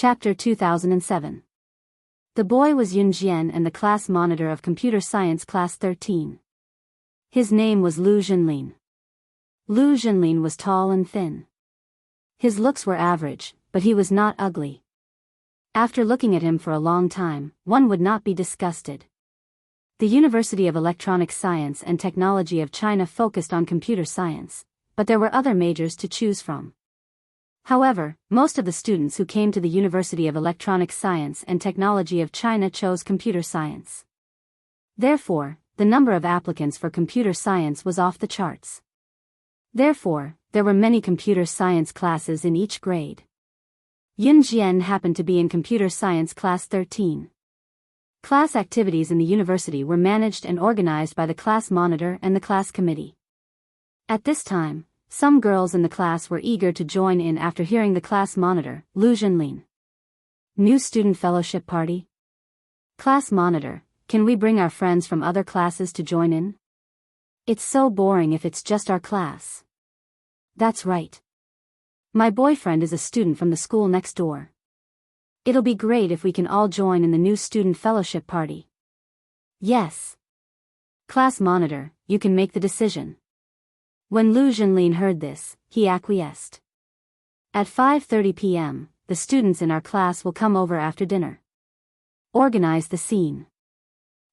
Chapter 2007. The boy was Yun Jian and the class monitor of Computer Science Class 13. His name was Lu Zhenlin. Lu Zhenlin was tall and thin. His looks were average, but he was not ugly. After looking at him for a long time, one would not be disgusted. The University of Electronic Science and Technology of China focused on computer science, but there were other majors to choose from. However, most of the students who came to the University of Electronic Science and Technology of China chose computer science. Therefore, the number of applicants for computer science was off the charts. Therefore, there were many computer science classes in each grade. Yun Jian happened to be in computer science class 13. Class activities in the university were managed and organized by the class monitor and the class committee. At this time, some girls in the class were eager to join in after hearing the class monitor, Lu Zhenlin. New student fellowship party? Class monitor, can we bring our friends from other classes to join in? It's so boring if it's just our class. That's right. My boyfriend is a student from the school next door. It'll be great if we can all join in the new student fellowship party. Yes. Class monitor, you can make the decision. When Lu Zhenlin heard this, he acquiesced. At 5:30 p.m., the students in our class will come over after dinner. Organize the scene.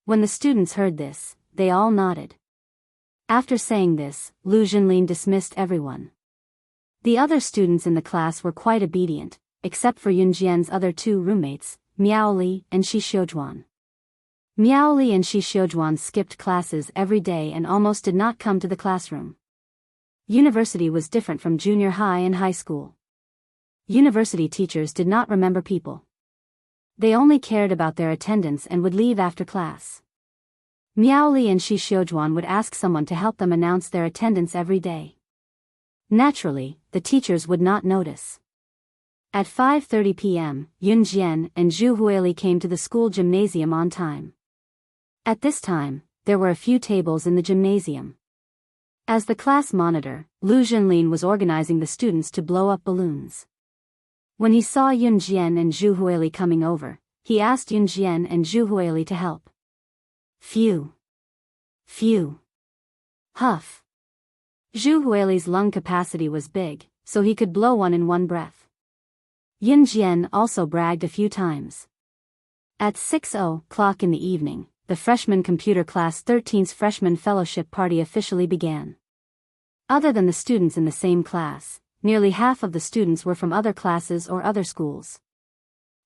When the students heard this, they all nodded. After saying this, Lu Zhenlin dismissed everyone. The other students in the class were quite obedient, except for Yun Jian's other two roommates, Miao Li and Shi Xiujuan. Miao Li and Shi Xiujuan skipped classes every day and almost did not come to the classroom. University was different from junior high and high school. University teachers did not remember people. They only cared about their attendance and would leave after class. Miao Li and Shi Xiujuan would ask someone to help them announce their attendance every day. Naturally, the teachers would not notice. At 5:30 p.m., Yun Jian and Zhu Huili came to the school gymnasium on time. At this time, there were a few tables in the gymnasium. As the class monitor, Lu Zhenlin was organizing the students to blow up balloons. When he saw Yun Jian and Zhu Huili coming over, he asked Yun Jian and Zhu Huili to help. Phew. Phew. Huff. Zhu Huili's lung capacity was big, so he could blow one in one breath. Yun Jian also bragged a few times. At 6:00 in the evening, the freshman computer class 13's freshman fellowship party officially began. Other than the students in the same class, nearly half of the students were from other classes or other schools.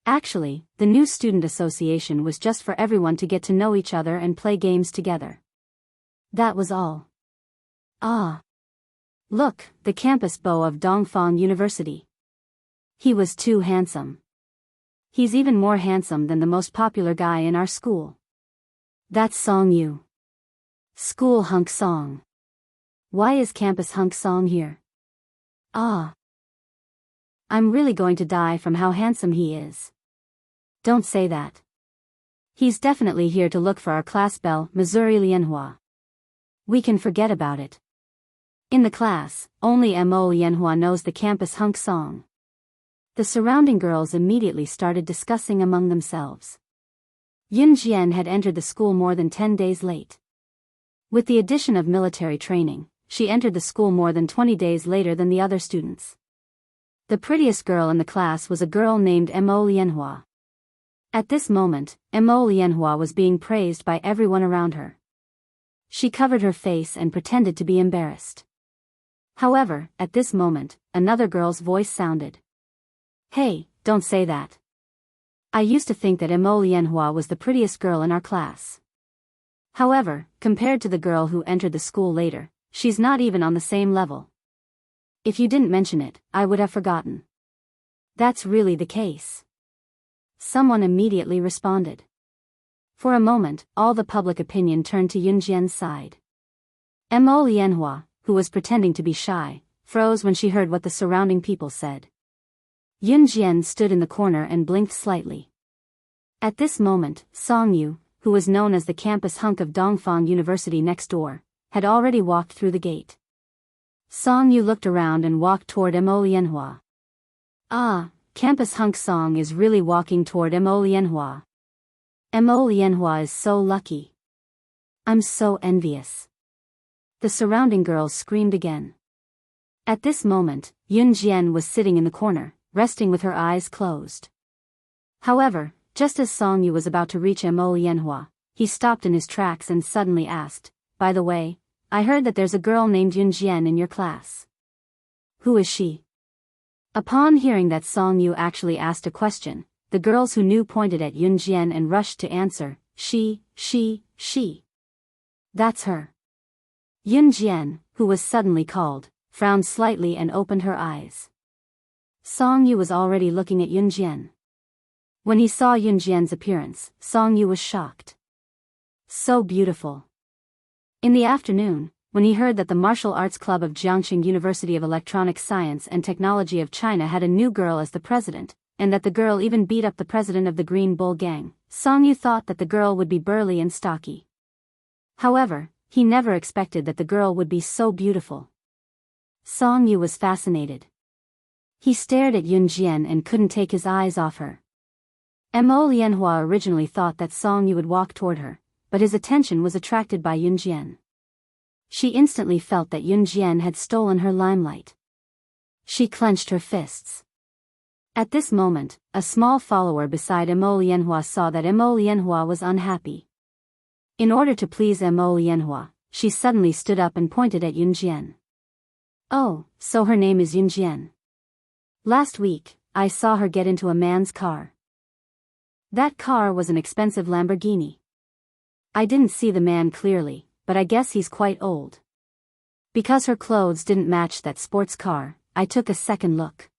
Actually, the new student association was just for everyone to get to know each other and play games together. That was all. Ah! Look, the campus beau of Dongfang University. He was too handsome. He's even more handsome than the most popular guy in our school. That's Song Yu. School hunk song. Why is campus hunk song here? Ah. I'm really going to die from how handsome he is. Don't say that. He's definitely here to look for our class belle, Missouri Lianhua. We can forget about it. In the class, only Mo Lianhua knows the campus hunk song. The surrounding girls immediately started discussing among themselves. Yun Jian had entered the school more than 10 days late. With the addition of military training, she entered the school more than 20 days later than the other students. The prettiest girl in the class was a girl named Mo Lianhua. At this moment, Mo Lianhua was being praised by everyone around her. She covered her face and pretended to be embarrassed. However, at this moment, another girl's voice sounded. Hey, don't say that. I used to think that Mo Lianhua was the prettiest girl in our class. However, compared to the girl who entered the school later, she's not even on the same level. If you didn't mention it, I would have forgotten. That's really the case. Someone immediately responded. For a moment, all the public opinion turned to Yun Jian's side. Mo Lianhua, who was pretending to be shy, froze when she heard what the surrounding people said. Yun Jian stood in the corner and blinked slightly. At this moment, Song Yu, who was known as the campus hunk of Dongfang University next door, had already walked through the gate. Song Yu looked around and walked toward Mo Lianhua. Ah, campus hunk Song is really walking toward Mo Lianhua. Mo Lianhua is so lucky. I'm so envious. The surrounding girls screamed again. At this moment, Yun Jian was sitting in the corner, resting with her eyes closed. However, just as Song Yu was about to reach Mo Lianhua, he stopped in his tracks and suddenly asked, "By the way, I heard that there's a girl named Yun Jian in your class. Who is she?" Upon hearing that Song Yu actually asked a question, the girls who knew pointed at Yun Jian and rushed to answer, she. That's her." Yun Jian, who was suddenly called, frowned slightly and opened her eyes. Song Yu was already looking at Yun Jian. When he saw Yun Jian's appearance, Song Yu was shocked. So beautiful. In the afternoon, when he heard that the Martial Arts Club of Jiangxing University of Electronic Science and Technology of China had a new girl as the president, and that the girl even beat up the president of the Green Bull Gang, Song Yu thought that the girl would be burly and stocky. However, he never expected that the girl would be so beautiful. Song Yu was fascinated. He stared at Yun Jian and couldn't take his eyes off her. Mo Lianhua originally thought that Song Yu would walk toward her, but his attention was attracted by Yun Jian. She instantly felt that Yun Jian had stolen her limelight. She clenched her fists. At this moment, a small follower beside Mo Lianhua saw that Mo Lianhua was unhappy. In order to please Mo Lianhua, she suddenly stood up and pointed at Yun Jian. "Oh, so her name is Yun Jian. Last week, I saw her get into a man's car. That car was an expensive Lamborghini. I didn't see the man clearly, but I guess he's quite old. Because her clothes didn't match that sports car, I took a second look.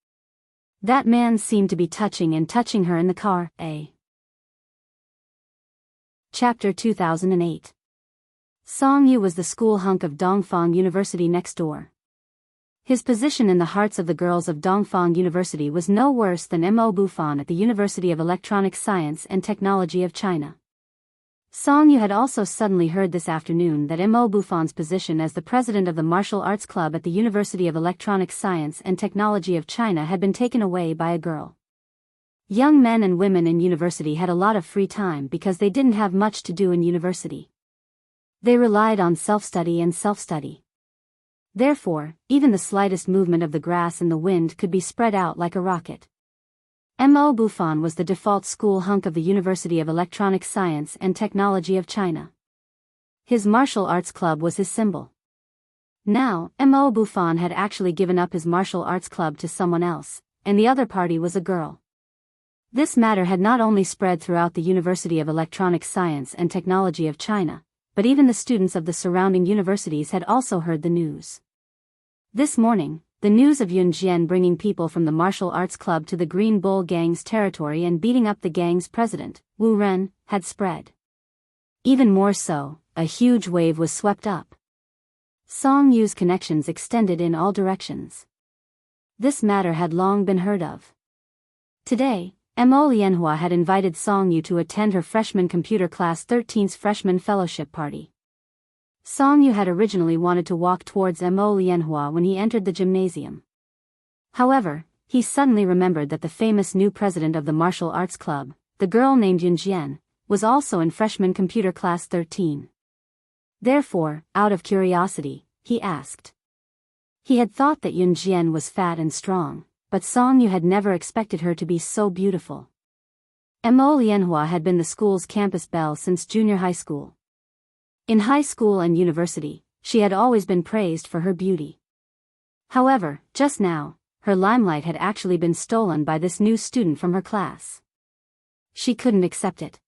That man seemed to be touching her in the car, eh?" Chapter 2008. Song Yu was the school hunk of Dongfang University next door. His position in the hearts of the girls of Dongfang University was no worse than Mo Bufan at the University of Electronic Science and Technology of China. Song Yu had also suddenly heard this afternoon that Mo Bufan's position as the president of the Martial Arts Club at the University of Electronic Science and Technology of China had been taken away by a girl. Young men and women in university had a lot of free time because they didn't have much to do in university. They relied on self-study and self-study. Therefore, even the slightest movement of the grass in the wind could be spread out like a rocket. Mo Bufan was the default school hunk of the University of Electronic Science and Technology of China. His martial arts club was his symbol. Now, Mo Bufan had actually given up his martial arts club to someone else, and the other party was a girl. This matter had not only spread throughout the University of Electronic Science and Technology of China, but even the students of the surrounding universities had also heard the news. This morning, the news of Yun Jian bringing people from the martial arts club to the Green Bull Gang's territory and beating up the gang's president, Wu Ren, had spread. Even more so, a huge wave was swept up. Song Yu's connections extended in all directions. This matter had long been heard of. Today, Mo Lianhua had invited Song Yu to attend her freshman computer class 13's freshman fellowship party. Song Yu had originally wanted to walk towards Mo Lianhua when he entered the gymnasium. However, he suddenly remembered that the famous new president of the martial arts club, the girl named Yun Jian, was also in freshman computer class 13. Therefore, out of curiosity, he asked. He had thought that Yun Jian was fat and strong, but Song Yu had never expected her to be so beautiful. Mo Lianhua had been the school's campus belle since junior high school. In high school and university, she had always been praised for her beauty. However, just now, her limelight had actually been stolen by this new student from her class. She couldn't accept it.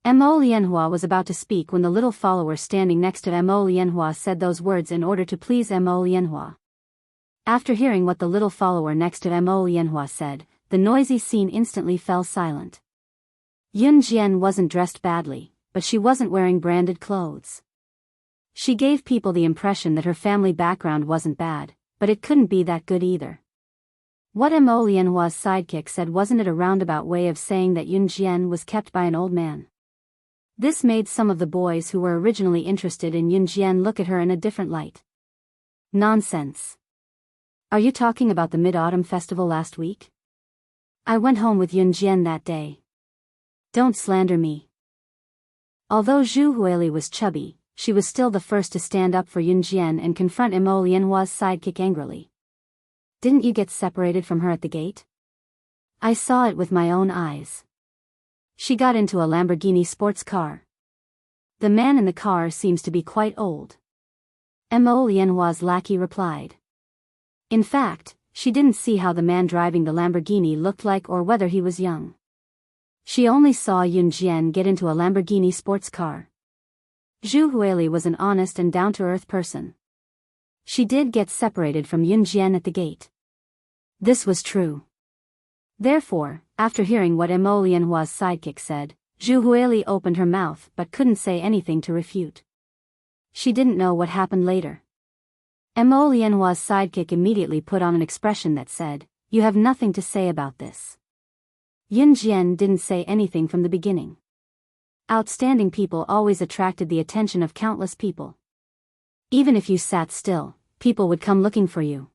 Mo Lianhua was about to speak when the little follower standing next to Mo Lianhua said those words in order to please Mo Lianhua. After hearing what the little follower next to Mo Lianhua said, the noisy scene instantly fell silent. Yun Jian wasn't dressed badly, but she wasn't wearing branded clothes. She gave people the impression that her family background wasn't bad, but it couldn't be that good either. What Mo Lianhua's sidekick said wasn't it a roundabout way of saying that Yun Jian was kept by an old man? This made some of the boys who were originally interested in Yun Jian look at her in a different light. Nonsense. Are you talking about the Mid-Autumn Festival last week? I went home with Yun Jian that day. Don't slander me. Although Zhu Huili was chubby, she was still the first to stand up for Yun Jian and confront Mo Lianhua's sidekick angrily. Didn't you get separated from her at the gate? I saw it with my own eyes. She got into a Lamborghini sports car. The man in the car seems to be quite old. Mo Lianhua's lackey replied. In fact, she didn't see how the man driving the Lamborghini looked like or whether he was young. She only saw Yun Jian get into a Lamborghini sports car. Zhu Huili was an honest and down-to-earth person. She did get separated from Yun Jian at the gate. This was true. Therefore, after hearing what Mo Lianhua's sidekick said, Zhu Huili opened her mouth but couldn't say anything to refute. She didn't know what happened later. Mo Lianhua's sidekick immediately put on an expression that said, "You have nothing to say about this." Yun Jian didn't say anything from the beginning. Outstanding people always attracted the attention of countless people. Even if you sat still, people would come looking for you.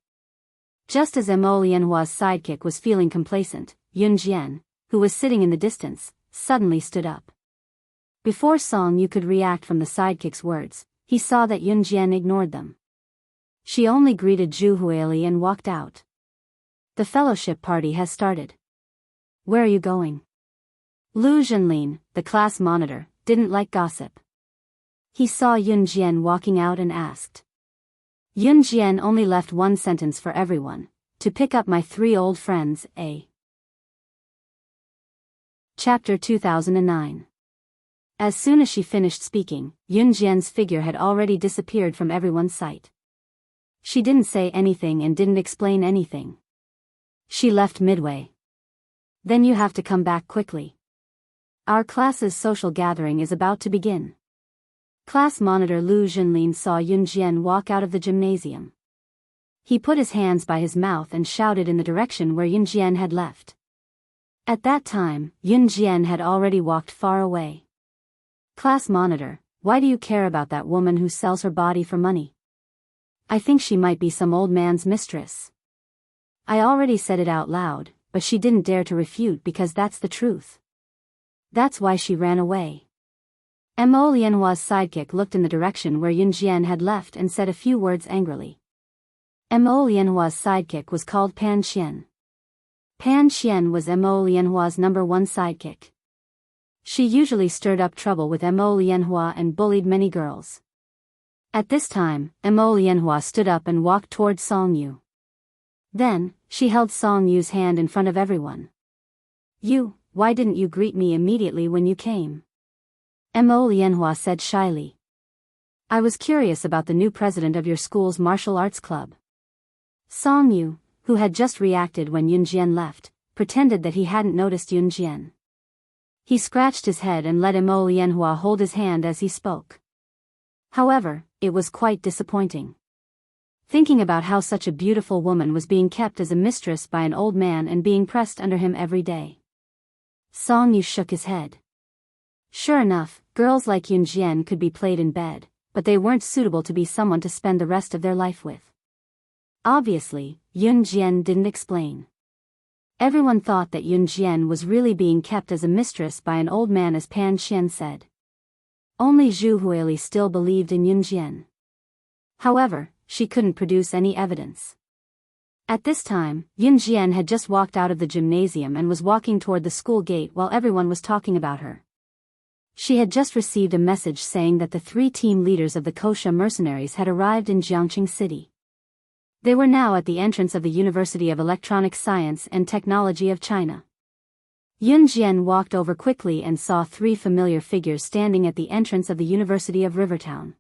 Just as Mo Lianhua's sidekick was feeling complacent, Yun Jian, who was sitting in the distance, suddenly stood up. Before Song Yu could react from the sidekick's words, he saw that Yun Jian ignored them. She only greeted Zhu Huili and walked out. The fellowship party has started. Where are you going? Lu Zhenlin, the class monitor, didn't like gossip. He saw Yun Jian walking out and asked. Yun Jian only left one sentence for everyone, to pick up my 3 old friends, eh? Chapter 2009. As soon as she finished speaking, Yun Jian's figure had already disappeared from everyone's sight. She didn't say anything and didn't explain anything. She left midway. Then you have to come back quickly. Our class's social gathering is about to begin. Class monitor Lu Zhenlin saw Yun Jian walk out of the gymnasium. He put his hands by his mouth and shouted in the direction where Yun Jian had left. At that time, Yun Jian had already walked far away. Class monitor, why do you care about that woman who sells her body for money? I think she might be some old man's mistress. I already said it out loud, but she didn't dare to refute because that's the truth. That's why she ran away. Mo Lianhua's sidekick looked in the direction where Yun Jian had left and said a few words angrily. Mo Lianhua's sidekick was called Pan Qian. Pan Qian was Mo Lianhua's #1 sidekick. She usually stirred up trouble with Mo Lianhua and bullied many girls. At this time, Mo Lianhua stood up and walked toward Song Yu. Then, she held Song Yu's hand in front of everyone. You, why didn't you greet me immediately when you came? Mo Lianhua said shyly. I was curious about the new president of your school's martial arts club. Song Yu, who had just reacted when Yun Jian left, pretended that he hadn't noticed Yun Jian. He scratched his head and let Mo Lianhua hold his hand as he spoke. However, it was quite disappointing. Thinking about how such a beautiful woman was being kept as a mistress by an old man and being pressed under him every day. Song Yu shook his head. Sure enough, girls like Yun Jian could be played in bed, but they weren't suitable to be someone to spend the rest of their life with. Obviously, Yun Jian didn't explain. Everyone thought that Yun Jian was really being kept as a mistress by an old man, as Pan Qian said. Only Zhu Huili still believed in Yun Jian. However, she couldn't produce any evidence. At this time, Yun Jian had just walked out of the gymnasium and was walking toward the school gate while everyone was talking about her. She had just received a message saying that the 3 team leaders of the Kosha mercenaries had arrived in Jiangqing City. They were now at the entrance of the University of Electronic Science and Technology of China. Yun Jian walked over quickly and saw 3 familiar figures standing at the entrance of the University of Rivertown.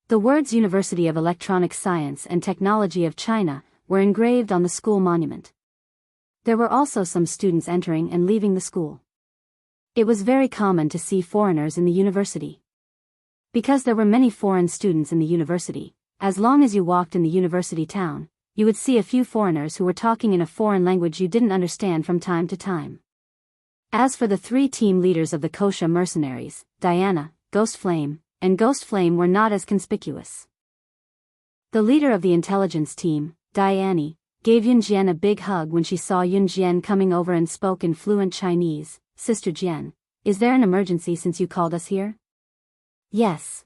The words University of Electronic Science and Technology of China were engraved on the school monument. There were also some students entering and leaving the school. It was very common to see foreigners in the university. Because there were many foreign students in the university, as long as you walked in the university town, you would see a few foreigners who were talking in a foreign language you didn't understand from time to time. As for the 3 team leaders of the Kosha mercenaries, Diana, Ghost Flame, and Ghost Flame were not as conspicuous. The leader of the intelligence team, Diane, gave Yunjian a big hug when she saw Yunjian coming over and spoke in fluent Chinese. Sister Jian, is there an emergency since you called us here? Yes.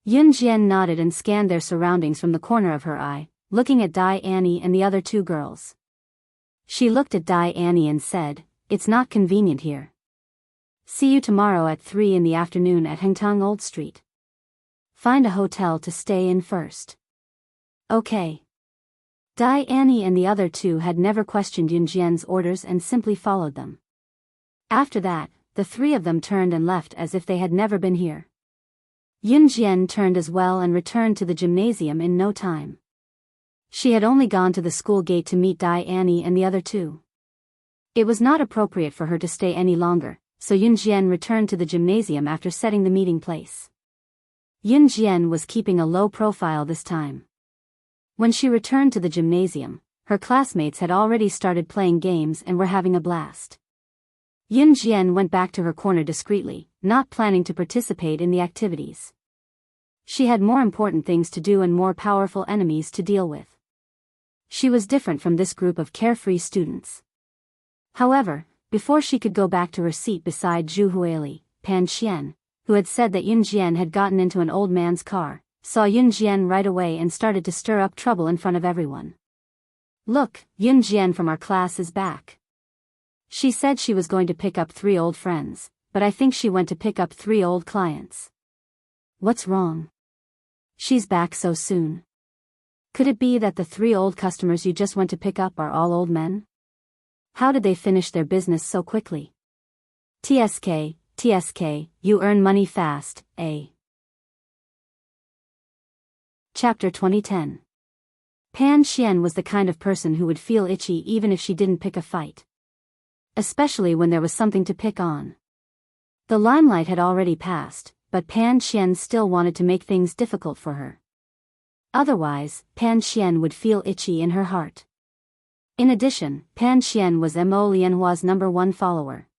Yunjian nodded and scanned their surroundings from the corner of her eye, looking at Dai Annie and the other two girls. She looked at Dai Annie and said, "It's not convenient here. See you tomorrow at 3 in the afternoon at Hengtong Old Street. Find a hotel to stay in first." Okay. Dai Annie and the other two had never questioned Yunjian's orders and simply followed them. After that, the three of them turned and left as if they had never been here. Yunjian turned as well and returned to the gymnasium in no time. She had only gone to the school gate to meet Dai Annie and the other two. It was not appropriate for her to stay any longer, so Yunjian returned to the gymnasium after setting the meeting place. Yunjian was keeping a low profile this time. When she returned to the gymnasium, her classmates had already started playing games and were having a blast. Yunjian went back to her corner discreetly, not planning to participate in the activities. She had more important things to do and more powerful enemies to deal with. She was different from this group of carefree students. However, before she could go back to her seat beside Zhu Huili, Pan Qian, who had said that Yunjian had gotten into an old man's car, saw Yunjian right away and started to stir up trouble in front of everyone. "Look, Yunjian from our class is back. She said she was going to pick up 3 old friends, but I think she went to pick up 3 old clients. What's wrong? She's back so soon. Could it be that the 3 old customers you just went to pick up are all old men? How did they finish their business so quickly? TSK, you earn money fast, eh?" Chapter 2010. Pan Qian was the kind of person who would feel itchy even if she didn't pick a fight. Especially when there was something to pick on. The limelight had already passed, but Pan Qian still wanted to make things difficult for her. Otherwise, Pan Qian would feel itchy in her heart. In addition, Pan Qian was Mo Lianhua's #1 follower.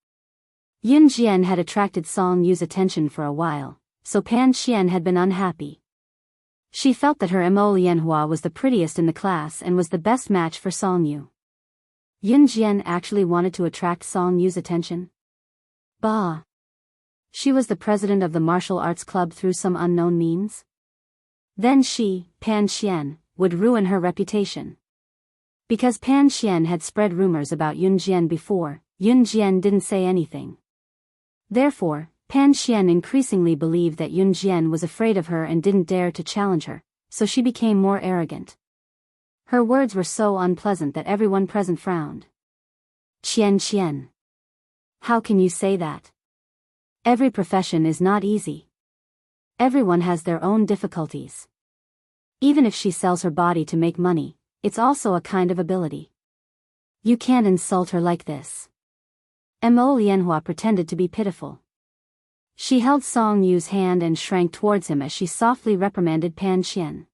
Yunjian had attracted Song Yu's attention for a while, so Pan Qian had been unhappy. She felt that her Mo Lianhua was the prettiest in the class and was the best match for Song Yu. Yunjian actually wanted to attract Song Yu's attention? Bah! She was the president of the martial arts club through some unknown means? Then she, Pan Qian, would ruin her reputation. Because Pan Qian had spread rumors about Yunjian before, Yunjian didn't say anything. Therefore, Pan Qian increasingly believed that Yunjian was afraid of her and didn't dare to challenge her, so she became more arrogant. Her words were so unpleasant that everyone present frowned. Qian. How can you say that? Every profession is not easy. Everyone has their own difficulties. Even if she sells her body to make money, it's also a kind of ability. You can't insult her like this. Mo Lianhua pretended to be pitiful. She held Song Yu's hand and shrank towards him as she softly reprimanded Pan Qian.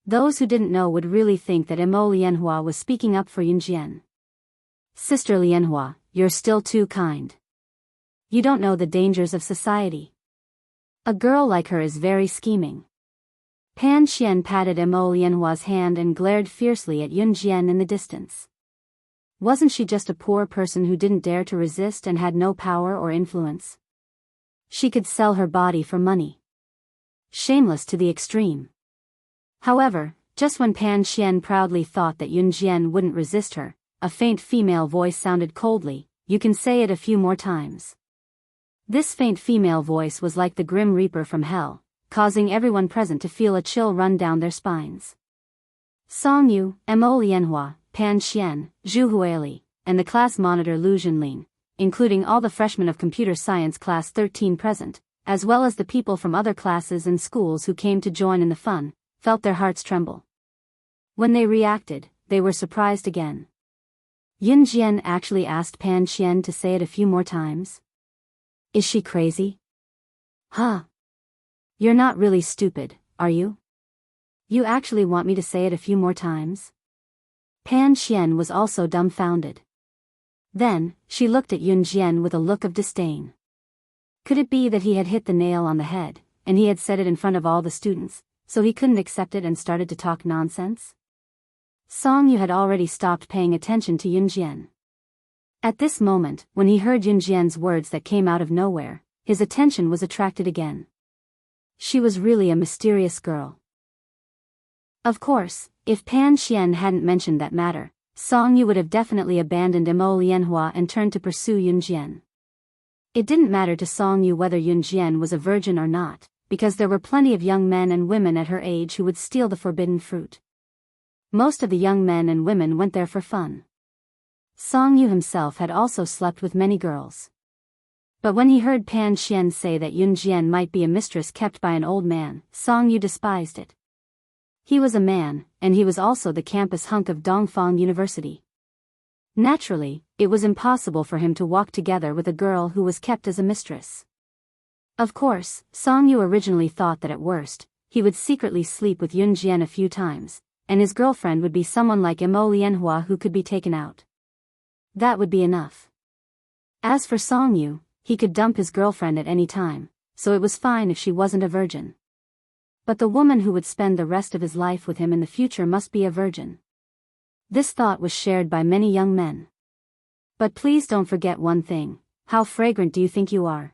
Those who didn't know would really think that Mo Lianhua was speaking up for Yunjian. Sister Lianhua, you're still too kind. You don't know the dangers of society. A girl like her is very scheming. Pan Qian patted Mo Lianhua's hand and glared fiercely at Yunjian in the distance. Wasn't she just a poor person who didn't dare to resist and had no power or influence? She could sell her body for money. Shameless to the extreme. However, just when Pan Qian proudly thought that Yunjian wouldn't resist her, a faint female voice sounded coldly, "You can say it a few more times." This faint female voice was like the Grim Reaper from hell, causing everyone present to feel a chill run down their spines. Song Yu, Mo Lianhua, Pan Qian, Zhu Huili, and the class monitor Lu Jinlin, including all the freshmen of Computer Science Class 13 present, as well as the people from other classes and schools who came to join in the fun, felt their hearts tremble. When they reacted, they were surprised again. Yunjian actually asked Pan Qian to say it a few more times. Is she crazy? Huh? You're not really stupid, are you? You actually want me to say it a few more times? Pan Qian was also dumbfounded. Then, she looked at Yunjian with a look of disdain. Could it be that he had hit the nail on the head, and he had said it in front of all the students, so he couldn't accept it and started to talk nonsense? Song Yu had already stopped paying attention to Yun Jian. At this moment, when he heard Yun Jian's words that came out of nowhere, his attention was attracted again. She was really a mysterious girl. Of course, if Pan Xian hadn't mentioned that matter, Song Yu would have definitely abandoned Mo Lianhua and turned to pursue Yun Jian. It didn't matter to Song Yu whether Yun Jian was a virgin or not, because there were plenty of young men and women at her age who would steal the forbidden fruit. Most of the young men and women went there for fun. Song Yu himself had also slept with many girls. But when he heard Pan Xian say that Yun Jian might be a mistress kept by an old man, Song Yu despised it. He was a man, and he was also the campus hunk of Dongfang University. Naturally, it was impossible for him to walk together with a girl who was kept as a mistress. Of course, Song Yu originally thought that at worst, he would secretly sleep with Yun Jian a few times, and his girlfriend would be someone like Mo Lianhua who could be taken out. That would be enough. As for Song Yu, he could dump his girlfriend at any time, so it was fine if she wasn't a virgin. But the woman who would spend the rest of his life with him in the future must be a virgin. This thought was shared by many young men. But please don't forget one thing: how fragrant do you think you are?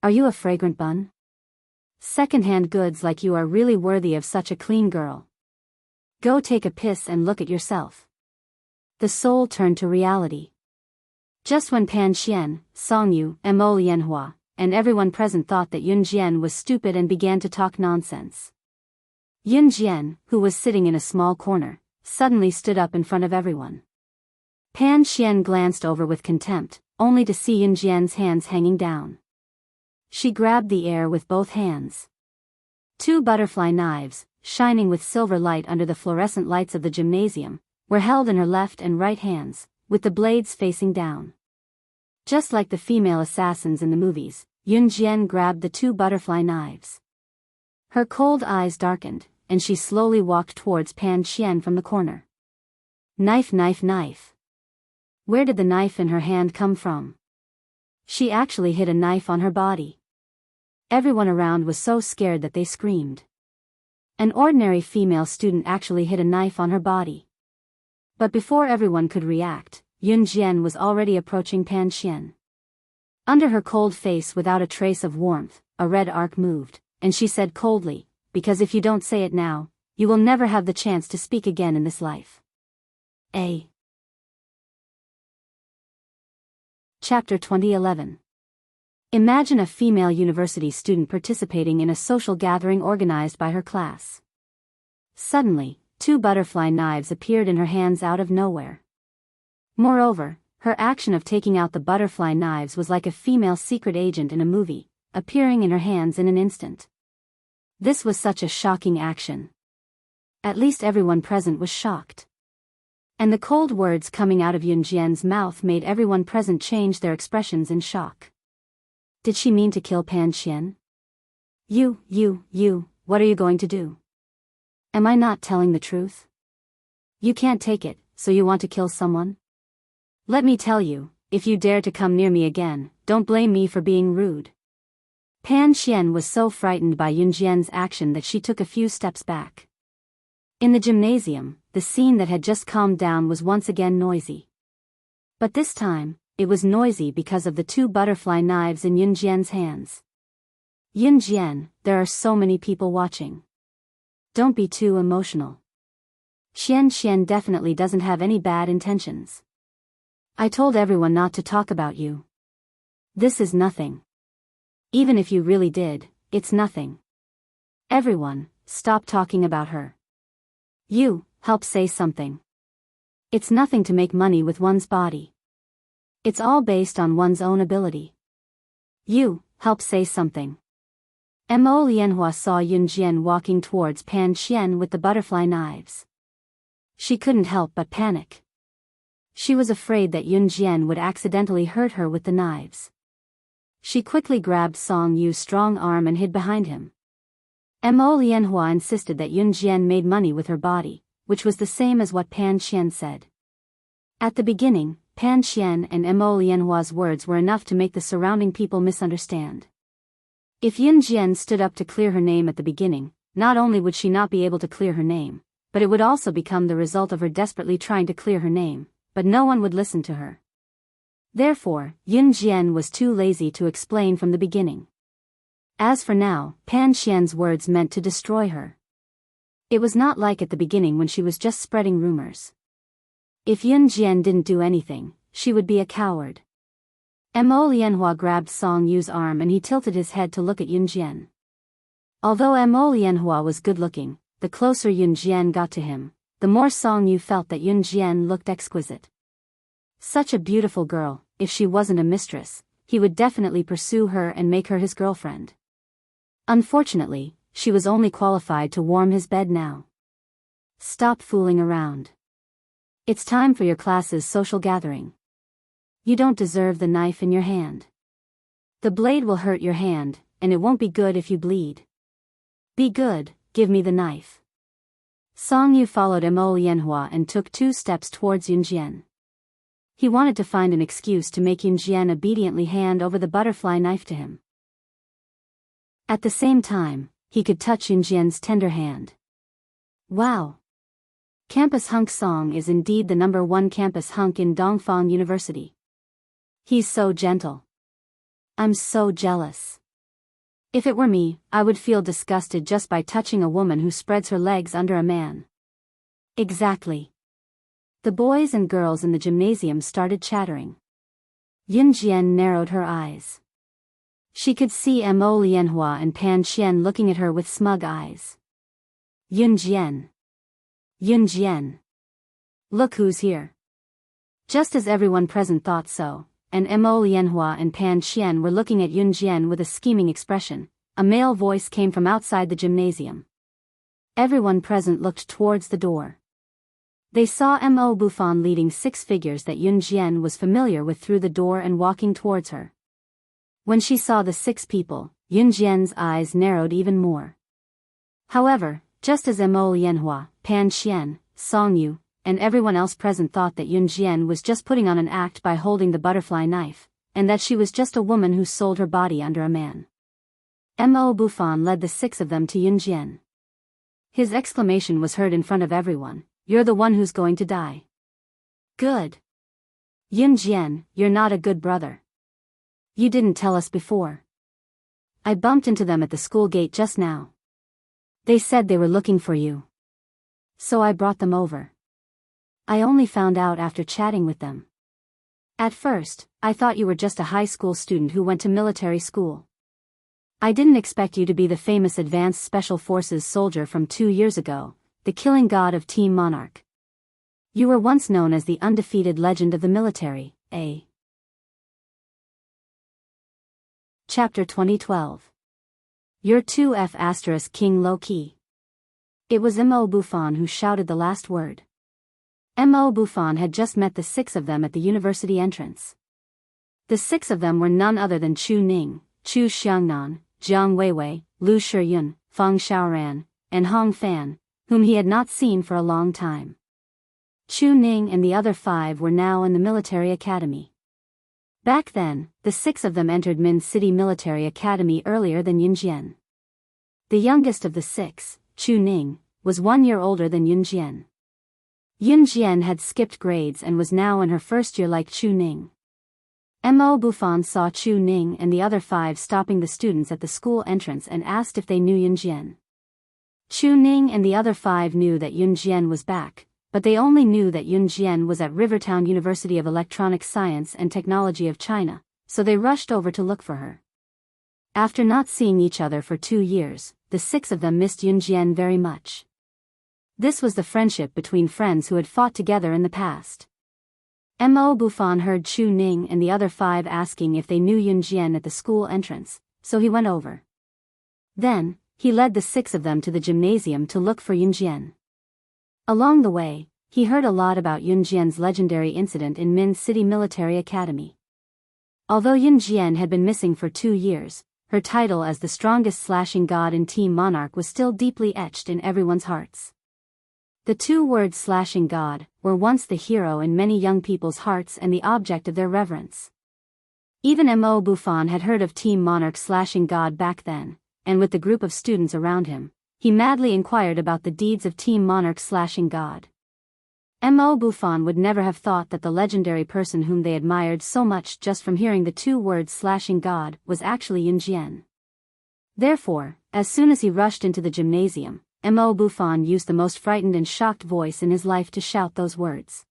Are you a fragrant bun? Second-hand goods like you are really worthy of such a clean girl. Go take a piss and look at yourself. The soul turned to reality. Just when Pan Xian, Song Yu, Mo Lianhua, and everyone present thought that Yun Jian was stupid and began to talk nonsense. Yun Jian, who was sitting in a small corner, suddenly stood up in front of everyone. Pan Xian glanced over with contempt, only to see Yun Jian's hands hanging down. She grabbed the air with both hands. Two butterfly knives, shining with silver light under the fluorescent lights of the gymnasium, were held in her left and right hands, with the blades facing down. Just like the female assassins in the movies, Yun Jian grabbed the two butterfly knives. Her cold eyes darkened, and she slowly walked towards Pan Xian from the corner. Knife, knife, knife. Where did the knife in her hand come from? She actually hid a knife on her body. Everyone around was so scared that they screamed. An ordinary female student actually hid a knife on her body. But before everyone could react, Yun Jian was already approaching Pan Xian. Under her cold face without a trace of warmth, a red arc moved, and she said coldly, "Because if you don't say it now, you will never have the chance to speak again in this life." Chapter 2011. Imagine a female university student participating in a social gathering organized by her class. Suddenly, two butterfly knives appeared in her hands out of nowhere. Moreover, her action of taking out the butterfly knives was like a female secret agent in a movie, appearing in her hands in an instant. This was such a shocking action. At least everyone present was shocked. And the cold words coming out of Yun Jian's mouth made everyone present change their expressions in shock. Did she mean to kill Pan Xian? You, what are you going to do? Am I not telling the truth? You can't take it, so you want to kill someone? Let me tell you, if you dare to come near me again, don't blame me for being rude. Pan Xian was so frightened by Yun Jian's action that she took a few steps back. In the gymnasium, the scene that had just calmed down was once again noisy. But this time, it was noisy because of the two butterfly knives in Yun Jian's hands. Yun Jian, there are so many people watching. Don't be too emotional. Xian definitely doesn't have any bad intentions. I told everyone not to talk about you. This is nothing. Even if you really did, it's nothing. Everyone, stop talking about her. You, help say something. It's nothing to make money with one's body. It's all based on one's own ability. You, help say something. Mo Lianhua saw Yun Jian walking towards Pan Xian with the butterfly knives. She couldn't help but panic. She was afraid that Yun Jian would accidentally hurt her with the knives. She quickly grabbed Song Yu's strong arm and hid behind him. Mo Lianhua insisted that Yun Jian made money with her body, which was the same as what Pan Xian said. At the beginning, Pan Xian and Mo Lianhua's words were enough to make the surrounding people misunderstand. If Yun Jian stood up to clear her name at the beginning, not only would she not be able to clear her name, but it would also become the result of her desperately trying to clear her name, but no one would listen to her. Therefore, Yun Jian was too lazy to explain from the beginning. As for now, Pan Qian's words meant to destroy her. It was not like at the beginning when she was just spreading rumors. If Yun Jian didn't do anything, she would be a coward. Mo Lianhua grabbed Song Yu's arm and he tilted his head to look at Yun Jian. Although Mo Lianhua was good-looking, the closer Yun Jian got to him, the more Song Yu felt that Yun Jian looked exquisite. Such a beautiful girl, if she wasn't a mistress, he would definitely pursue her and make her his girlfriend. Unfortunately, she was only qualified to warm his bed now. Stop fooling around. It's time for your class's social gathering. You don't deserve the knife in your hand. The blade will hurt your hand, and it won't be good if you bleed. Be good, give me the knife. Song Yu followed Mo Lianhua and took 2 steps towards Yun Jian. He wanted to find an excuse to make Yun Jian obediently hand over the butterfly knife to him. At the same time, he could touch Yun Jian's tender hand. Wow! Campus hunk Song is indeed the #1 campus hunk in Dongfang University. He's so gentle. I'm so jealous. If it were me, I would feel disgusted just by touching a woman who spreads her legs under a man. Exactly. The boys and girls in the gymnasium started chattering. Yun Jian narrowed her eyes. She could see Mo Lianhua and Pan Qian looking at her with smug eyes. Yun Jian. Yun Jian. Look who's here. Just as everyone present thought so, and Mo Lianhua and Pan Qian were looking at Yun Jian with a scheming expression, a male voice came from outside the gymnasium. Everyone present looked towards the door. They saw Mo Bufan leading 6 figures that Yun Jian was familiar with through the door and walking towards her. When she saw the 6 people, Yun Jian's eyes narrowed even more. However, just as Mo Lianhua, Pan Qian, Song Yu, and everyone else present thought that Yun Jian was just putting on an act by holding the butterfly knife, and that she was just a woman who sold her body under a man. Mo Bufan led the 6 of them to Yun Jian. His exclamation was heard in front of everyone, "You're the one who's going to die." Good. Yun Jian, you're not a good brother. You didn't tell us before. I bumped into them at the school gate just now. They said they were looking for you. So I brought them over. I only found out after chatting with them. At first, I thought you were just a high school student who went to military school. I didn't expect you to be the famous Advanced Special Forces soldier from 2 years ago, the killing god of Team Monarch. You were once known as the undefeated legend of the military, eh? Chapter 2012. You're 2F** King Low-Key. It was Mo Bufan who shouted the last word. Mo Bufan had just met the 6 of them at the university entrance. The 6 of them were none other than Chu Ning, Chu Xiangnan, Jiang Weiwei, Lu Shiyun, Feng Xiaoran, and Hong Fan, whom he had not seen for a long time. Chu Ning and the other 5 were now in the military academy. Back then, the 6 of them entered Min City Military Academy earlier than Yun Jian. The youngest of the 6, Chu Ning, was 1 year older than Yun Jian. Yun Jian had skipped grades and was now in her first year like Chu Ning. Mo Bufan saw Chu Ning and the other 5 stopping the students at the school entrance and asked if they knew Yun Jian. Chu Ning and the other 5 knew that Yun Jian was back, but they only knew that Yun Jian was at Rivertown University of Electronic Science and Technology of China, so they rushed over to look for her. After not seeing each other for 2 years, the 6 of them missed Yun Jian very much. This was the friendship between friends who had fought together in the past. Mo Bufan heard Chu Ning and the other 5 asking if they knew Yun Jian at the school entrance, so he went over. Then, he led the 6 of them to the gymnasium to look for Yun Jian. Along the way, he heard a lot about Yun Jian's legendary incident in Min City Military Academy. Although Yun Jian had been missing for 2 years, her title as the strongest slashing god in Team Monarch was still deeply etched in everyone's hearts. The 2 words slashing god were once the hero in many young people's hearts and the object of their reverence. Even Mo Bufan had heard of Team Monarch's slashing god back then, and with the group of students around him, he madly inquired about the deeds of Team Monarch's slashing god. Mo Buffon would never have thought that the legendary person whom they admired so much just from hearing the two words slashing god was actually Yunjian. Therefore, as soon as he rushed into the gymnasium, Mo Buffon used the most frightened and shocked voice in his life to shout those words.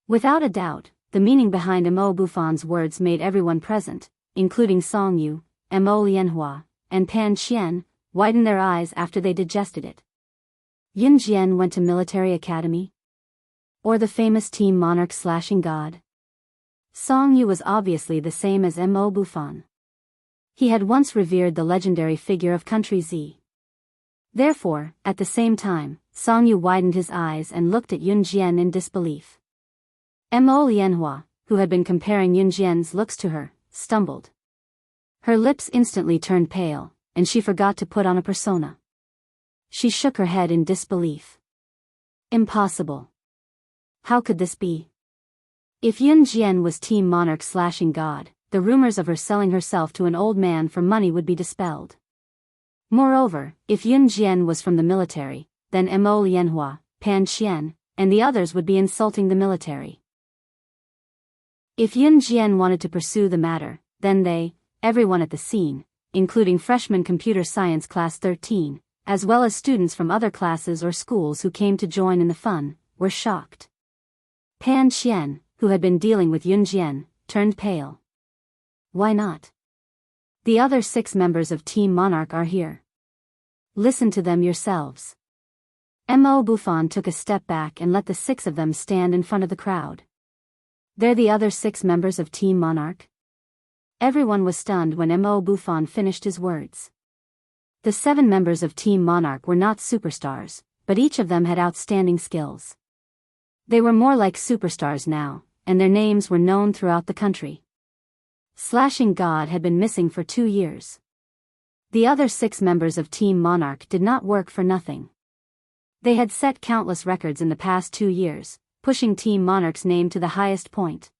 Without a doubt, the meaning behind Mo Buffon's words made everyone present, including Song Yu, Mo Lianhua, and Pan Qian, widen their eyes after they digested it. Yunjian went to military academy? Or the famous Team Monarch slashing god? Song Yu was obviously the same as Mo Buffon. He had once revered the legendary figure of Country Z. Therefore, at the same time, Song Yu widened his eyes and looked at Yunjian in disbelief. Mo Lianhua, who had been comparing Yunjian's looks to her, stumbled. Her lips instantly turned pale, and she forgot to put on a persona. She shook her head in disbelief. Impossible. How could this be? If Yunjian was Team Monarch slashing god, the rumors of her selling herself to an old man for money would be dispelled. Moreover, if Yunjian was from the military, then Mo Lianhua, Pan Qian, and the others would be insulting the military. If Yunjian wanted to pursue the matter, then they, everyone at the scene, including freshman computer science class 13, as well as students from other classes or schools who came to join in the fun, were shocked. Pan Qian, who had been dealing with Yunjian, turned pale. Why not? The other 6 members of Team Monarch are here. Listen to them yourselves. Mo Buffon took a step back and let the 6 of them stand in front of the crowd. They're the other 6 members of Team Monarch? Everyone was stunned when Mo Buffon finished his words. The 7 members of Team Monarch were not superstars, but each of them had outstanding skills. They were more like superstars now, and their names were known throughout the country. Slashing God had been missing for 2 years. The other 6 members of Team Monarch did not work for nothing. They had set countless records in the past 2 years, pushing Team Monarch's name to the highest point.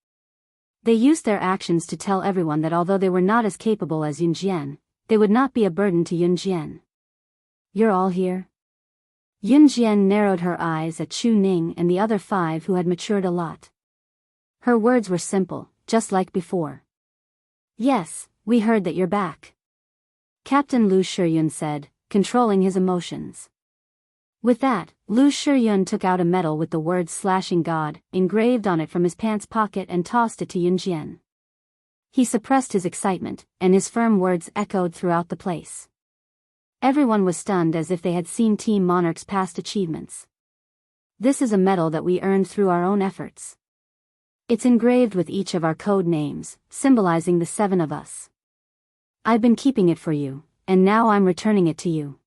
They used their actions to tell everyone that although they were not as capable as Yunjian, they would not be a burden to Yunjian. You're all here? Yunjian narrowed her eyes at Chu Ning and the other 5 who had matured a lot. Her words were simple, just like before. Yes, we heard that you're back. Captain Lu Shiyun said, controlling his emotions. With that, Lu Shiyun took out a medal with the words slashing god engraved on it from his pants pocket and tossed it to Yunjian. He suppressed his excitement, and his firm words echoed throughout the place. Everyone was stunned as if they had seen Team Monarch's past achievements. This is a medal that we earned through our own efforts. It's engraved with each of our code names, symbolizing the 7 of us. I've been keeping it for you, and now I'm returning it to you.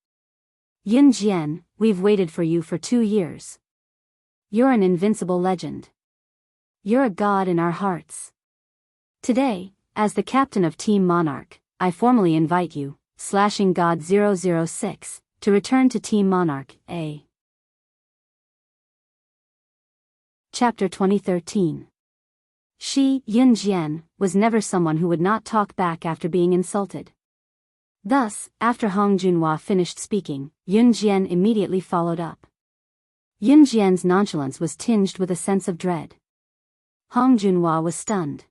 Yunjian, we've waited for you for 2 years. You're an invincible legend. You're a god in our hearts. Today, as the captain of Team Monarch, I formally invite you, Slashing God 006, to return to Team Monarch, A. Chapter 2013. She, Yunjian, was never someone who would not talk back after being insulted. Thus, after Hong Junhua finished speaking, Yunjian immediately followed up. Yunjian's nonchalance was tinged with a sense of dread. Hong Junhua was stunned.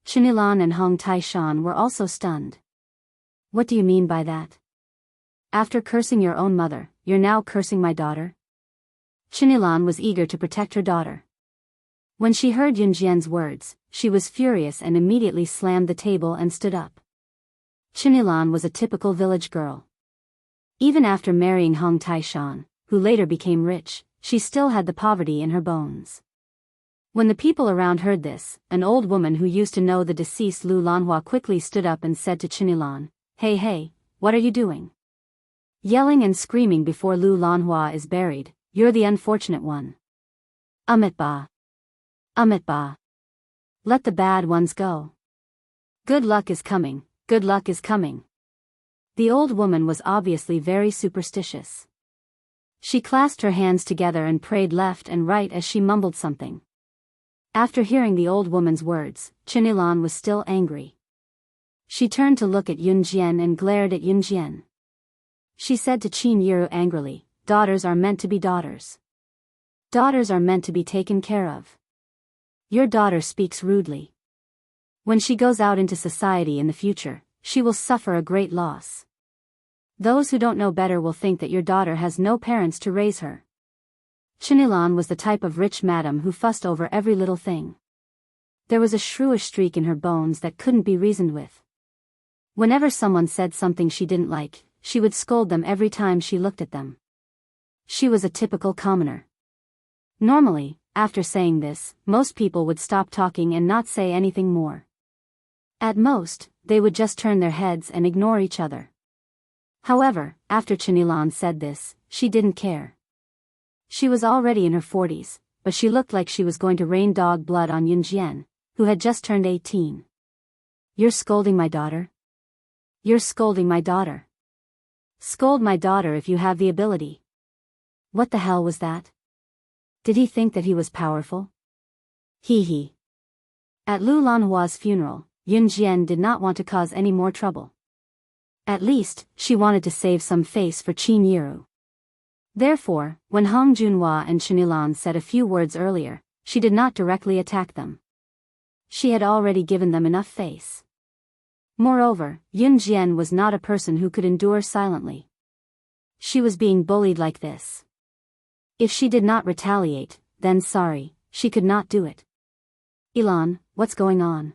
Chinilan and Hong Taishan were also stunned. What do you mean by that? After cursing your own mother, you're now cursing my daughter? Chinilan was eager to protect her daughter. When she heard Yunjian's words, she was furious and immediately slammed the table and stood up. Chinilan was a typical village girl. Even after marrying Hong Taishan, who later became rich, she still had the poverty in her bones. When the people around heard this, an old woman who used to know the deceased Lu Lanhua quickly stood up and said to Chinilan, Hey, what are you doing? Yelling and screaming before Lu Lanhua is buried, you're the unfortunate one. Amitba. Let the bad ones go. Good luck is coming, good luck is coming. The old woman was obviously very superstitious. She clasped her hands together and prayed left and right as she mumbled something. After hearing the old woman's words, Chinilan was still angry. She turned to look at Yunjian and glared at Yunjian. She said to Qin Yiru angrily, daughters are meant to be daughters. Daughters are meant to be taken care of. Your daughter speaks rudely. When she goes out into society in the future, she will suffer a great loss. Those who don't know better will think that your daughter has no parents to raise her. Chinilan was the type of rich madam who fussed over every little thing. There was a shrewish streak in her bones that couldn't be reasoned with. Whenever someone said something she didn't like, she would scold them every time she looked at them. She was a typical commoner. Normally, after saying this, most people would stop talking and not say anything more. At most, they would just turn their heads and ignore each other. However, after Chinilan said this, she didn't care. She was already in her 40s, but she looked like she was going to rain dog blood on Yunjian, who had just turned 18. You're scolding my daughter? You're scolding my daughter. Scold my daughter if you have the ability. What the hell was that? Did he think that he was powerful? Hee hee. At Lu Lanhua's funeral, Yunjian did not want to cause any more trouble. At least, she wanted to save some face for Qin Yiru. Therefore, when Hong Junhua and Chinilan said a few words earlier, she did not directly attack them. She had already given them enough face. Moreover, Yunjian was not a person who could endure silently. She was being bullied like this. If she did not retaliate, then sorry, she could not do it. Ilan, what's going on?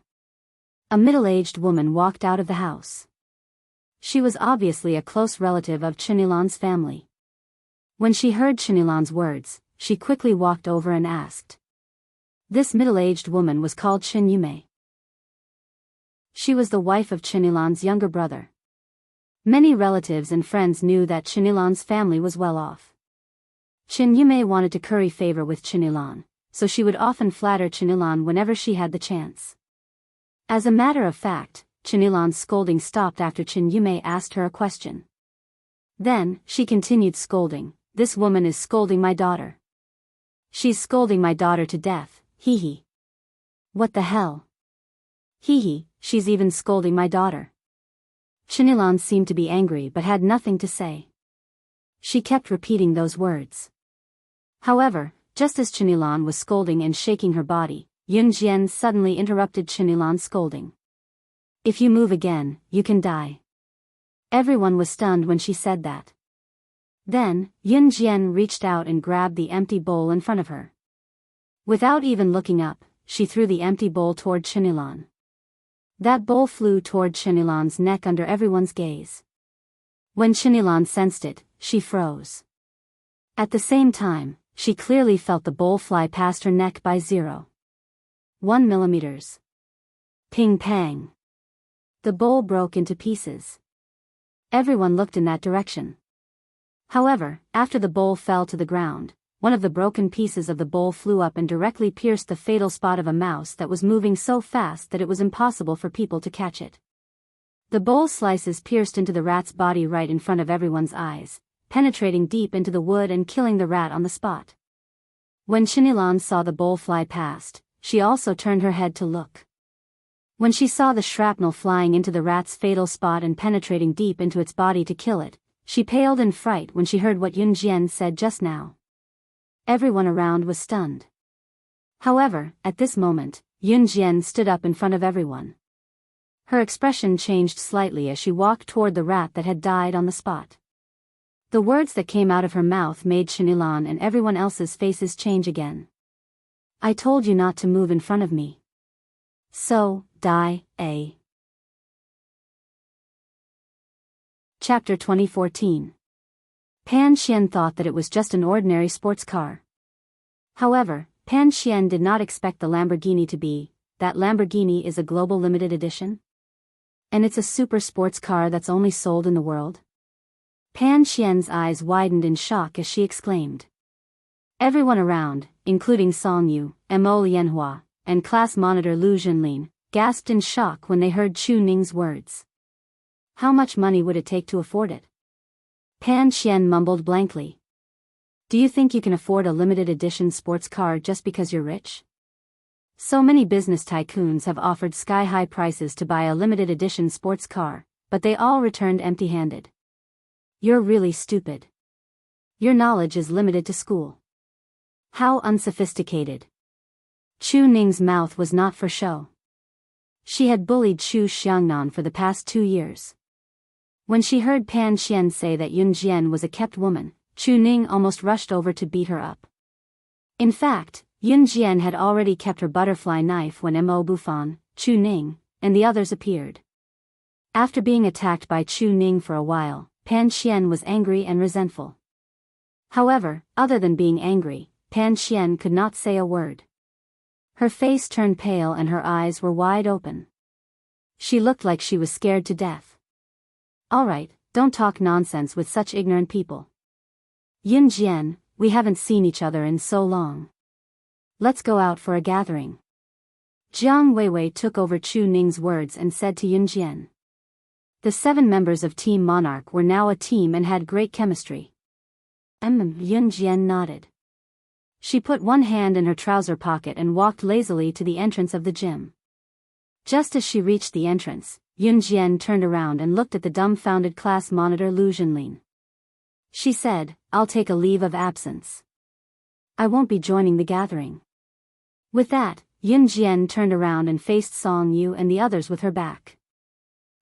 A middle-aged woman walked out of the house. She was obviously a close relative of Chinilan's family. When she heard Chinilan's words, she quickly walked over and asked. This middle-aged woman was called Qin Yume. She was the wife of Chinilan's younger brother. Many relatives and friends knew that Chinilan's family was well off. Qin Yume wanted to curry favor with Chinilan, so she would often flatter Chinilan whenever she had the chance. As a matter of fact, Chinilan's scolding stopped after Qin Yume asked her a question. Then, she continued scolding, this woman is scolding my daughter. She's scolding my daughter to death, hee hee. What the hell? Hee hee, she's even scolding my daughter. Chinilan seemed to be angry but had nothing to say. She kept repeating those words. However, just as Chinilan was scolding and shaking her body, Yunjian suddenly interrupted Chinilan's scolding. If you move again, you can die. Everyone was stunned when she said that. Then, Yunjian reached out and grabbed the empty bowl in front of her. Without even looking up, she threw the empty bowl toward Chinilan. That bowl flew toward Chinilan's neck under everyone's gaze. When Chinilan sensed it, she froze. At the same time, she clearly felt the bowl fly past her neck by 0.1 millimeters. Ping pang. The bowl broke into pieces. Everyone looked in that direction. However, after the bowl fell to the ground, one of the broken pieces of the bowl flew up and directly pierced the fatal spot of a mouse that was moving so fast that it was impossible for people to catch it. The bowl slices pierced into the rat's body right in front of everyone's eyes, penetrating deep into the wood and killing the rat on the spot. When Chinilan saw the bowl fly past, she also turned her head to look. When she saw the shrapnel flying into the rat's fatal spot and penetrating deep into its body to kill it, she paled in fright when she heard what Yunjian said just now. Everyone around was stunned. However, at this moment, Yunjian stood up in front of everyone. Her expression changed slightly as she walked toward the rat that had died on the spot. The words that came out of her mouth made Chinilan and everyone else's faces change again. I told you not to move in front of me. So, die, eh? Chapter 2014. Pan Xian thought that it was just an ordinary sports car. However, Pan Xian did not expect the Lamborghini to be, that Lamborghini is a global limited edition? And it's a super sports car that's only sold in the world? Pan Xian's eyes widened in shock as she exclaimed. Everyone around, including Song Yu, Mo Lianhua, and class monitor Lu Junlin, gasped in shock when they heard Chu Ning's words. How much money would it take to afford it? Pan Xian mumbled blankly. Do you think you can afford a limited edition sports car just because you're rich? So many business tycoons have offered sky-high prices to buy a limited edition sports car, but they all returned empty-handed. You're really stupid. Your knowledge is limited to school. How unsophisticated. Chu Ning's mouth was not for show. She had bullied Chu Xiangnan for the past 2 years. When she heard Pan Qian say that Yun Jian was a kept woman, Chu Ning almost rushed over to beat her up. In fact, Yun Jian had already kept her butterfly knife when Mo Bufan, Chu Ning, and the others appeared. After being attacked by Chu Ning for a while, Pan Qian was angry and resentful. However, other than being angry, Pan Qian could not say a word. Her face turned pale and her eyes were wide open. She looked like she was scared to death. All right, don't talk nonsense with such ignorant people. Yun Jian, we haven't seen each other in so long. Let's go out for a gathering. Jiang Weiwei took over Chu Ning's words and said to Yun Jian. The 7 members of Team Monarch were now a team and had great chemistry. Yun Jian nodded. She put one hand in her trouser pocket and walked lazily to the entrance of the gym. Just as she reached the entrance, Yun Jian turned around and looked at the dumbfounded class monitor Lu Zhenlin. She said, I'll take a leave of absence. I won't be joining the gathering. With that, Yun Jian turned around and faced Song Yu and the others with her back.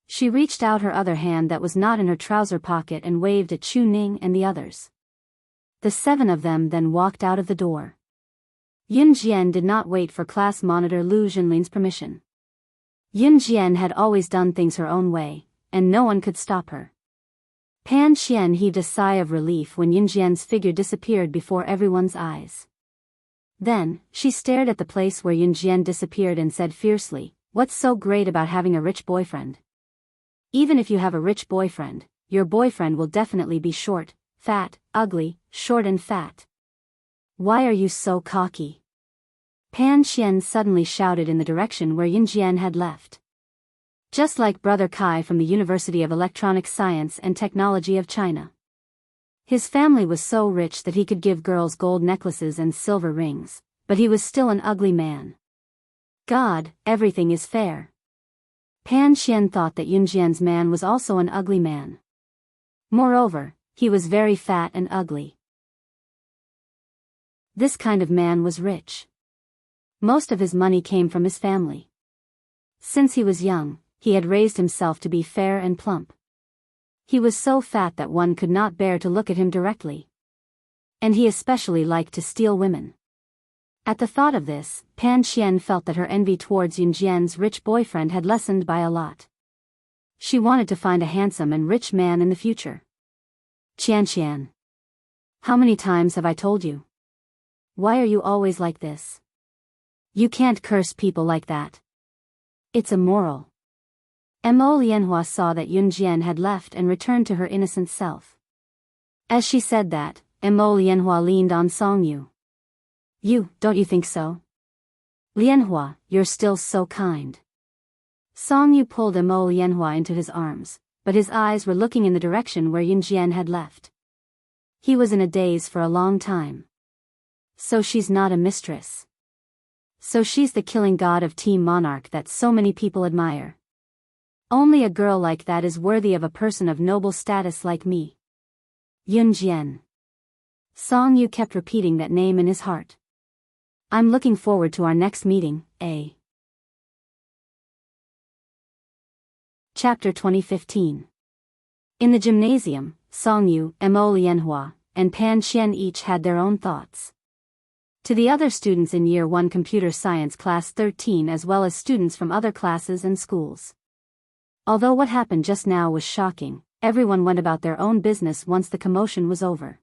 She reached out her other hand that was not in her trouser pocket and waved at Chu Ning and the others. The 7 of them then walked out of the door. Yun Jian did not wait for class monitor Lu Zhenlin's permission. Yun Jian had always done things her own way, and no one could stop her. Pan Qian heaved a sigh of relief when Yun Jian's figure disappeared before everyone's eyes. Then, she stared at the place where Yun Jian disappeared and said fiercely, What's so great about having a rich boyfriend? Even if you have a rich boyfriend, your boyfriend will definitely be short, fat, ugly, short and fat. Why are you so cocky? Pan Qian suddenly shouted in the direction where Yun Jian had left. Just like Brother Kai from the University of Electronic Science and Technology of China. His family was so rich that he could give girls gold necklaces and silver rings, but he was still an ugly man. God, everything is fair. Pan Qian thought that Yun Jian's man was also an ugly man. Moreover, he was very fat and ugly. This kind of man was rich. Most of his money came from his family. Since he was young, he had raised himself to be fair and plump. He was so fat that one could not bear to look at him directly. And he especially liked to steal women. At the thought of this, Pan Qian felt that her envy towards Yun Jian's rich boyfriend had lessened by a lot. She wanted to find a handsome and rich man in the future. Qian. How many times have I told you? Why are you always like this? You can't curse people like that. It's immoral. Mo Lianhua saw that Yun Jian had left and returned to her innocent self. As she said that, Mo Lianhua leaned on Song Yu. Don't you think so? Lianhua, you're still so kind. Song Yu pulled Mo Lianhua into his arms, but his eyes were looking in the direction where Yun Jian had left. He was in a daze for a long time. So she's not a mistress. So she's the killing god of Team Monarch that so many people admire. Only a girl like that is worthy of a person of noble status like me. Yun Jian. Song Yu kept repeating that name in his heart. I'm looking forward to our next meeting, eh? Chapter 2015. In the gymnasium, Song Yu, Mo Lianhua, and Pan Qian each had their own thoughts. To the other students in Year 1 Computer Science Class 13 as well as students from other classes and schools. Although what happened just now was shocking, everyone went about their own business once the commotion was over.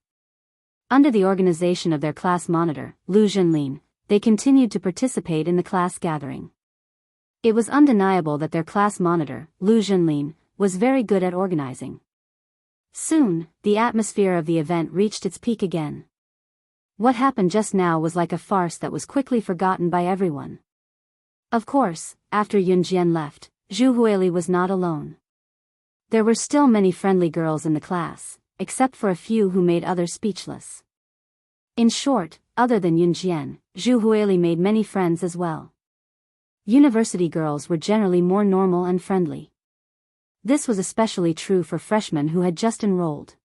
Under the organization of their class monitor, Lu Zhenlin, they continued to participate in the class gathering. It was undeniable that their class monitor, Lu Zhenlin, was very good at organizing. Soon, the atmosphere of the event reached its peak again. What happened just now was like a farce that was quickly forgotten by everyone. Of course, after Yun Jian left, Zhu Huili was not alone. There were still many friendly girls in the class, except for a few who made others speechless. In short, other than Yun Jian, Zhu Huili made many friends as well. University girls were generally more normal and friendly. This was especially true for freshmen who had just enrolled.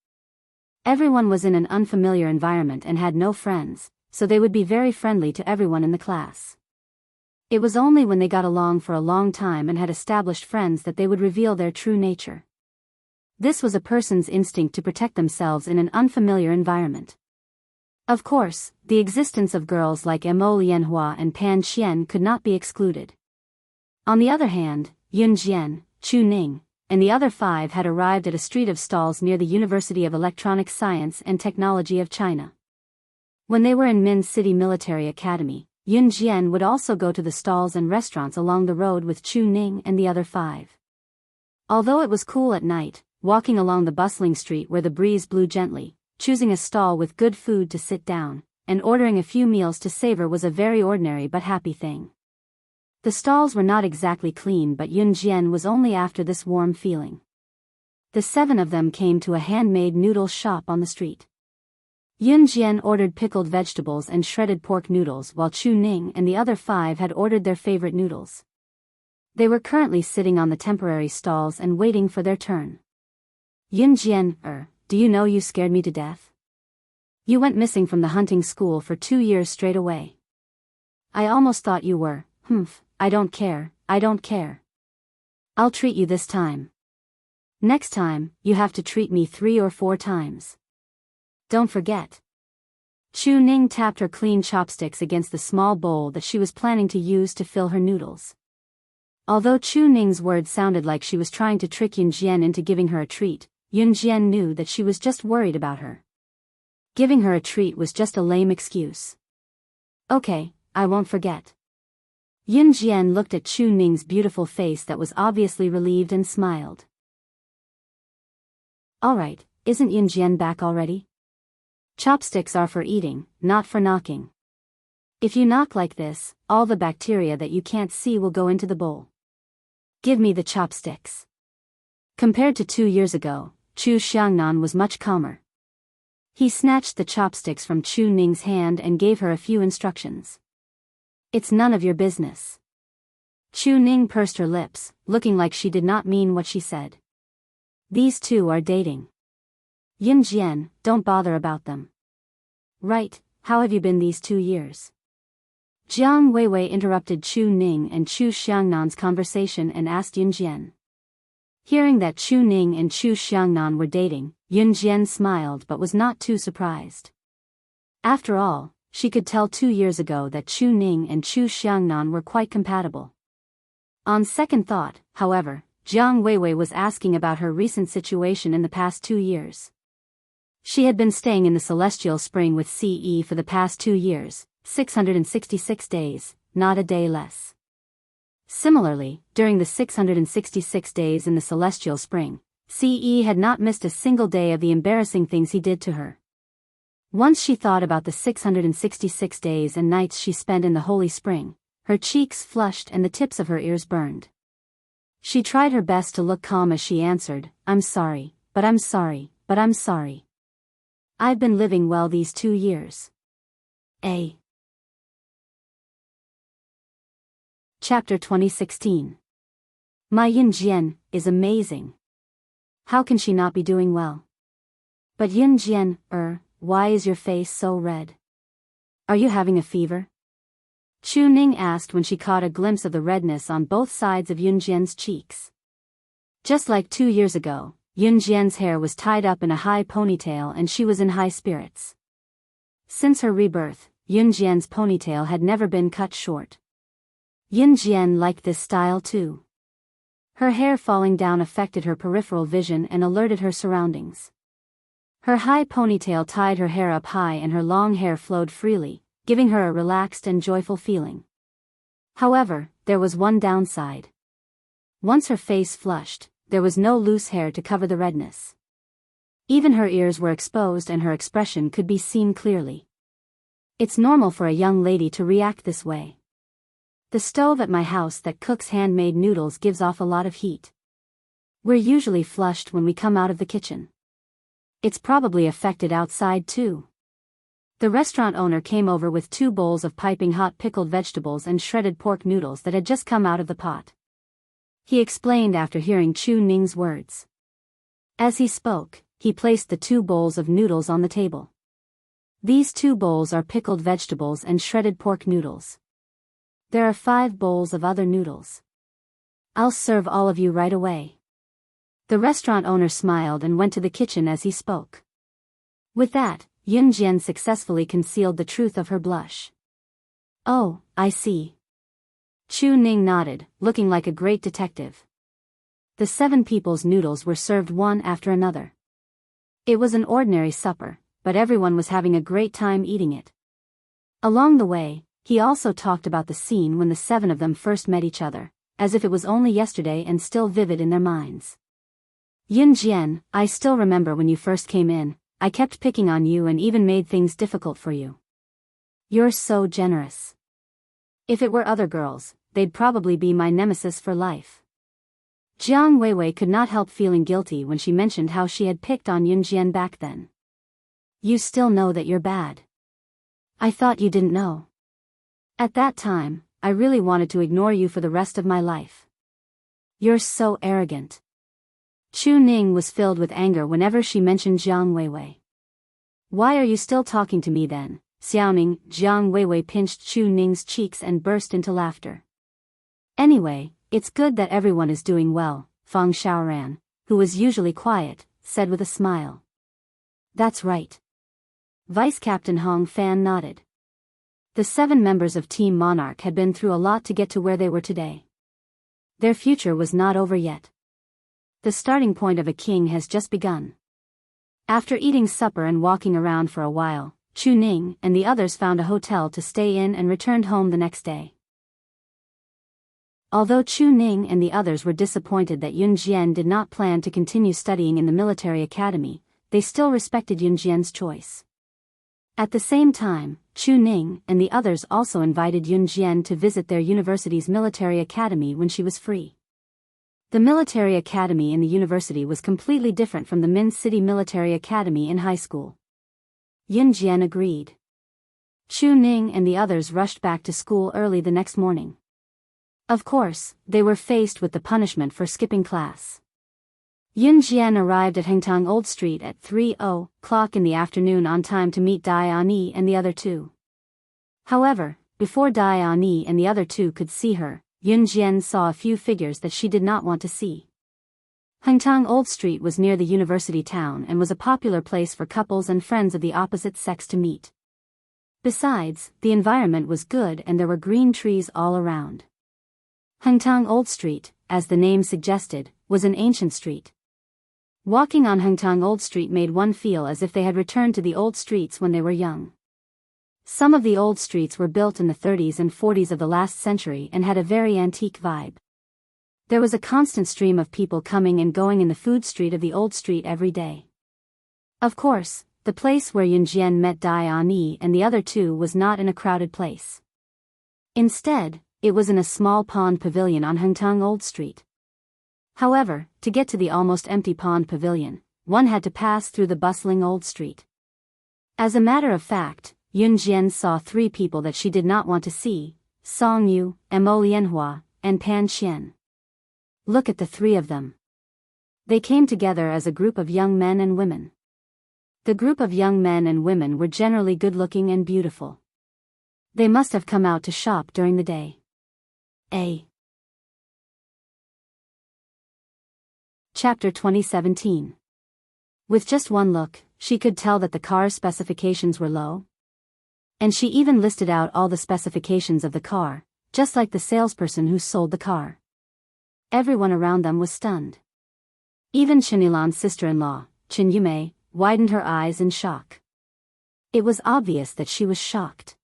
Everyone was in an unfamiliar environment and had no friends, so they would be very friendly to everyone in the class. It was only when they got along for a long time and had established friends that they would reveal their true nature. This was a person's instinct to protect themselves in an unfamiliar environment. Of course, the existence of girls like Mo Lianhua and Pan Qian could not be excluded. On the other hand, Yun Jian, Chu Ning, and the other 5 had arrived at a street of stalls near the University of Electronic Science and Technology of China. When they were in Min City Military Academy, Yun Jian would also go to the stalls and restaurants along the road with Chu Ning and the other 5. Although it was cool at night, walking along the bustling street where the breeze blew gently, choosing a stall with good food to sit down, and ordering a few meals to savor was a very ordinary but happy thing. The stalls were not exactly clean, but Yun Jian was only after this warm feeling. The 7 of them came to a handmade noodle shop on the street. Yun Jian ordered pickled vegetables and shredded pork noodles, while Chu Ning and the other 5 had ordered their favorite noodles. They were currently sitting on the temporary stalls and waiting for their turn. Yun Jian, do you know you scared me to death? You went missing from the hunting school for 2 years straight away. I almost thought you were, I don't care. I'll treat you this time. Next time, you have to treat me 3 or 4 times. Don't forget. Chu Ning tapped her clean chopsticks against the small bowl that she was planning to use to fill her noodles. Although Chu Ning's words sounded like she was trying to trick Yun Jian into giving her a treat, Yun Jian knew that she was just worried about her. Giving her a treat was just a lame excuse. Okay, I won't forget. Yun Jian looked at Chu Ning's beautiful face that was obviously relieved and smiled. Alright, isn't Yun Jian back already? Chopsticks are for eating, not for knocking. If you knock like this, all the bacteria that you can't see will go into the bowl. Give me the chopsticks. Compared to 2 years ago, Chu Xiangnan was much calmer. He snatched the chopsticks from Chu Ning's hand and gave her a few instructions. It's none of your business. Chu Ning pursed her lips, looking like she did not mean what she said. These 2 are dating. Yun Jian, don't bother about them. Right, how have you been these 2 years? Jiang Weiwei interrupted Chu Ning and Chu Xiangnan's conversation and asked Yun Jian. Hearing that Chu Ning and Chu Xiangnan were dating, Yun Jian smiled but was not too surprised. After all, she could tell 2 years ago that Chu Ning and Chu Xiangnan were quite compatible. On second thought, however, Jiang Weiwei was asking about her recent situation in the past 2 years. She had been staying in the Celestial Spring with CE for the past 2 years, 666 days, not a day less. Similarly, during the 666 days in the Celestial Spring, CE had not missed a single day of the embarrassing things he did to her. Once she thought about the 666 days and nights she spent in the Holy Spring, her cheeks flushed and the tips of her ears burned. She tried her best to look calm as she answered, I'm sorry, but I'm sorry, but I'm sorry. I've been living well these 2 years. Chapter 2016. My Yun Jian is amazing. How can she not be doing well? But Yun Jian, why is your face so red? Are you having a fever? Chu Ning asked when she caught a glimpse of the redness on both sides of Yun Jian's cheeks. Just like 2 years ago, Yun Jian's hair was tied up in a high ponytail and she was in high spirits. Since her rebirth, Yun Jian's ponytail had never been cut short. Yun Jian liked this style too. Her hair falling down affected her peripheral vision and alerted her surroundings. Her high ponytail tied her hair up high and her long hair flowed freely, giving her a relaxed and joyful feeling. However, there was one downside. Once her face flushed, there was no loose hair to cover the redness. Even her ears were exposed and her expression could be seen clearly. It's normal for a young lady to react this way. The stove at my house that cooks handmade noodles gives off a lot of heat. We're usually flushed when we come out of the kitchen. It's probably affected outside too. The restaurant owner came over with 2 bowls of piping hot pickled vegetables and shredded pork noodles that had just come out of the pot. He explained after hearing Chu Ning's words. As he spoke, he placed the 2 bowls of noodles on the table. These 2 bowls are pickled vegetables and shredded pork noodles. There are 5 bowls of other noodles. I'll serve all of you right away. The restaurant owner smiled and went to the kitchen as he spoke. With that, Yun Jian successfully concealed the truth of her blush. Oh, I see. Chu Ning nodded, looking like a great detective. The 7 people's noodles were served one after another. It was an ordinary supper, but everyone was having a great time eating it. Along the way, he also talked about the scene when the 7 of them first met each other, as if it was only yesterday and still vivid in their minds. Yun Jian, I still remember when you first came in, I kept picking on you and even made things difficult for you. You're so generous. If it were other girls, they'd probably be my nemesis for life. Jiang Weiwei could not help feeling guilty when she mentioned how she had picked on Yun Jian back then. You still know that you're bad. I thought you didn't know. At that time, I really wanted to ignore you for the rest of my life. You're so arrogant. Chu Ning was filled with anger whenever she mentioned Jiang Weiwei. Why are you still talking to me then, Xiaoning? Jiang Weiwei pinched Chu Ning's cheeks and burst into laughter. Anyway, it's good that everyone is doing well, Fang Xiaoran, who was usually quiet, said with a smile. That's right. Vice Captain Hong Fan nodded. The 7 members of Team Monarch had been through a lot to get to where they were today. Their future was not over yet. The starting point of a king has just begun. After eating supper and walking around for a while, Chu Ning and the others found a hotel to stay in and returned home the next day. Although Chu Ning and the others were disappointed that Yun Jian did not plan to continue studying in the military academy, they still respected Yun Jian's choice. At the same time, Chu Ning and the others also invited Yun Jian to visit their university's military academy when she was free. The military academy in the university was completely different from the Min City Military Academy in high school. Yun Jian agreed. Chu Ning and the others rushed back to school early the next morning. Of course, they were faced with the punishment for skipping class. Yun Jian arrived at Hengtong Old Street at 3:00 in the afternoon on time to meet Dai Ani and the other 2. However, before Dai Ani and the other 2 could see her, Yun Jian saw a few figures that she did not want to see. Hengtong Old Street was near the university town and was a popular place for couples and friends of the opposite sex to meet. Besides, the environment was good and there were green trees all around. Hengtong Old Street, as the name suggested, was an ancient street. Walking on Hengtong Old Street made one feel as if they had returned to the old streets when they were young. Some of the old streets were built in the 30s and 40s of the last century and had a very antique vibe. There was a constant stream of people coming and going in the food street of the old street every day. Of course, the place where Yun Jian met Dai Ani and the other 2 was not in a crowded place. Instead, it was in a small pond pavilion on Hengtong Old Street. However, to get to the almost empty pond pavilion, one had to pass through the bustling old street. As a matter of fact, Yun Jian saw 3 people that she did not want to see: Song Yu, Mo Lianhua, and Pan Qian. Look at the 3 of them. They came together as a group of young men and women. The group of young men and women were generally good-looking and beautiful. They must have come out to shop during the day. Chapter 2017. With just one look, she could tell that the car's specifications were low. And she even listed out all the specifications of the car, just like the salesperson who sold the car. Everyone around them was stunned. Even Chenilan's sister-in-law, Chen Yumei, widened her eyes in shock. It was obvious that she was shocked.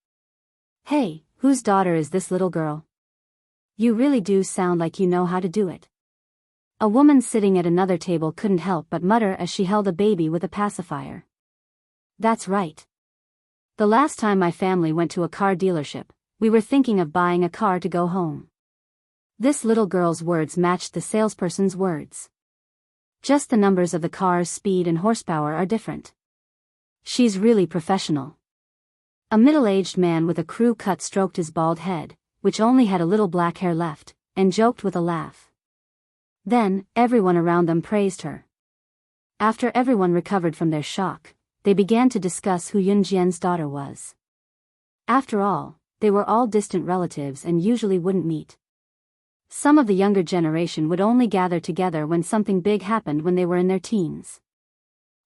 Hey, whose daughter is this little girl? You really do sound like you know how to do it. A woman sitting at another table couldn't help but mutter as she held a baby with a pacifier. That's right. The last time my family went to a car dealership, we were thinking of buying a car to go home. This little girl's words matched the salesperson's words. Just the numbers of the car's speed and horsepower are different. She's really professional. A middle-aged man with a crew cut stroked his bald head, which only had a little black hair left, and joked with a laugh. Then, everyone around them praised her. After everyone recovered from their shock, they began to discuss who Yunjian's daughter was. After all, they were all distant relatives and usually wouldn't meet. Some of the younger generation would only gather together when something big happened when they were in their teens.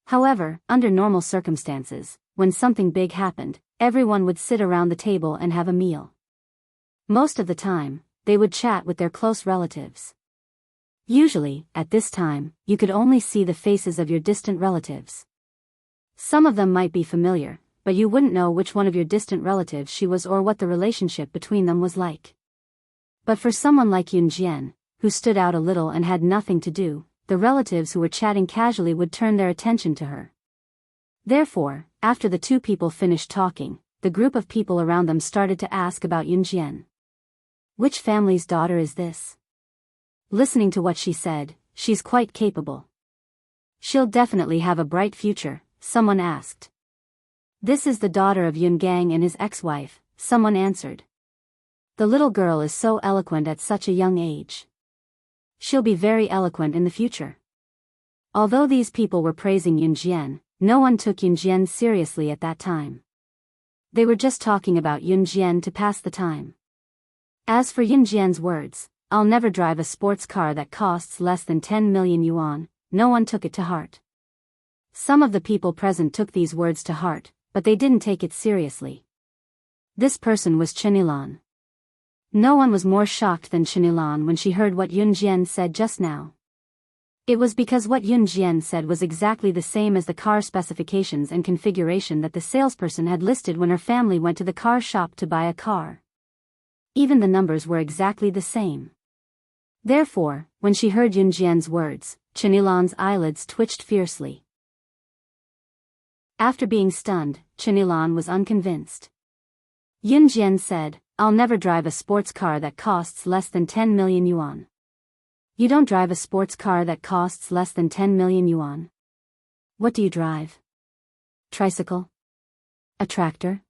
However, under normal circumstances, when something big happened, everyone would sit around the table and have a meal. Most of the time, they would chat with their close relatives. Usually, at this time, you could only see the faces of your distant relatives. Some of them might be familiar, but you wouldn't know which one of your distant relatives she was or what the relationship between them was like. But for someone like Yunjian, who stood out a little and had nothing to do, the relatives who were chatting casually would turn their attention to her. Therefore, after the two people finished talking, the group of people around them started to ask about Yunjian. Which family's daughter is this? Listening to what she said, she's quite capable. She'll definitely have a bright future, someone asked. This is the daughter of Yungang and his ex-wife, someone answered. The little girl is so eloquent at such a young age. She'll be very eloquent in the future. Although these people were praising Yunjian, no one took Yunjian seriously at that time. They were just talking about Yunjian to pass the time. As for Yunjian's words, "I'll never drive a sports car that costs less than 10 million yuan," no one took it to heart. Some of the people present took these words to heart, but they didn't take it seriously. This person was Chenilan. No one was more shocked than Chenilan when she heard what Yunjian said just now. It was because what Yunjian said was exactly the same as the car specifications and configuration that the salesperson had listed when her family went to the car shop to buy a car. Even the numbers were exactly the same. Therefore, when she heard Yunjian's words, Chenilan's eyelids twitched fiercely. After being stunned, Chenilan was unconvinced. Yunjian said, "I'll never drive a sports car that costs less than 10 million yuan. You don't drive a sports car that costs less than 10 million yuan. What do you drive? Tricycle? A tractor?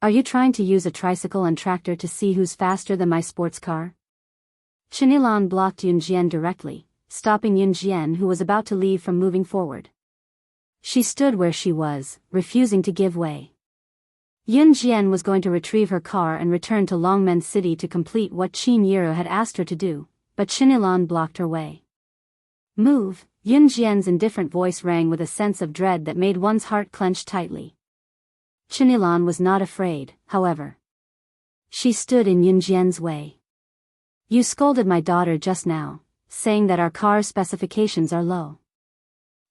Are you trying to use a tricycle and tractor to see who's faster than my sports car?" Chenilan blocked Yunjian directly, stopping Yunjian, who was about to leave, from moving forward. She stood where she was, refusing to give way. Yunjian was going to retrieve her car and return to Longmen City to complete what Qin Yiro had asked her to do, but Chenilan blocked her way. "Move!" Yunjian's indifferent voice rang with a sense of dread that made one's heart clench tightly. Chenilan was not afraid, however. She stood in Yunjian's way. "You scolded my daughter just now, saying that our car's specifications are low.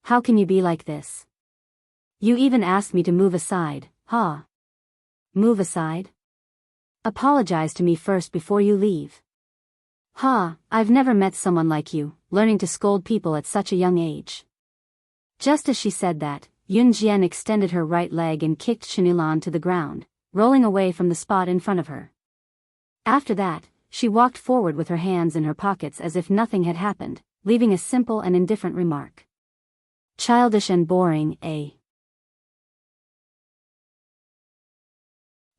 How can you be like this? You even asked me to move aside, huh? Move aside? Apologize to me first before you leave. Ha, I've never met someone like you, learning to scold people at such a young age." Just as she said that, Yunjian extended her right leg and kicked Chenilan to the ground, rolling away from the spot in front of her. After that, she walked forward with her hands in her pockets as if nothing had happened, leaving a simple and indifferent remark. Childish and boring, eh?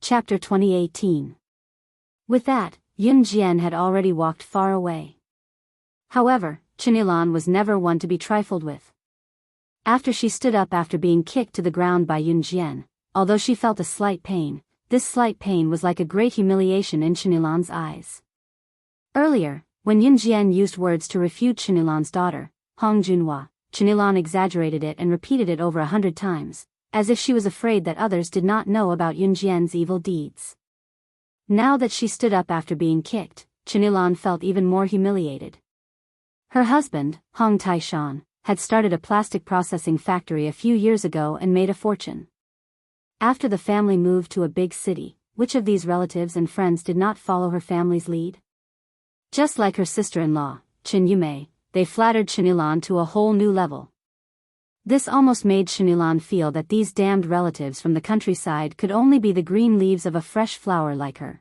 Chapter 2018. With that, Yunjian had already walked far away. However, Chenilan was never one to be trifled with. After she stood up after being kicked to the ground by Yunjian, although she felt a slight pain, this slight pain was like a great humiliation in Chenilan's eyes. Earlier, when Yunjian used words to refute Chenilan's daughter, Hong Junhua, Chenilan exaggerated it and repeated it over 100 times, as if she was afraid that others did not know about Yunjian's evil deeds. Now that she stood up after being kicked, Chenilan felt even more humiliated. Her husband, Hong Taishan, had started a plastic processing factory a few years ago and made a fortune. After the family moved to a big city, which of these relatives and friends did not follow her family's lead? Just like her sister-in-law, Chen Yumei, they flattered Chenilan to a whole new level. This almost made Chenilan feel that these damned relatives from the countryside could only be the green leaves of a fresh flower like her.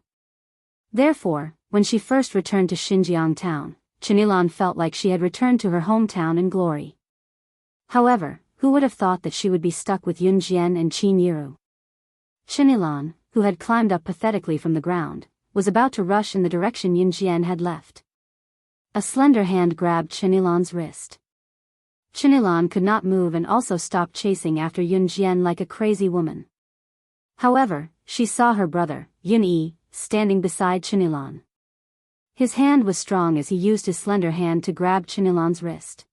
Therefore, when she first returned to Xinjiang town, Chenilan felt like she had returned to her hometown in glory. However, who would have thought that she would be stuck with Yunjian and Qin Yiru? Chenilan, who had climbed up pathetically from the ground, was about to rush in the direction Yunjian had left. A slender hand grabbed Chenilan's wrist. Chinilan could not move and also stopped chasing after Yun Jian like a crazy woman. However, she saw her brother, Yun Yi, standing beside Chinilan. His hand was strong as he used his slender hand to grab Chinilan's wrist.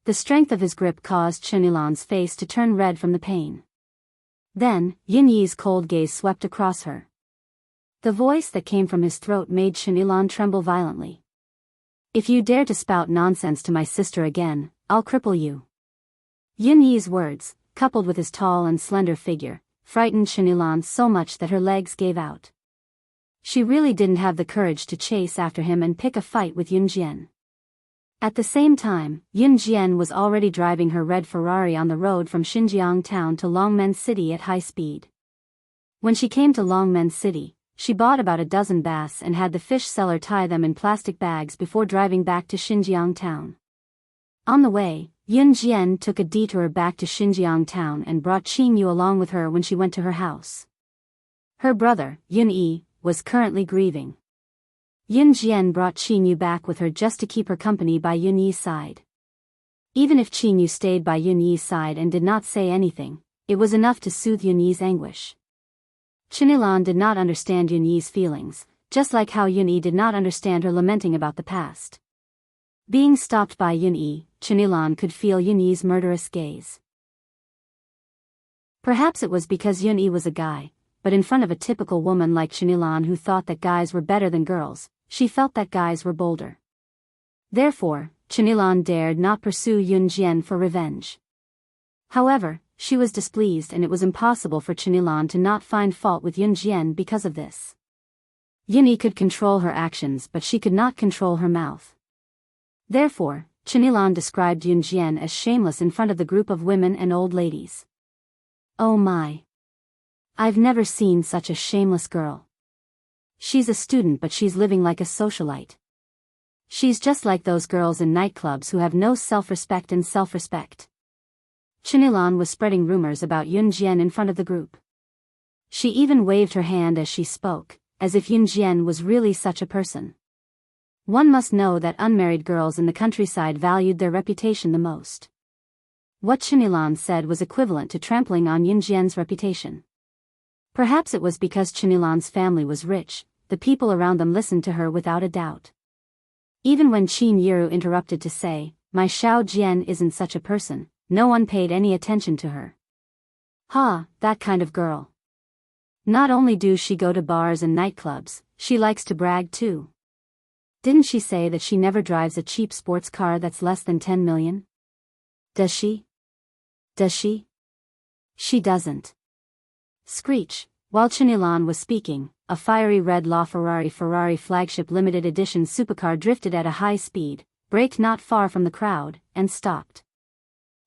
The strength of his grip caused Chinilan's face to turn red from the pain. Then, Yun Yi's cold gaze swept across her. The voice that came from his throat made Chinilan tremble violently. "If you dare to spout nonsense to my sister again, I'll cripple you." Yun Yi's words, coupled with his tall and slender figure, frightened Chinilan so much that her legs gave out. She really didn't have the courage to chase after him and pick a fight with Yun Jian. At the same time, Yun Jian was already driving her red Ferrari on the road from Xinjiang town to Longmen City at high speed. When she came to Longmen City, she bought about a dozen bass and had the fish seller tie them in plastic bags before driving back to Xinjiang town. On the way, Yun Jian took a detour back to Xinjiang town and brought Qing Yu along with her when she went to her house. Her brother, Yun Yi, was currently grieving. Yun Jian brought Qing Yu back with her just to keep her company by Yun Yi's side. Even if Qing Yu stayed by Yun Yi's side and did not say anything, it was enough to soothe Yun Yi's anguish. Chinilan did not understand Yun Yi's feelings, just like how Yun Yi did not understand her lamenting about the past. Being stopped by Yun Yi, Chinilan could feel Yun Yi's murderous gaze. Perhaps it was because Yun Yi was a guy, but in front of a typical woman like Chinilan who thought that guys were better than girls, she felt that guys were bolder. Therefore, Chinilan dared not pursue Yun Jian for revenge. However, she was displeased and it was impossible for Chinilan to not find fault with Yun Jian because of this. Yun Yi could control her actions but she could not control her mouth. Therefore, Chinilan described Yun Jian as shameless in front of the group of women and old ladies. "Oh my! I've never seen such a shameless girl. She's a student but she's living like a socialite. She's just like those girls in nightclubs who have no self-respect and self-respect." Chinilan was spreading rumors about Yun Jian in front of the group. She even waved her hand as she spoke, as if Yun Jian was really such a person. One must know that unmarried girls in the countryside valued their reputation the most. What Chinilan said was equivalent to trampling on Yun Jian's reputation. Perhaps it was because Chinilan's family was rich, the people around them listened to her without a doubt. Even when Qin Yiru interrupted to say, "My Xiao Jian isn't such a person," no one paid any attention to her. That kind of girl. Not only do she go to bars and nightclubs, she likes to brag too. Didn't she say that she never drives a cheap sports car that's less than 10 million? Does she? Does she? She doesn't. Screech. While Chinilan was speaking, a fiery red Ferrari flagship limited edition supercar drifted at a high speed, braked not far from the crowd, and stopped.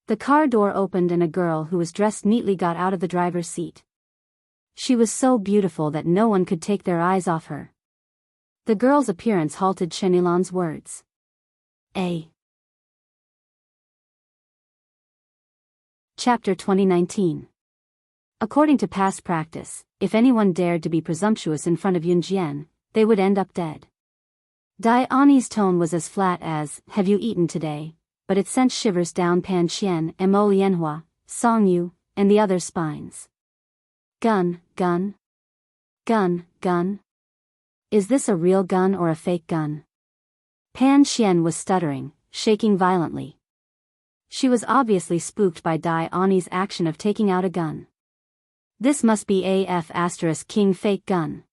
The car door opened and a girl who was dressed neatly got out of the driver's seat. She was so beautiful that no one could take their eyes off her. The girl's appearance halted Chinilan's words. Chapter 2019. According to past practice, if anyone dared to be presumptuous in front of Yun Jian, they would end up dead. Dai Ani's tone was as flat as, "Have you eaten today?" but it sent shivers down Pan Qian, Mo Lianhua, Song Yu, and the others' spines. Gun, gun. Gun, gun. Is this a real gun or a fake gun? Pan Qian was stuttering, shaking violently. She was obviously spooked by Dai Ani's action of taking out a gun. This must be King fake gun.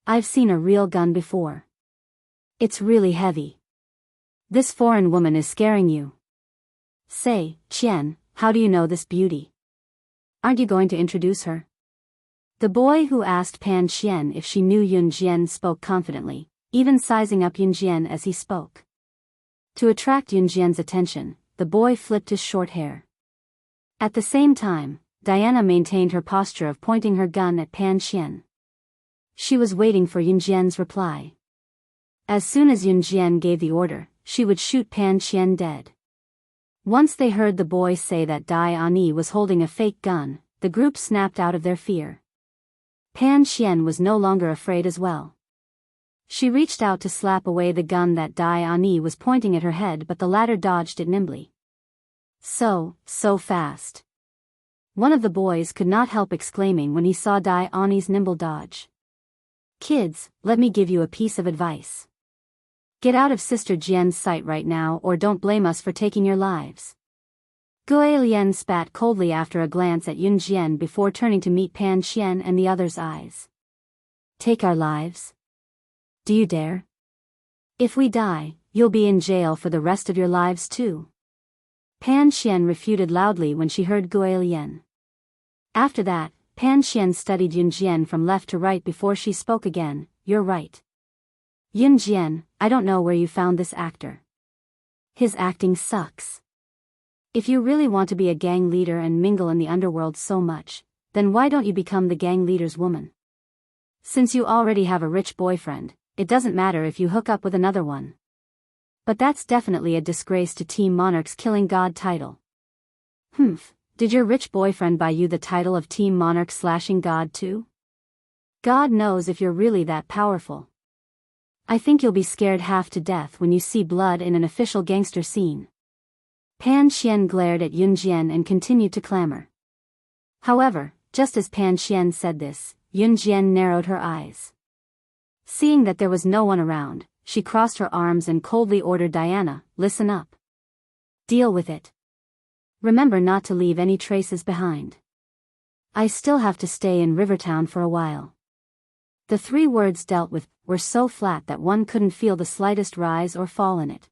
I've seen a real gun before. It's really heavy. This foreign woman is scaring you. Say, Qian, how do you know this beauty? Aren't you going to introduce her? The boy who asked Pan Qian if she knew Yun Jian spoke confidently, even sizing up Yun Jian as he spoke. To attract Yun Jian's attention, the boy flipped his short hair. At the same time, Diana maintained her posture of pointing her gun at Pan Qian. She was waiting for Yun Jian's reply. As soon as Yun Jian gave the order, she would shoot Pan Qian dead. Once they heard the boy say that Dai Ani was holding a fake gun, the group snapped out of their fear. Pan Qian was no longer afraid as well. She reached out to slap away the gun that Dai Ani was pointing at her head, but the latter dodged it nimbly. So fast. One of the boys could not help exclaiming when he saw Diani's nimble dodge. Kids, let me give you a piece of advice. Get out of Sister Jian's sight right now or don't blame us for taking your lives. Gui Lian spat coldly after a glance at Yun Jian before turning to meet Pan Qian and the others' eyes. Take our lives? Do you dare? If we die, you'll be in jail for the rest of your lives too. Pan Qian refuted loudly when she heard Gui Lian. After that, Pan Qian studied Yun Jian from left to right before she spoke again. You're right. Yun Jian, I don't know where you found this actor. His acting sucks. If you really want to be a gang leader and mingle in the underworld so much, then why don't you become the gang leader's woman? Since you already have a rich boyfriend, it doesn't matter if you hook up with another one. But that's definitely a disgrace to Team Monarch's Killing God title. Did your rich boyfriend buy you the title of Team Monarch Slashing God too? God knows if you're really that powerful. I think you'll be scared half to death when you see blood in an official gangster scene. Pan Qian glared at Yun Jian and continued to clamor. However, just as Pan Qian said this, Yun Jian narrowed her eyes. Seeing that there was no one around, she crossed her arms and coldly ordered Diana, listen up. Deal with it. Remember not to leave any traces behind. I still have to stay in Rivertown for a while. The 3 words dealt with were so flat that one couldn't feel the slightest rise or fall in it.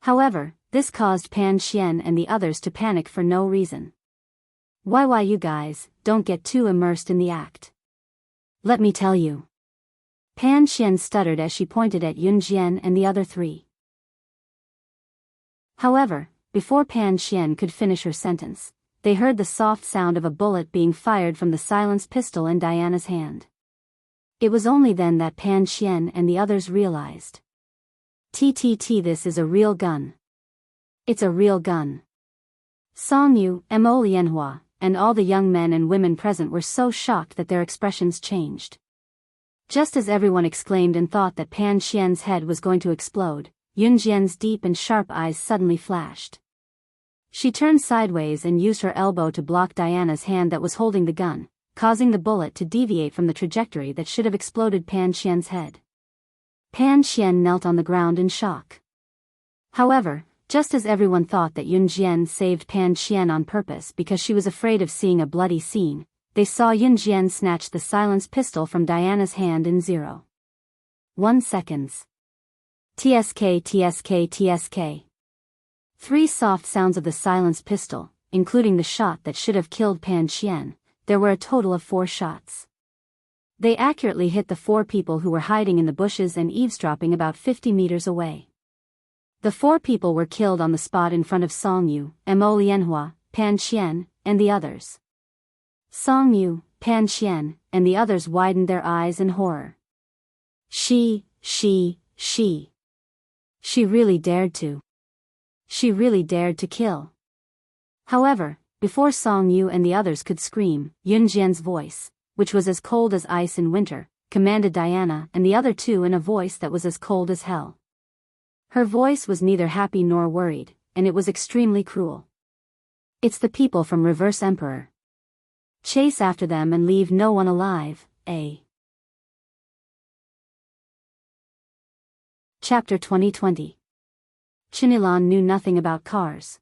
However, this caused Pan Qian and the others to panic for no reason. Why you guys, don't get too immersed in the act. Let me tell you. Pan Qian stuttered as she pointed at Yun Jian and the other 3. However, before Pan Qian could finish her sentence, they heard the soft sound of a bullet being fired from the silenced pistol in Diana's hand. It was only then that Pan Qian and the others realized. This is a real gun. It's a real gun. Song Yu, Mo Lianhua, and all the young men and women present were so shocked that their expressions changed. Just as everyone exclaimed and thought that Pan Qian's head was going to explode, Yun Jian's deep and sharp eyes suddenly flashed. She turned sideways and used her elbow to block Diana's hand that was holding the gun, causing the bullet to deviate from the trajectory that should have exploded Pan Qian's head. Pan Qian knelt on the ground in shock. However, just as everyone thought that Yun Jian saved Pan Qian on purpose because she was afraid of seeing a bloody scene, they saw Yun Jian snatch the silenced pistol from Diana's hand in 0.1 seconds. TSK. 3 soft sounds of the silenced pistol, including the shot that should have killed Pan Qian. There were a total of 4 shots. They accurately hit the 4 people who were hiding in the bushes and eavesdropping about 50 meters away. The 4 people were killed on the spot in front of Song Yu, Mo Lianhua, Pan Qian, and the others. Song Yu, Pan Qian, and the others widened their eyes in horror. She really dared to. She really dared to kill. However, before Song Yu and the others could scream, Yun Jian's voice, which was as cold as ice in winter, commanded Diana and the other 2 in a voice that was as cold as hell. Her voice was neither happy nor worried, and it was extremely cruel. It's the people from Reverse Emperor. Chase after them and leave no one alive, eh? Chapter 2020. Chinilan knew nothing about cars.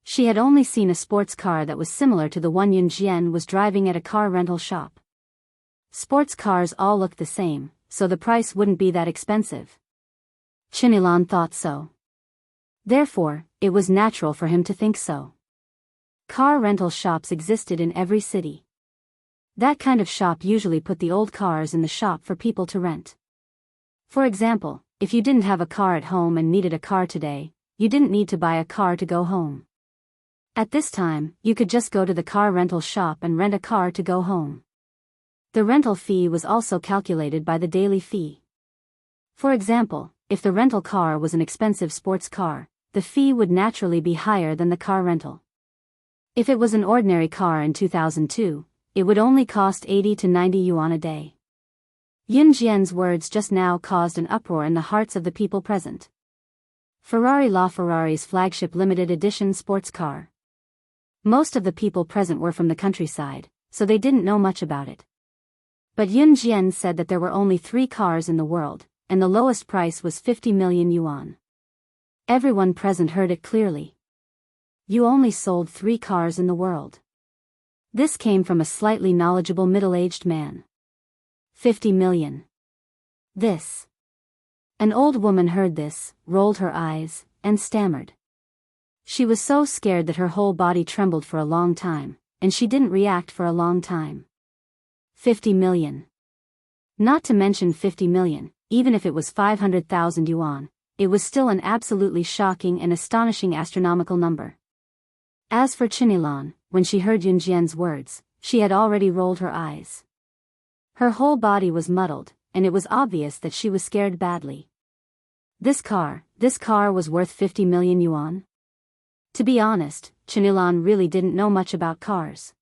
She had only seen a sports car that was similar to the one Yun Jian was driving at a car rental shop. Sports cars all looked the same, so the price wouldn't be that expensive. Chinilan thought so. Therefore, it was natural for him to think so. Car rental shops existed in every city. That kind of shop usually put the old cars in the shop for people to rent. For example, if you didn't have a car at home and needed a car today, you didn't need to buy a car to go home. At this time, you could just go to the car rental shop and rent a car to go home. The rental fee was also calculated by the daily fee. For example, if the rental car was an expensive sports car, the fee would naturally be higher than the car rental. If it was an ordinary car in 2002, it would only cost 80 to 90 yuan a day. Yun Jian's words just now caused an uproar in the hearts of the people present. Ferrari LaFerrari's flagship limited edition sports car. Most of the people present were from the countryside, so they didn't know much about it. But Yun Jian said that there were only 3 cars in the world, and the lowest price was 50 million yuan. Everyone present heard it clearly. You only sold 3 cars in the world. This came from a slightly knowledgeable middle-aged man. 50 million. This. An old woman heard this, rolled her eyes, and stammered. She was so scared that her whole body trembled for a long time, and she didn't react for a long time. 50 million. Not to mention 50 million, even if it was 500,000 yuan, it was still an absolutely shocking and astonishing astronomical number. As for Chinilan, when she heard Yun Jian's words, she had already rolled her eyes. Her whole body was muddled, and it was obvious that she was scared badly. This car was worth 50 million yuan? To be honest, Chinilan really didn't know much about cars.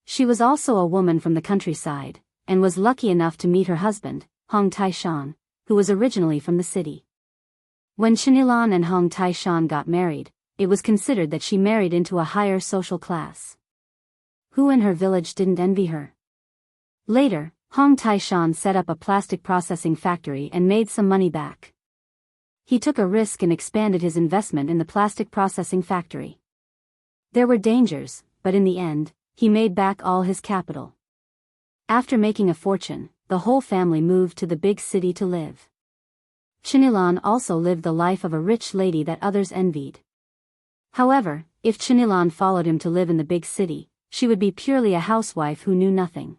She was also a woman from the countryside, and was lucky enough to meet her husband, Hong Taishan, who was originally from the city. When Chinilan and Hong Taishan got married, it was considered that she married into a higher social class. Who in her village didn't envy her? Later, Hong Taishan set up a plastic processing factory and made some money back. He took a risk and expanded his investment in the plastic processing factory. There were dangers, but in the end, he made back all his capital. After making a fortune, the whole family moved to the big city to live. Chinilan also lived the life of a rich lady that others envied. However, if Chinilan followed him to live in the big city, she would be purely a housewife who knew nothing.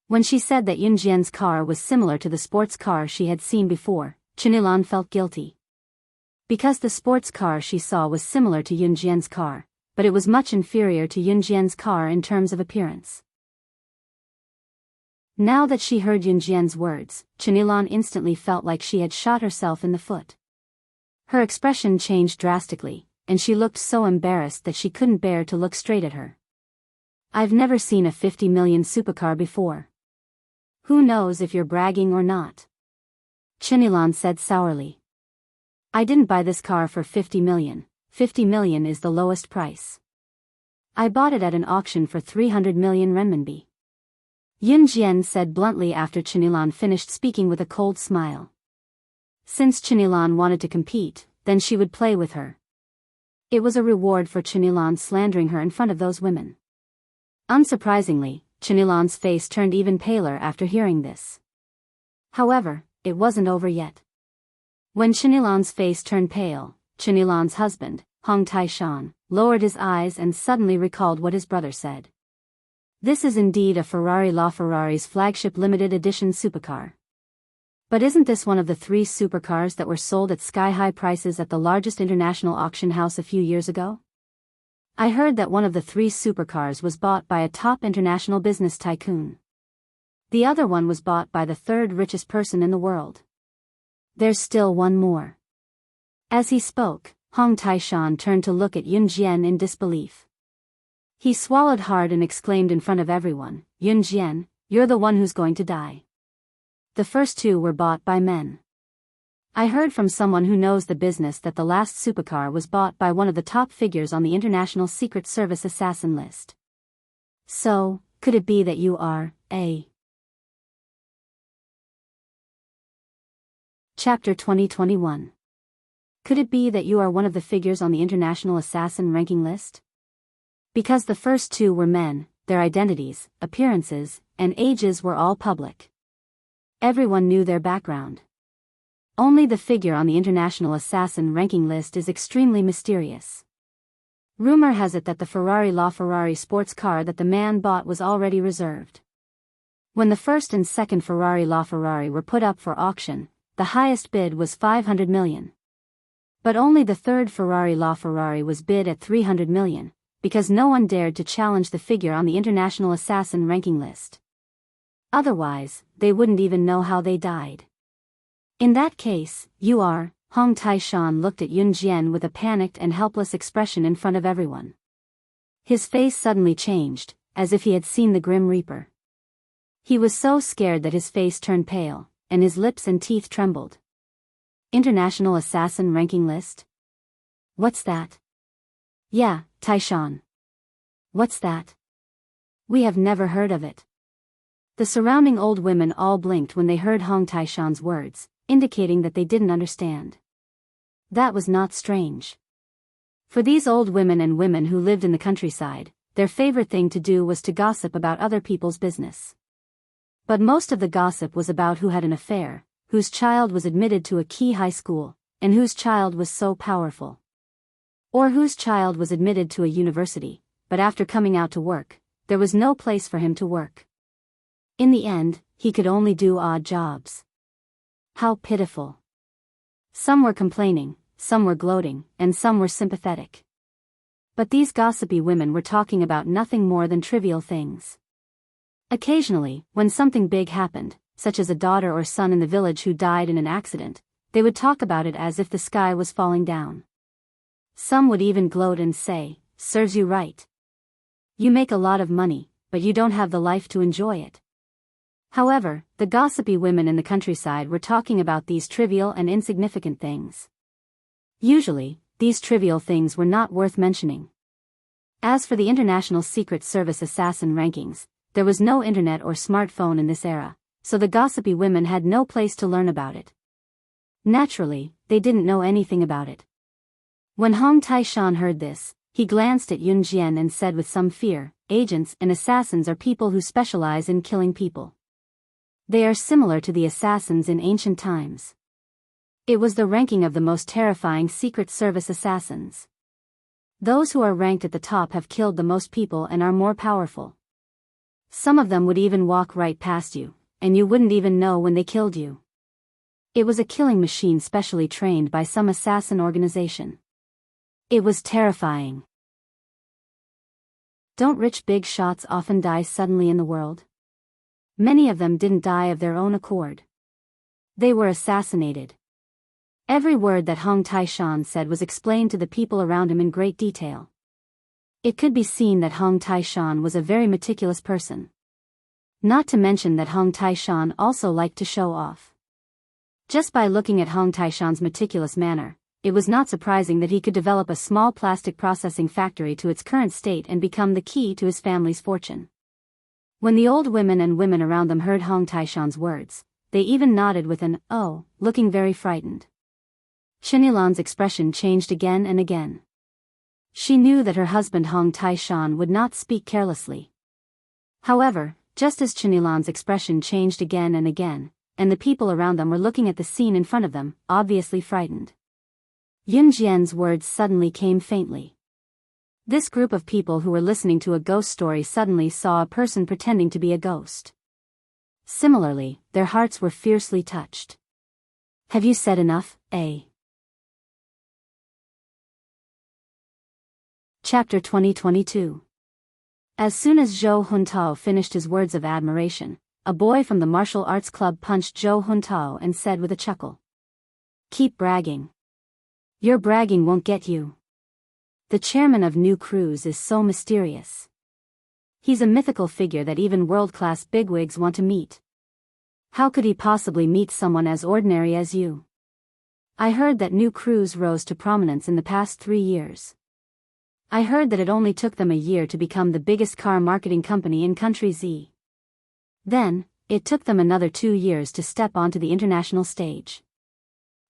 When she said that Yun Jian's car was similar to the sports car she had seen before, Chinilan felt guilty. Because the sports car she saw was similar to Yun Jian's car, but it was much inferior to Yun Jian's car in terms of appearance. Now that she heard Yun Jian's words, Chinilan instantly felt like she had shot herself in the foot. Her expression changed drastically, and she looked so embarrassed that she couldn't bear to look straight at her. I've never seen a 50 million supercar before. Who knows if you're bragging or not? Chinilan said sourly. I didn't buy this car for 50 million. 50 million is the lowest price. I bought it at an auction for 300 million renminbi. Yun Jian said bluntly after Chinilan finished speaking with a cold smile. Since Chinilan wanted to compete, then she would play with her. It was a reward for Chinilan slandering her in front of those women. Unsurprisingly, Chinilan's face turned even paler after hearing this. However, it wasn't over yet. When Chinilan's face turned pale, Chinilan's husband, Hong Taishan, lowered his eyes and suddenly recalled what his brother said. This is indeed a Ferrari LaFerrari's flagship limited edition supercar. But isn't this one of the 3 supercars that were sold at sky-high prices at the largest international auction house a few years ago? I heard that one of the 3 supercars was bought by a top international business tycoon. The other one was bought by the 3rd richest person in the world. There's still one more. As he spoke, Hong Taishan turned to look at Yun Jian in disbelief. He swallowed hard and exclaimed in front of everyone, Yun Jian, you're the one who's going to die. The first 2 were bought by men. I heard from someone who knows the business that the last supercar was bought by one of the top figures on the International Secret Service assassin list. So, could it be that you are, a... Chapter 2021. Could it be that you are one of the figures on the International Assassin ranking list? Because the first 2 were men, their identities, appearances, and ages were all public. Everyone knew their background. Only the figure on the International Assassin ranking list is extremely mysterious. Rumor has it that the Ferrari LaFerrari sports car that the man bought was already reserved. When the first and second Ferrari LaFerrari were put up for auction, the highest bid was 500 million. But only the 3rd Ferrari LaFerrari was bid at 300 million, because no one dared to challenge the figure on the International Assassin ranking list. Otherwise, they wouldn't even know how they died. In that case, you are, Hong Taishan looked at Yun Jian with a panicked and helpless expression in front of everyone. His face suddenly changed, as if he had seen the Grim Reaper. He was so scared that his face turned pale, and his lips and teeth trembled. International Assassin Ranking List? What's that? Yeah, Taishan. What's that? We have never heard of it. The surrounding old women all blinked when they heard Hong Taishan's words, indicating that they didn't understand. That was not strange. For these old women and women who lived in the countryside, their favorite thing to do was to gossip about other people's business. But most of the gossip was about who had an affair, whose child was admitted to a key high school, and whose child was so powerful. Or whose child was admitted to a university, but after coming out to work, there was no place for him to work. In the end, he could only do odd jobs. How pitiful. Some were complaining, some were gloating, and some were sympathetic. But these gossipy women were talking about nothing more than trivial things. Occasionally, when something big happened, such as a daughter or son in the village who died in an accident, they would talk about it as if the sky was falling down. Some would even gloat and say, "Serves you right. You make a lot of money, but you don't have the life to enjoy it." However, the gossipy women in the countryside were talking about these trivial and insignificant things. Usually, these trivial things were not worth mentioning. As for the International Secret Service assassin rankings, there was no internet or smartphone in this era, so the gossipy women had no place to learn about it. Naturally, they didn't know anything about it. When Hong Taishan heard this, he glanced at Yun Jian and said with some fear, "Agents and assassins are people who specialize in killing people. They are similar to the assassins in ancient times." It was the ranking of the most terrifying Secret Service assassins. Those who are ranked at the top have killed the most people and are more powerful. Some of them would even walk right past you, and you wouldn't even know when they killed you. It was a killing machine specially trained by some assassin organization. It was terrifying. Don't rich big shots often die suddenly in the world? Many of them didn't die of their own accord. They were assassinated. Every word that Hong Taishan said was explained to the people around him in great detail. It could be seen that Hong Taishan was a very meticulous person. Not to mention that Hong Taishan also liked to show off. Just by looking at Hong Taishan's meticulous manner, it was not surprising that he could develop a small plastic processing factory to its current state and become the key to his family's fortune. When the old women and women around them heard Hong Taishan's words, they even nodded with an "oh," looking very frightened. Chenilan's expression changed again and again. She knew that her husband Hong Taishan would not speak carelessly. However, just as Chenilan's expression changed again and again, and the people around them were looking at the scene in front of them, obviously frightened, Yun Jian's words suddenly came faintly. This group of people who were listening to a ghost story suddenly saw a person pretending to be a ghost. Similarly, their hearts were fiercely touched. "Have you said enough, eh?" Chapter 2022. As soon as Zhou Huntao finished his words of admiration, a boy from the martial arts club punched Zhou Huntao and said with a chuckle, "Keep bragging. Your bragging won't get you. The chairman of New Cruise is so mysterious. He's a mythical figure that even world-class bigwigs want to meet. How could he possibly meet someone as ordinary as you? I heard that New Cruise rose to prominence in the past 3 years. I heard that it only took them a year to become the biggest car marketing company in Country Z. Then, it took them another 2 years to step onto the international stage.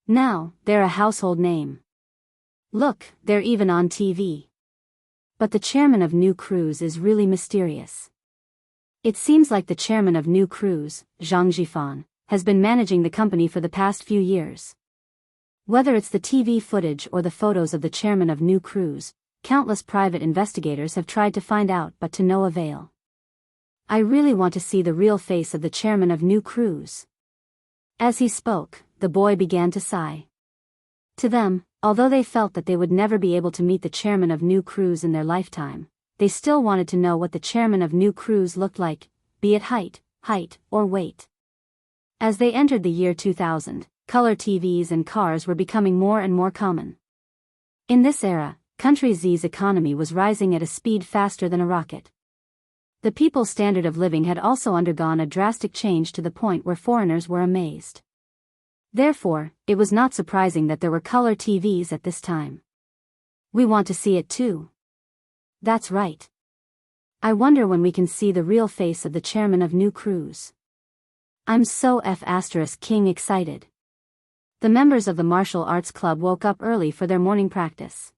Now, they're a household name. Look, they're even on TV. But the chairman of New Cruise is really mysterious. It seems like the chairman of New Cruise, Zhang Jifan, has been managing the company for the past few years. Whether it's the TV footage or the photos of the chairman of New Cruise, countless private investigators have tried to find out but to no avail. I really want to see the real face of the chairman of New Cruise." As he spoke, the boy began to sigh. To them, although they felt that they would never be able to meet the chairman of New Cruise in their lifetime, they still wanted to know what the chairman of New Cruise looked like, be it height, or weight. As they entered the year 2000, color TVs and cars were becoming more and more common. In this era, Country Z's economy was rising at a speed faster than a rocket. The people's standard of living had also undergone a drastic change to the point where foreigners were amazed. Therefore, it was not surprising that there were color TVs at this time. We want to see it too. That's right. I wonder when we can see the real face of the chairman of New Cruise. I'm so King excited. The members of the martial arts club woke up early for their morning practice.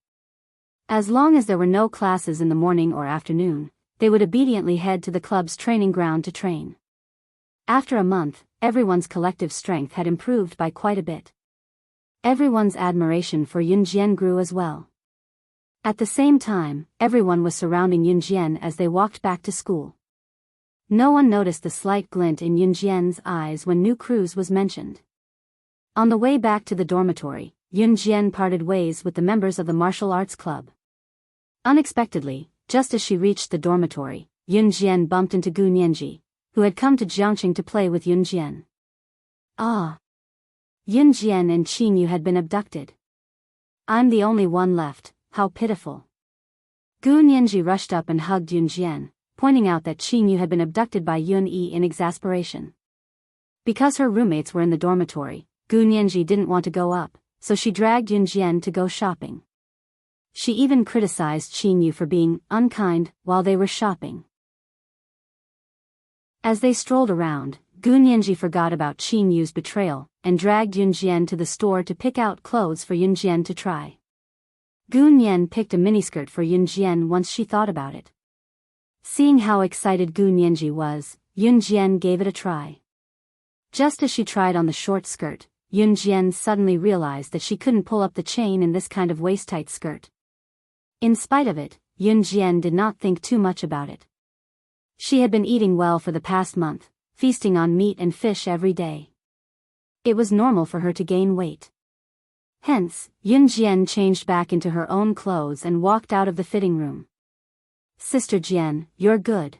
As long as there were no classes in the morning or afternoon, they would obediently head to the club's training ground to train. After a month, everyone's collective strength had improved by quite a bit. Everyone's admiration for Yunjian grew as well. At the same time, everyone was surrounding Yunjian as they walked back to school. No one noticed the slight glint in Yunjian's eyes when New Cruise was mentioned. On the way back to the dormitory, Yunjian parted ways with the members of the martial arts club. Unexpectedly, just as she reached the dormitory, Yunjian bumped into Gu Nianji, who had come to Jiangqing to play with Yunjian. Ah! Yunjian and Qingyu had been abducted. I'm the only one left, how pitiful. Gu Nianji rushed up and hugged Yunjian, pointing out that Qingyu had been abducted by Yun Yi in exasperation. Because her roommates were in the dormitory, Gu Nianji didn't want to go up, so she dragged Yunjian to go shopping. She even criticized Qingyu for being unkind while they were shopping. As they strolled around, Gu Nianji forgot about Qingyu's betrayal and dragged Yunjian to the store to pick out clothes for Yunjian to try. Gu Nian picked a miniskirt for Yunjian once she thought about it. Seeing how excited Gu Nianji was, Yunjian gave it a try. Just as she tried on the short skirt, Yunjian suddenly realized that she couldn't pull up the chain in this kind of waist-tight skirt. In spite of it, Yunjian did not think too much about it. She had been eating well for the past month, feasting on meat and fish every day. It was normal for her to gain weight. Hence, Yunjian changed back into her own clothes and walked out of the fitting room. Sister Jian, you're good.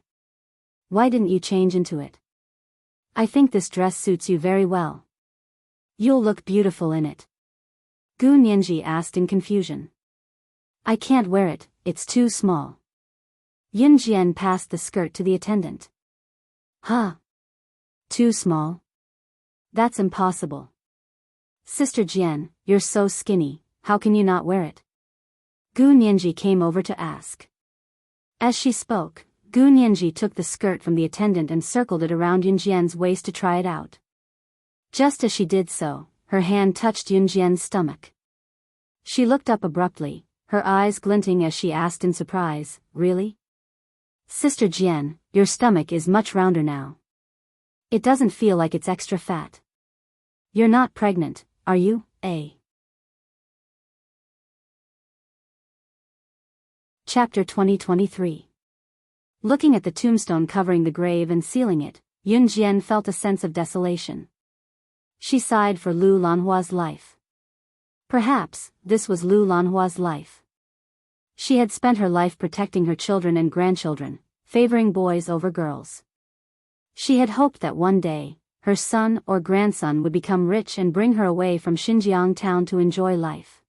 Why didn't you change into it? I think this dress suits you very well. You'll look beautiful in it. Gu Nianji asked in confusion. I can't wear it, it's too small. Yunjian passed the skirt to the attendant. Huh? Too small? That's impossible. Sister Jian, you're so skinny, how can you not wear it? Gu Nianji came over to ask. As she spoke, Gu Nianji took the skirt from the attendant and circled it around Yunjian's waist to try it out. Just as she did so, her hand touched Yunjian's stomach. She looked up abruptly, her eyes glinting as she asked in surprise, really? Sister Jian, your stomach is much rounder now. It doesn't feel like it's extra fat. You're not pregnant, are you, eh? Chapter 2023. Looking at the tombstone covering the grave and sealing it, Yunjian felt a sense of desolation. She sighed for Lu Lanhua's life. Perhaps, this was Lu Lanhua's life. She had spent her life protecting her children and grandchildren, favoring boys over girls. She had hoped that one day, her son or grandson would become rich and bring her away from Xinjiang town to enjoy life.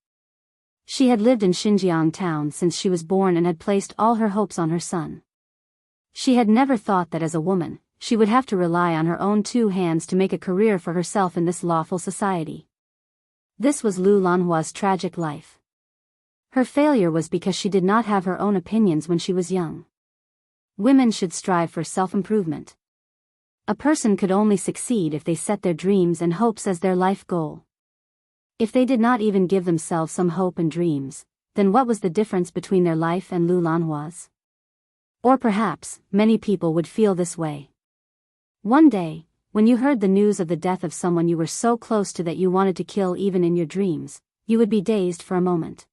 She had lived in Xinjiang town since she was born and had placed all her hopes on her son. She had never thought that as a woman, she would have to rely on her own two hands to make a career for herself in this lawful society. This was Lu Lanhua's tragic life. Her failure was because she did not have her own opinions when she was young. Women should strive for self-improvement. A person could only succeed if they set their dreams and hopes as their life goal. If they did not even give themselves some hope and dreams, then what was the difference between their life and Lu Lanhua's? Or perhaps, many people would feel this way. One day, when you heard the news of the death of someone you were so close to that you wanted to kill even in your dreams, you would be dazed for a moment.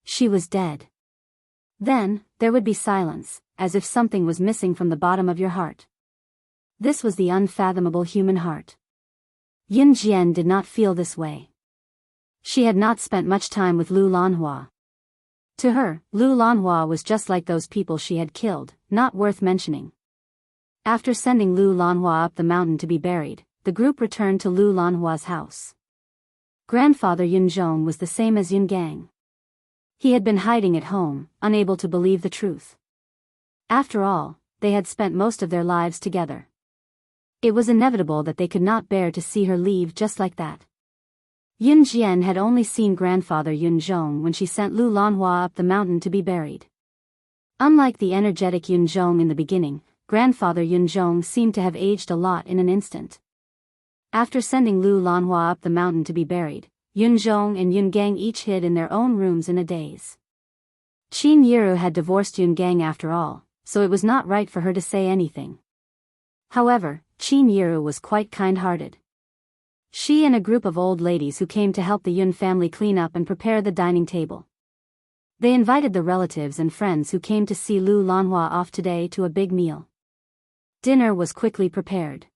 She was dead. Then, there would be silence, as if something was missing from the bottom of your heart. This was the unfathomable human heart. Yunjian did not feel this way. She had not spent much time with Lu Lanhua. To her, Lu Lanhua was just like those people she had killed, not worth mentioning. After sending Lu Lanhua up the mountain to be buried, the group returned to Lu Lanhua's house. Grandfather Yunzhong was the same as Yungang. He had been hiding at home, unable to believe the truth. After all, they had spent most of their lives together. It was inevitable that they could not bear to see her leave just like that. Yun Jian had only seen grandfather Yun Zhong when she sent Lu Lanhua up the mountain to be buried. Unlike the energetic Yun Zhong in the beginning, grandfather Yun Zhong seemed to have aged a lot in an instant. After sending Lu Lanhua up the mountain to be buried, Yun Zhong and Yun Gang each hid in their own rooms in a daze. Qin Yiru had divorced Yun Gang after all, so it was not right for her to say anything. However, Qin Yiru was quite kind-hearted. She and a group of old ladies who came to help the Yun family clean up and prepare the dining table. They invited the relatives and friends who came to see Lu Lanhua off today to a big meal. Dinner was quickly prepared.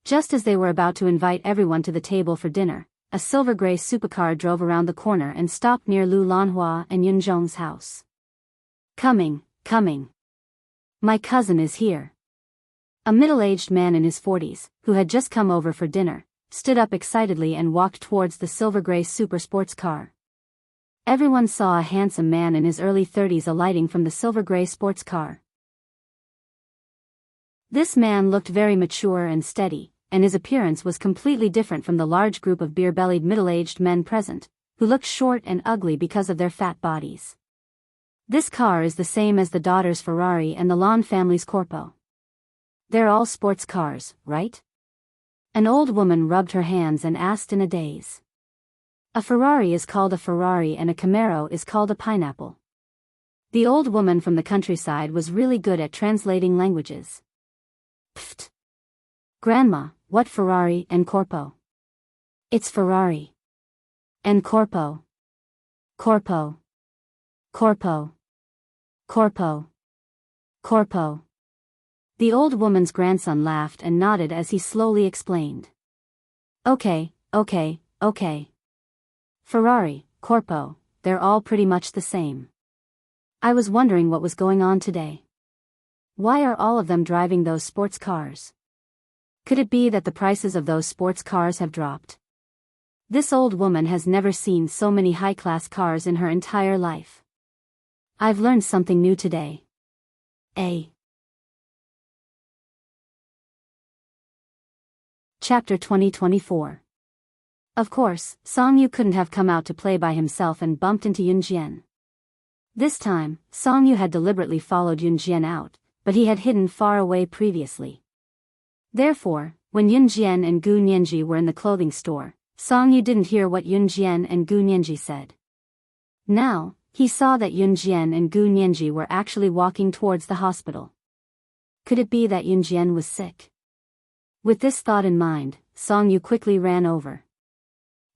Just as they were about to invite everyone to the table for dinner, a silver-gray supercar drove around the corner and stopped near Lu Lanhua and Yun Zhong's house. Coming. My cousin is here. A middle-aged man in his 40s, who had just come over for dinner, stood up excitedly and walked towards the silver-gray super sports car. Everyone saw a handsome man in his early 30s alighting from the silver-gray sports car. This man looked very mature and steady, and his appearance was completely different from the large group of beer-bellied middle-aged men present, who looked short and ugly because of their fat bodies. This car is the same as the daughter's Ferrari and the Lan family's Corpo. They're all sports cars, right? An old woman rubbed her hands and asked in a daze. A Ferrari is called a Ferrari and a Camaro is called a pineapple. The old woman from the countryside was really good at translating languages. Pfft. Grandma, what Ferrari and Corpo? It's Ferrari. And Corpo. Corpo. Corpo. Corpo. Corpo. The old woman's grandson laughed and nodded as he slowly explained. Okay. Ferrari, Corpo, they're all pretty much the same. I was wondering what was going on today. Why are all of them driving those sports cars? Could it be that the prices of those sports cars have dropped? This old woman has never seen so many high-class cars in her entire life. I've learned something new today. Chapter 2024. Of course, Song Yu couldn't have come out to play by himself and bumped into Yun Jian. This time, Song Yu had deliberately followed Yun Jian out, but he had hidden far away previously. Therefore, when Yun Jian and Gu Nianji were in the clothing store, Song Yu didn't hear what Yun Jian and Gu Nianji said. Now, he saw that Yun Jian and Gu Nianji were actually walking towards the hospital. Could it be that Yun Jian was sick? With this thought in mind, Song Yu quickly ran over.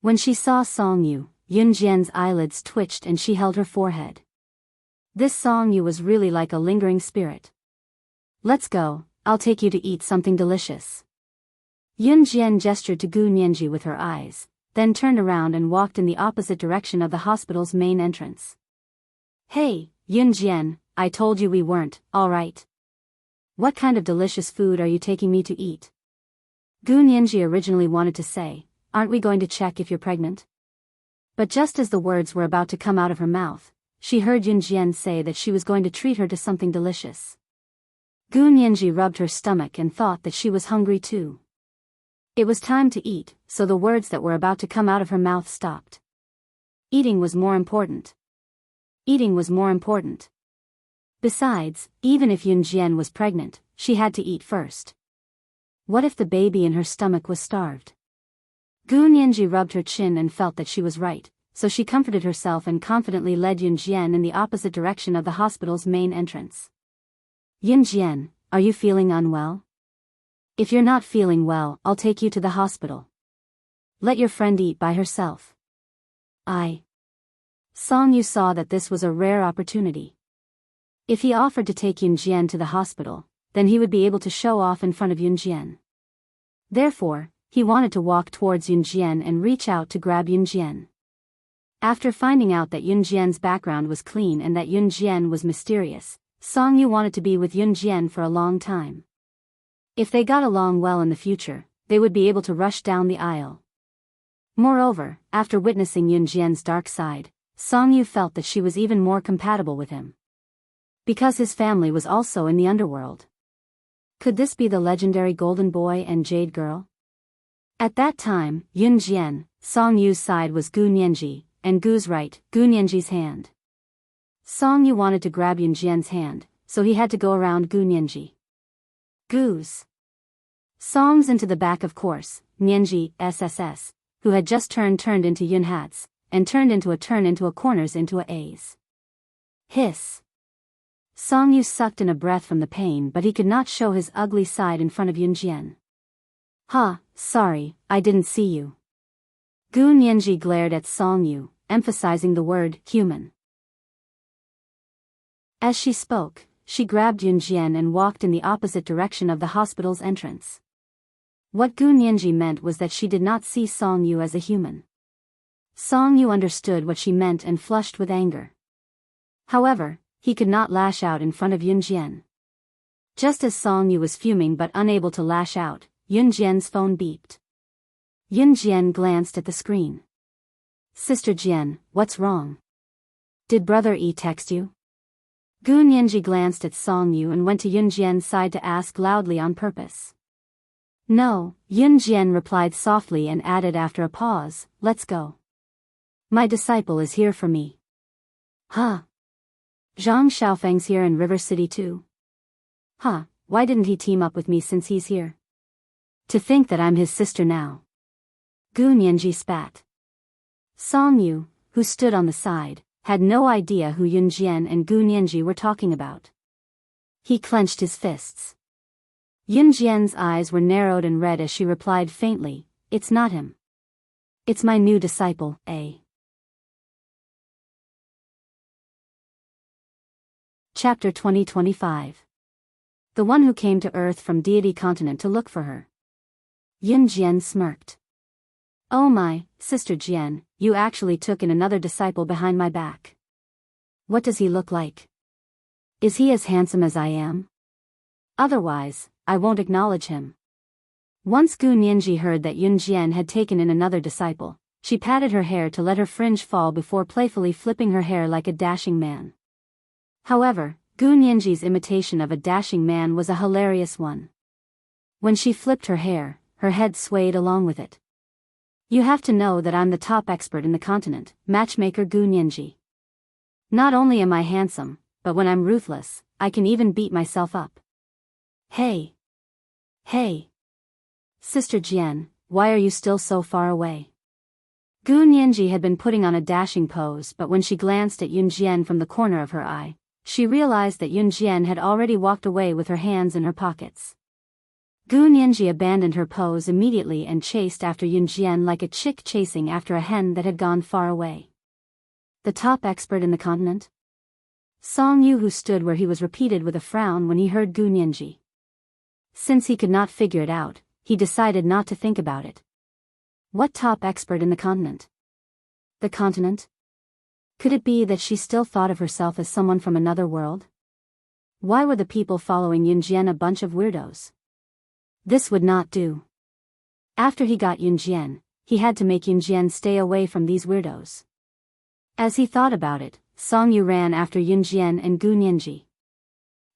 When she saw Song Yu, Yun Jian's eyelids twitched and she held her forehead. This Song Yu was really like a lingering spirit. Let's go, I'll take you to eat something delicious. Yun Jian gestured to Gu Nianji with her eyes, then turned around and walked in the opposite direction of the hospital's main entrance. Hey, Yun Jian, I told you we weren't, alright. What kind of delicious food are you taking me to eat? Gu Nianji originally wanted to say, aren't we going to check if you're pregnant? But just as the words were about to come out of her mouth, she heard Yun Jian say that she was going to treat her to something delicious. Gu Nianji rubbed her stomach and thought that she was hungry too. It was time to eat, so the words that were about to come out of her mouth stopped. Eating was more important. Eating was more important. Besides, even if Yun Jian was pregnant, she had to eat first. What if the baby in her stomach was starved? Gu Nianji rubbed her chin and felt that she was right, so she comforted herself and confidently led Yun Jian in the opposite direction of the hospital's main entrance. Yun Jian, are you feeling unwell? If you're not feeling well, I'll take you to the hospital. Let your friend eat by herself. Song Yu saw that this was a rare opportunity. If he offered to take Yun Jian to the hospital, then he would be able to show off in front of Yun Jian. Therefore, he wanted to walk towards Yun Jian and reach out to grab Yun Jian. After finding out that Yun Jian's background was clean and that Yun Jian was mysterious, Song Yu wanted to be with Yun Jian for a long time. If they got along well in the future, they would be able to rush down the aisle. Moreover, after witnessing Yun Jian's dark side, Song Yu felt that she was even more compatible with him. Because his family was also in the underworld. Could this be the legendary Golden Boy and Jade Girl? At that time, Yun Jian, Song Yu's side was Gu Nianji, and Gu's right, Gu Nianji's hand. Song Yu wanted to grab Yun Jian's hand, so he had to go around Gu Nianji. Gu's Song's into the back of course, Nianji, SSS, who had just turned into Yun hats, and turned into a corners into a A's. Hiss. Song Yu sucked in a breath from the pain, but he could not show his ugly side in front of Yun Jian. Sorry, I didn't see you. Gu Nianji glared at Song Yu, emphasizing the word human. As she spoke, she grabbed Yun Jian and walked in the opposite direction of the hospital's entrance. What Gu Nianji meant was that she did not see Song Yu as a human. Song Yu understood what she meant and flushed with anger. However, he could not lash out in front of Yun Jian. Just as Song Yu was fuming but unable to lash out, Yun Jian's phone beeped. Yun Jian glanced at the screen. Sister Jian, what's wrong? Did Brother E text you? Gu Nianji glanced at Song Yu and went to Yun Jian's side to ask loudly on purpose. No, Yun Jian replied softly and added after a pause, let's go. My disciple is here for me. Zhang Xiaofeng's here in River City too. Why didn't he team up with me since he's here? To think that I'm his sister now. Gu Nianji spat. Song Yu, who stood on the side, had no idea who Yun Jian and Gu Nianji were talking about. He clenched his fists. Yun Jian's eyes were narrowed and red as she replied faintly, it's not him. It's my new disciple, Chapter 2025. The one who came to Earth from Deity Continent to look for her. Yun Jian smirked. Oh my, Sister Jian, you actually took in another disciple behind my back. What does he look like? Is he as handsome as I am? Otherwise, I won't acknowledge him. Once Gu Nianji heard that Yun Jian had taken in another disciple, she patted her hair to let her fringe fall before playfully flipping her hair like a dashing man. However, Gu Nianji's imitation of a dashing man was a hilarious one. When she flipped her hair, her head swayed along with it. You have to know that I'm the top expert in the continent, matchmaker Gu Nianji. Not only am I handsome, but when I'm ruthless, I can even beat myself up. Hey! Sister Jian, why are you still so far away? Gu Nianji had been putting on a dashing pose, but when she glanced at Yun Jian from the corner of her eye, she realized that Yun Jian had already walked away with her hands in her pockets. Gu Nianji abandoned her pose immediately and chased after Yun Jian like a chick chasing after a hen that had gone far away. The top expert in the continent? Song Yu, who stood where he was, repeated with a frown when he heard Gu Nianji. Since he could not figure it out, he decided not to think about it. What top expert in the continent? The continent? Could it be that she still thought of herself as someone from another world? Why were the people following Yun Jian a bunch of weirdos? This would not do. After he got Yun Jian, he had to make Yun Jian stay away from these weirdos. As he thought about it, Song Yu ran after Yun Jian and Gu Nianji.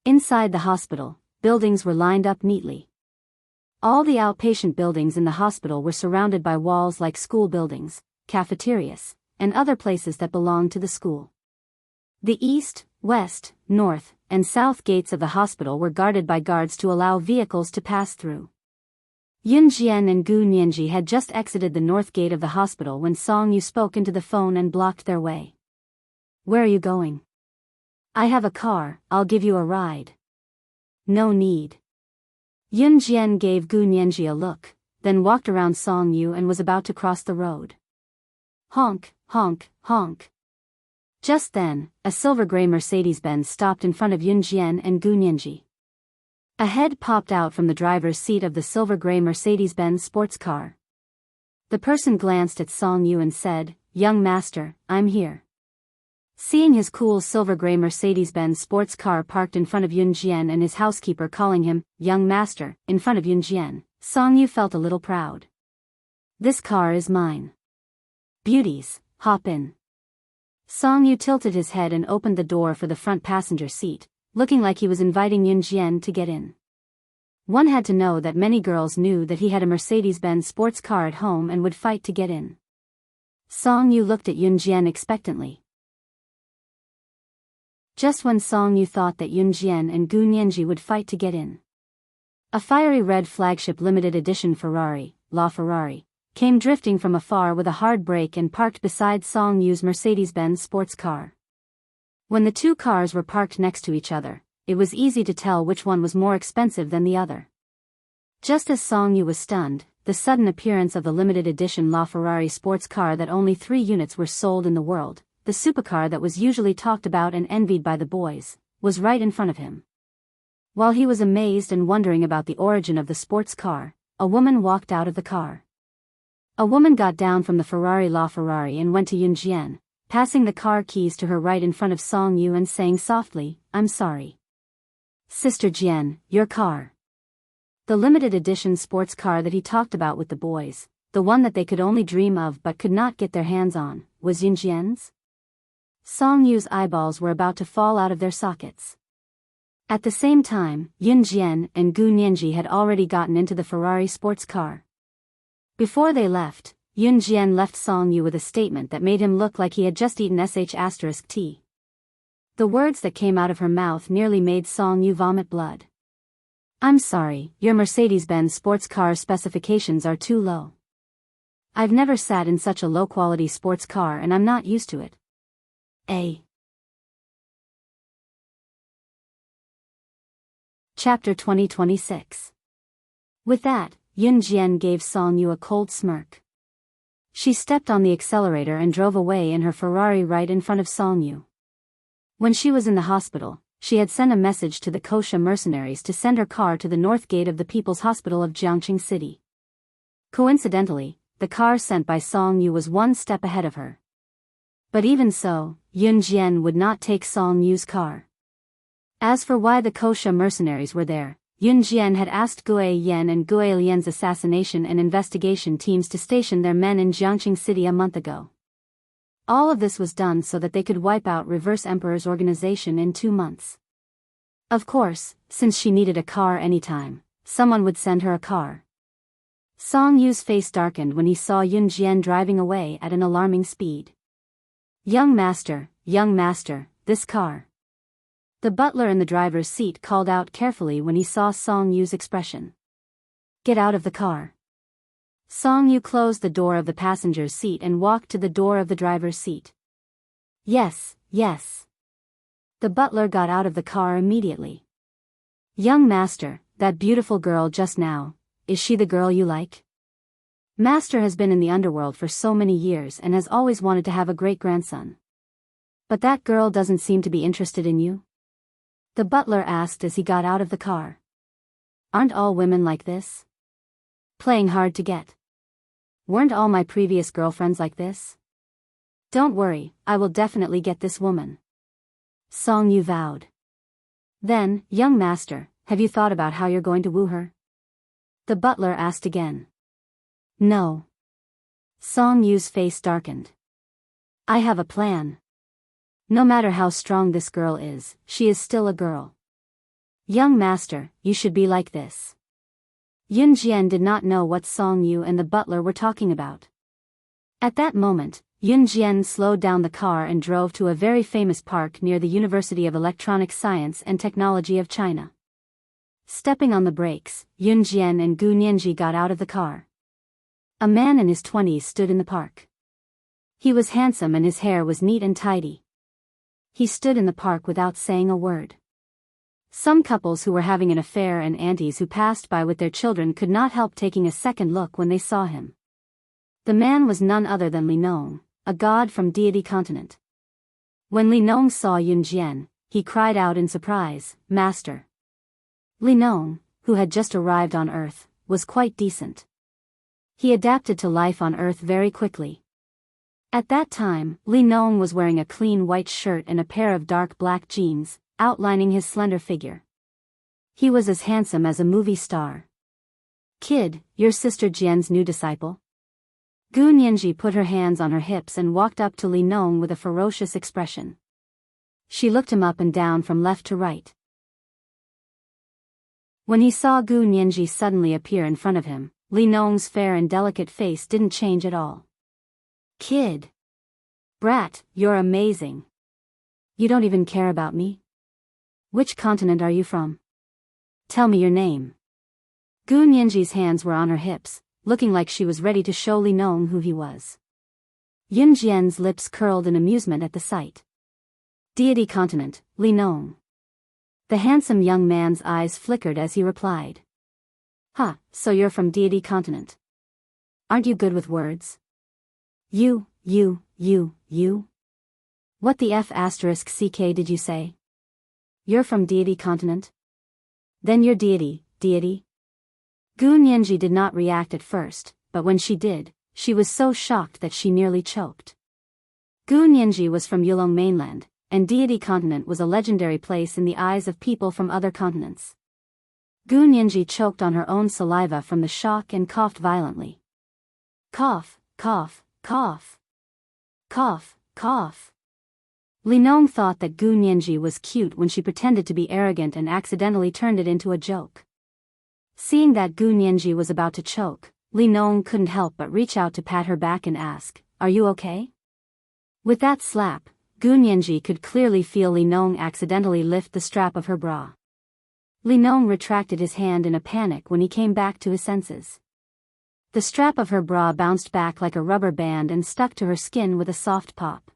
Inside the hospital, buildings were lined up neatly. All the outpatient buildings in the hospital were surrounded by walls like school buildings, cafeterias, and other places that belonged to the school. The east, west, north, and south gates of the hospital were guarded by guards to allow vehicles to pass through. Yun Jian and Gu Nianji had just exited the north gate of the hospital when Song Yu spoke into the phone and blocked their way. Where are you going? I have a car, I'll give you a ride. No need. Yun Jian gave Gu Nianji a look, then walked around Song Yu and was about to cross the road. Honk, honk, honk. Just then, a silver-gray Mercedes-Benz stopped in front of Yun Jian and Gu Nianji. A head popped out from the driver's seat of the silver-gray Mercedes-Benz sports car. The person glanced at Song Yu and said, "Young master, I'm here." Seeing his cool silver-gray Mercedes-Benz sports car parked in front of Yun Jian and his housekeeper calling him, "Young master," in front of Yun Jian, Song Yu felt a little proud. This car is mine. Beauties, hop in. Song Yu tilted his head and opened the door for the front passenger seat, looking like he was inviting Yun Jian to get in. One had to know that many girls knew that he had a Mercedes-Benz sports car at home and would fight to get in. Song Yu looked at Yun Jian expectantly. Just when Song Yu thought that Yun Jian and Gu Nianji would fight to get in, a fiery red flagship limited edition Ferrari, LaFerrari, came drifting from afar with a hard brake and parked beside Song Yu's Mercedes-Benz sports car. When the two cars were parked next to each other, it was easy to tell which one was more expensive than the other. Just as Song Yu was stunned, the sudden appearance of the limited edition LaFerrari sports car that only 3 units were sold in the world, the supercar that was usually talked about and envied by the boys, was right in front of him. While he was amazed and wondering about the origin of the sports car, a woman walked out of the car. A woman got down from the Ferrari LaFerrari and went to Yun Jian, passing the car keys to her right in front of Song Yu and saying softly, "I'm sorry. Sister Jian, your car." The limited edition sports car that he talked about with the boys, the one that they could only dream of but could not get their hands on, was Yun Jian's. Song Yu's eyeballs were about to fall out of their sockets. At the same time, Yun Jian and Gu Nianji had already gotten into the Ferrari sports car. Before they left, Yun Jian left Song Yu with a statement that made him look like he had just eaten sh*t. The words that came out of her mouth nearly made Song Yu vomit blood. "I'm sorry, your Mercedes-Benz sports car specifications are too low. I've never sat in such a low-quality sports car and I'm not used to it." Chapter 2026. With that, Yun Jian gave Song Yu a cold smirk. She stepped on the accelerator and drove away in her Ferrari right in front of Song Yu. When she was in the hospital, she had sent a message to the Kosha mercenaries to send her car to the north gate of the People's Hospital of Jiangqing City. Coincidentally, the car sent by Song Yu was 1 step ahead of her. But even so, Yun Jian would not take Song Yu's car. As for why the Kosha mercenaries were there, Yun Jian had asked Gue Yan and Gue Lian's assassination and investigation teams to station their men in Jiangqing City a month ago. All of this was done so that they could wipe out Reverse Emperor's organization in 2 months. Of course, since she needed a car anytime, someone would send her a car. Song Yu's face darkened when he saw Yun Jian driving away at an alarming speed. young master, this car." The butler in the driver's seat called out carefully when he saw Song Yu's expression. "Get out of the car." Song Yu closed the door of the passenger's seat and walked to the door of the driver's seat. Yes. The butler got out of the car immediately. "Young master, that beautiful girl just now, is she the girl you like? Master has been in the underworld for so many years and has always wanted to have a great-grandson. But that girl doesn't seem to be interested in you?" The butler asked as he got out of the car. "Aren't all women like this? Playing hard to get? Weren't all my previous girlfriends like this? Don't worry, I will definitely get this woman," Song Yu vowed. "Then, young master, have you thought about how you're going to woo her?" The butler asked again. "No." Song Yu's face darkened. "I have a plan. No matter how strong this girl is, she is still a girl. Young master, you should be like this." Yun Jian did not know what Song Yu and the butler were talking about. At that moment, Yun Jian slowed down the car and drove to a very famous park near the University of Electronic Science and Technology of China. Stepping on the brakes, Yun Jian and Gu Nianji got out of the car. A man in his 20s stood in the park. He was handsome and his hair was neat and tidy. He stood in the park without saying a word. Some couples who were having an affair and aunties who passed by with their children could not help taking a second look when they saw him. The man was none other than Li Nong, a god from Deity Continent. When Li Nong saw Yun Jian, he cried out in surprise, "Master." Li Nong, who had just arrived on Earth, was quite decent. He adapted to life on Earth very quickly. At that time, Li Nong was wearing a clean white shirt and a pair of dark black jeans, outlining his slender figure. He was as handsome as a movie star. "Kid, your sister Jian's new disciple?" Gu Nianji put her hands on her hips and walked up to Li Nong with a ferocious expression. She looked him up and down from left to right. When he saw Gu Nianji suddenly appear in front of him, Li Nong's fair and delicate face didn't change at all. Kid. Brat, you're amazing. You don't even care about me? Which continent are you from? Tell me your name. Gu Nianji's hands were on her hips, looking like she was ready to show Li Nong who he was. Yun Jian's lips curled in amusement at the sight. Deity continent, Li Nong. The handsome young man's eyes flickered as he replied. Huh, so you're from Deity continent. Aren't you good with words? You. What the F***ck did you say? You're from Deity continent? Then you're deity. Gu Nianji did not react at first, but when she did, she was so shocked that she nearly choked. Gu Nianji was from Yulong mainland, and Deity continent was a legendary place in the eyes of people from other continents. Gu Nianji choked on her own saliva from the shock and coughed violently. Cough. Li Nong thought that Gu Nianji was cute when she pretended to be arrogant and accidentally turned it into a joke. Seeing that Gu Nianji was about to choke, Li Nong couldn't help but reach out to pat her back and ask, "Are you okay?" With that slap, Gu Nianji could clearly feel Li Nong accidentally lift the strap of her bra. Li Nong retracted his hand in a panic when he came back to his senses. The strap of her bra bounced back like a rubber band and stuck to her skin with a soft pop.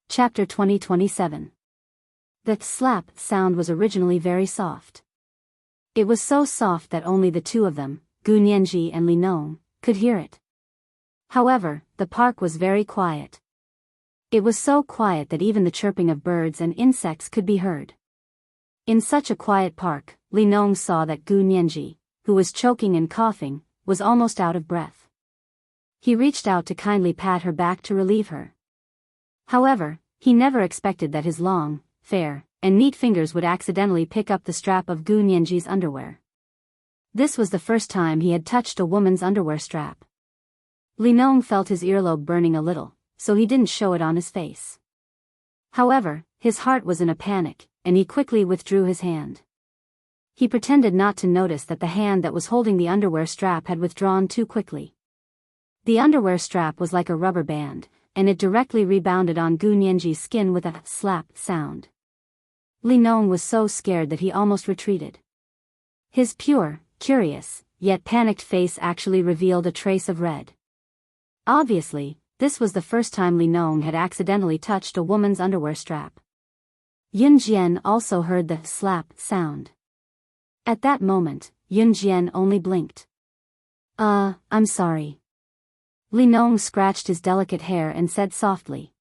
Chapter 2027. The slap sound was originally very soft. It was so soft that only the two of them, Gu Nianji and Li Nong, could hear it. However, the park was very quiet. It was so quiet that even the chirping of birds and insects could be heard. In such a quiet park, Li Nong saw that Gu Nianji, who was choking and coughing, was almost out of breath. He reached out to kindly pat her back to relieve her. However, he never expected that his long, fair, and neat fingers would accidentally pick up the strap of Gu Nianji's underwear. This was the first time he had touched a woman's underwear strap. Li Nong felt his earlobe burning a little, so he didn't show it on his face. However, his heart was in a panic, and he quickly withdrew his hand. He pretended not to notice that the hand that was holding the underwear strap had withdrawn too quickly. The underwear strap was like a rubber band, and it directly rebounded on Gu Nianji's skin with a slap sound. Li Nong was so scared that he almost retreated. His pure, curious, yet panicked face actually revealed a trace of red. Obviously, this was the first time Li Nong had accidentally touched a woman's underwear strap. Yun Jian also heard the slap sound. At that moment, Yun Jian only blinked. I'm sorry. Li Nong scratched his delicate hair and said softly.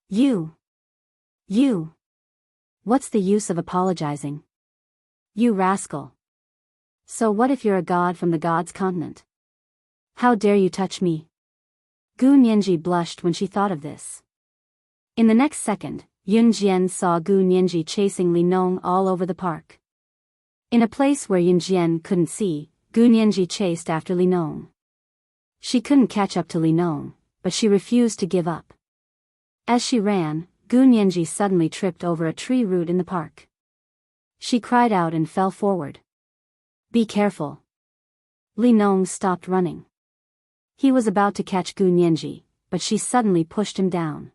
You. What's the use of apologizing? You rascal. So what if you're a god from the gods' continent? How dare you touch me? Gu Nianji blushed when she thought of this. In the next second, Yun Jian saw Gu Nianji chasing Li Nong all over the park. In a place where Yun Jian couldn't see, Gu Nianji chased after Li Nong. She couldn't catch up to Li Nong, but she refused to give up. As she ran, Gu Nianji suddenly tripped over a tree root in the park. She cried out and fell forward. Be careful. Li Nong stopped running. He was about to catch Gu Nianji, but she suddenly pushed him down.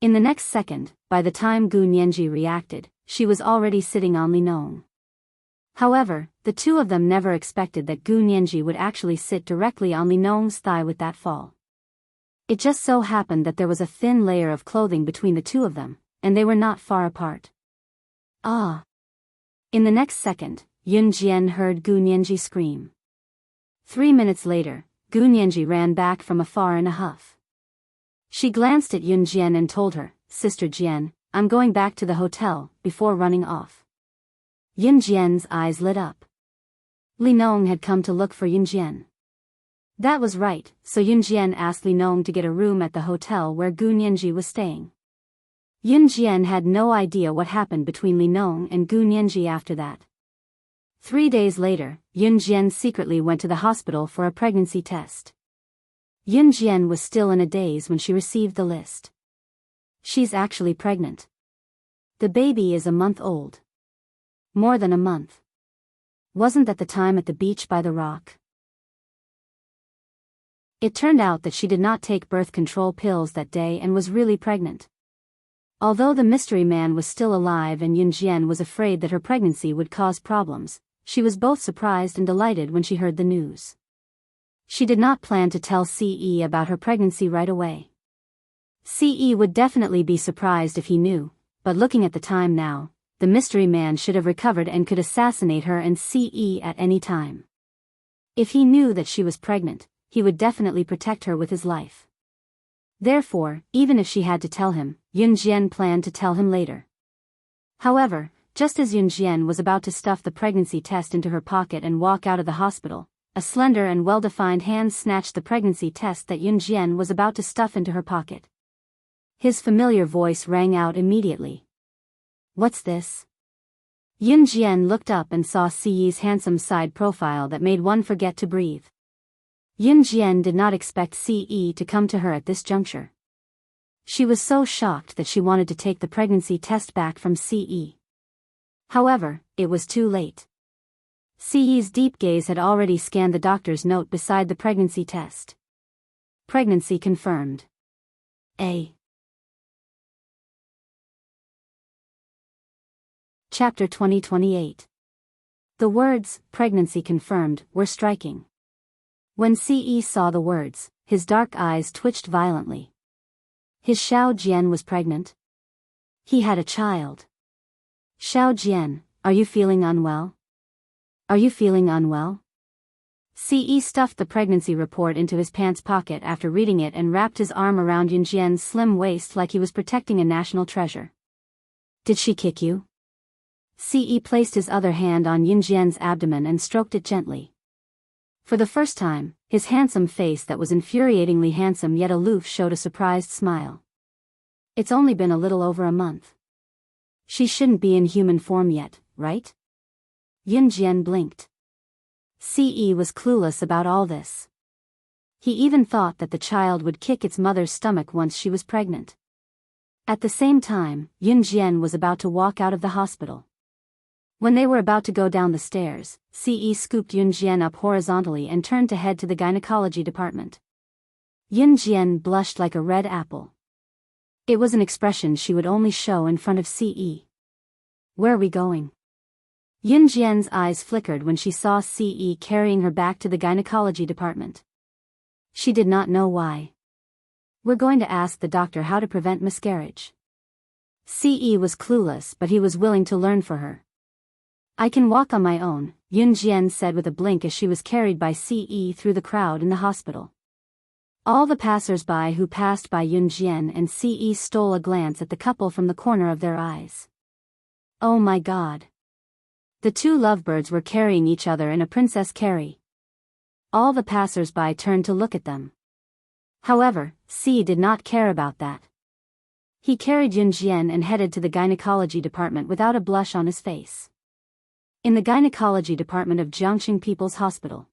In the next second, by the time Gu Nianji reacted, she was already sitting on Li Nong. However, the two of them never expected that Gu Nianji would actually sit directly on Li Nong's thigh with that fall. It just so happened that there was a thin layer of clothing between the two of them, and they were not far apart. Ah! In the next second, Yun Jian heard Gu Nianji scream. 3 minutes later, Gu Nianji ran back from afar in a huff. She glanced at Yun Jian and told her, Sister Jian, I'm going back to the hotel, before running off. Yun Jian's eyes lit up. Li Nong had come to look for Yun Jian. That was right, so Yun Jian asked Li Nong to get a room at the hotel where Gu Nianji was staying. Yun Jian had no idea what happened between Li Nong and Gu Nianji after that. 3 days later, Yun Jian secretly went to the hospital for a pregnancy test. Yun Jian was still in a daze when she received the list. She's actually pregnant. The baby is a month old. More than a month. Wasn't that the time at the beach by the rock? It turned out that she did not take birth control pills that day and was really pregnant. Although the mystery man was still alive and Yunjian was afraid that her pregnancy would cause problems, she was both surprised and delighted when she heard the news. She did not plan to tell CE about her pregnancy right away. CE would definitely be surprised if he knew, but looking at the time now, the mystery man should have recovered and could assassinate her and CE at any time. If he knew that she was pregnant, he would definitely protect her with his life. Therefore, even if she had to tell him, Yunjian planned to tell him later. However, just as Yunjian was about to stuff the pregnancy test into her pocket and walk out of the hospital, a slender and well-defined hand snatched the pregnancy test that Yunjian was about to stuff into her pocket. His familiar voice rang out immediately. "What's this?" Yunjian looked up and saw CE's handsome side profile that made one forget to breathe. Yunjian did not expect CE to come to her at this juncture. She was so shocked that she wanted to take the pregnancy test back from CE. However, it was too late. CE's deep gaze had already scanned the doctor's note beside the pregnancy test. Pregnancy confirmed. A. Chapter 2028. The words, "pregnancy confirmed," were striking. When CE saw the words, his dark eyes twitched violently. His Xiao Jian was pregnant. He had a child. "Xiao Jian, are you feeling unwell? Are you feeling unwell?" CE stuffed the pregnancy report into his pants pocket after reading it and wrapped his arm around Yunjian's slim waist like he was protecting a national treasure. "Did she kick you?" CE placed his other hand on Yunjian's abdomen and stroked it gently. For the first time, his handsome face that was infuriatingly handsome yet aloof showed a surprised smile. "It's only been a little over a month. She shouldn't be in human form yet, right?" Yunjian blinked. CE was clueless about all this. He even thought that the child would kick its mother's stomach once she was pregnant. At the same time, Yunjian was about to walk out of the hospital. When they were about to go down the stairs, CE scooped Yunjian up horizontally and turned to head to the gynecology department. Yunjian blushed like a red apple. It was an expression she would only show in front of CE. "Where are we going?" Yunjian's eyes flickered when she saw CE carrying her back to the gynecology department. She did not know why. "We're going to ask the doctor how to prevent miscarriage." CE was clueless, but he was willing to learn for her. "I can walk on my own," Yunjian said with a blink as she was carried by CE through the crowd in the hospital. All the passers-by who passed by Yunjian and CE stole a glance at the couple from the corner of their eyes. Oh my God. The two lovebirds were carrying each other in a princess carry. All the passers-by turned to look at them. However, CE did not care about that. He carried Yunjian and headed to the gynecology department without a blush on his face. In the gynecology department of Jiangxing People's Hospital.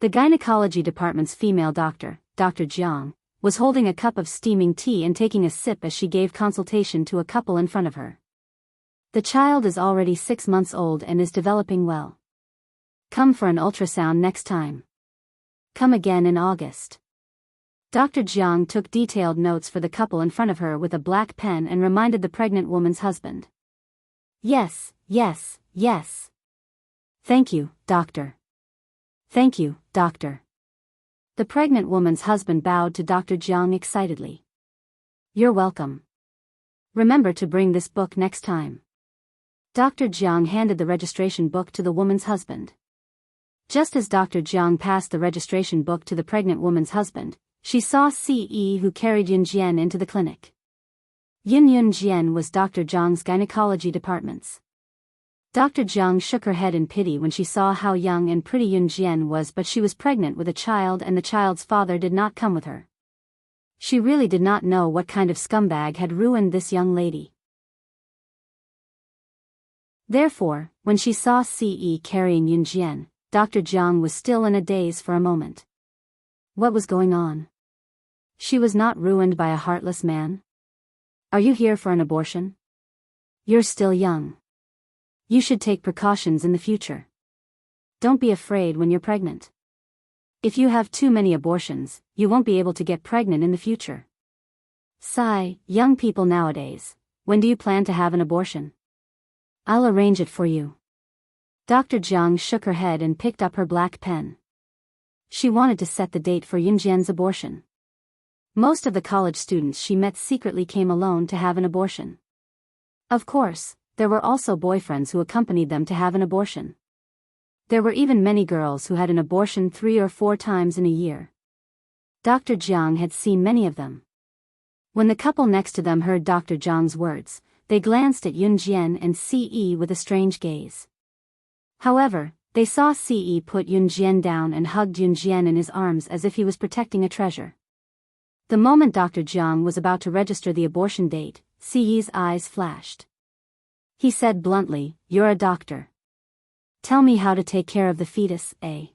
The gynecology department's female doctor, Dr. Jiang, was holding a cup of steaming tea and taking a sip as she gave consultation to a couple in front of her. "The child is already 6 months old and is developing well. Come for an ultrasound next time. Come again in August." Dr. Jiang took detailed notes for the couple in front of her with a black pen and reminded the pregnant woman's husband. Yes, yes, yes. Thank you, doctor. Thank you, doctor." The pregnant woman's husband bowed to Dr. Jiang excitedly. "You're welcome. Remember to bring this book next time." Dr. Jiang handed the registration book to the woman's husband. Just as Dr. Jiang passed the registration book to the pregnant woman's husband, she saw CE who carried Yunjian into the clinic. Yunjian was Dr. Jiang's gynecology department's. Dr. Jiang shook her head in pity when she saw how young and pretty Yunjian was, but she was pregnant with a child and the child's father did not come with her. She really did not know what kind of scumbag had ruined this young lady. Therefore, when she saw CE carrying Yunjian, Dr. Jiang was still in a daze for a moment. What was going on? She was not ruined by a heartless man? Are you here for an abortion? You're still young. You should take precautions in the future. Don't be afraid when you're pregnant. If you have too many abortions, you won't be able to get pregnant in the future. Sigh, young people nowadays, when do you plan to have an abortion? I'll arrange it for you. Dr. Jiang shook her head and picked up her black pen. She wanted to set the date for Yunjian's abortion. Most of the college students she met secretly came alone to have an abortion. Of course, there were also boyfriends who accompanied them to have an abortion. There were even many girls who had an abortion 3 or 4 times in a year. Dr. Jiang had seen many of them. When the couple next to them heard Dr. Jiang's words, they glanced at Yunjian and Ce with a strange gaze. However, they saw Ce put Yunjian down and hugged Yunjian in his arms as if he was protecting a treasure. The moment Dr. Jiang was about to register the abortion date, Ce's eyes flashed. He said bluntly, "You're a doctor. Tell me how to take care of the fetus, eh?"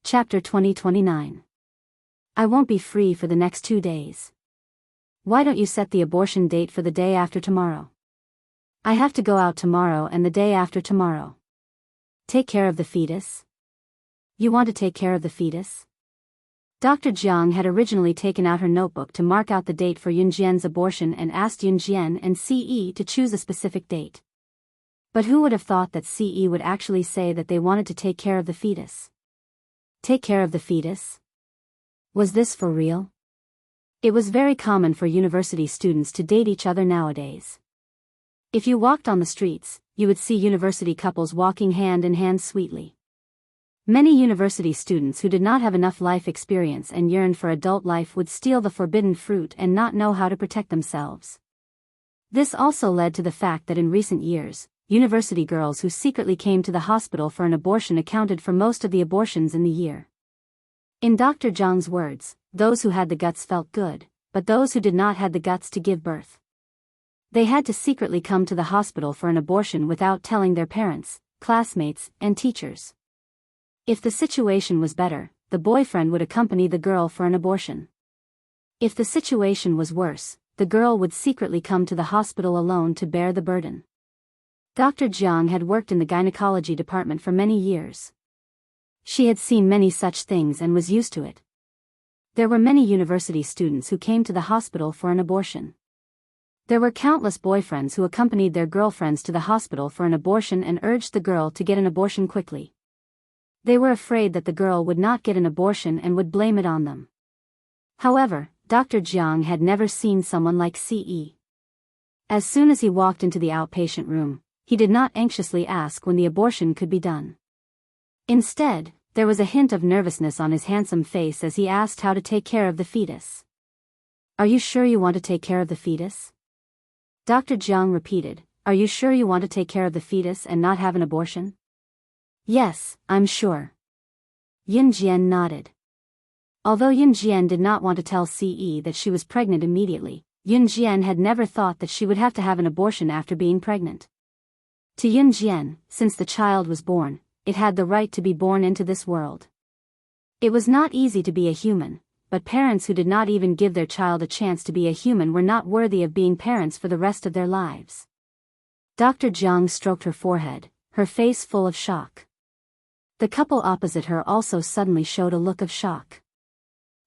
Chapter 2029. I won't be free for the next 2 days. Why don't you set the abortion date for the day after tomorrow? I have to go out tomorrow and the day after tomorrow. Take care of the fetus? You want to take care of the fetus? Dr. Jiang had originally taken out her notebook to mark out the date for Yunjian's abortion and asked Yunjian and Ce to choose a specific date. But who would have thought that Ce would actually say that they wanted to take care of the fetus? Take care of the fetus? Was this for real? It was very common for university students to date each other nowadays. If you walked on the streets, you would see university couples walking hand in hand sweetly. Many university students who did not have enough life experience and yearned for adult life would steal the forbidden fruit and not know how to protect themselves. This also led to the fact that in recent years, university girls who secretly came to the hospital for an abortion accounted for most of the abortions in the year. In Dr. Jiang's words, those who had the guts felt good, but those who did not had the guts to give birth. They had to secretly come to the hospital for an abortion without telling their parents, classmates, and teachers. If the situation was better, the boyfriend would accompany the girl for an abortion. If the situation was worse, the girl would secretly come to the hospital alone to bear the burden. Dr. Jiang had worked in the gynecology department for many years. She had seen many such things and was used to it. There were many university students who came to the hospital for an abortion. There were countless boyfriends who accompanied their girlfriends to the hospital for an abortion and urged the girl to get an abortion quickly. They were afraid that the girl would not get an abortion and would blame it on them. However, Dr. Jiang had never seen someone like Ce. As soon as he walked into the outpatient room, he did not anxiously ask when the abortion could be done. Instead, there was a hint of nervousness on his handsome face as he asked how to take care of the fetus. Are you sure you want to take care of the fetus? Dr. Jiang repeated, Are you sure you want to take care of the fetus and not have an abortion? Yes, I'm sure. Yunjian nodded. Although Yunjian did not want to tell Ce that she was pregnant immediately, Yunjian had never thought that she would have to have an abortion after being pregnant. To Yunjian, since the child was born, it had the right to be born into this world. It was not easy to be a human, but parents who did not even give their child a chance to be a human were not worthy of being parents for the rest of their lives. Dr. Jiang stroked her forehead, her face full of shock. The couple opposite her also suddenly showed a look of shock.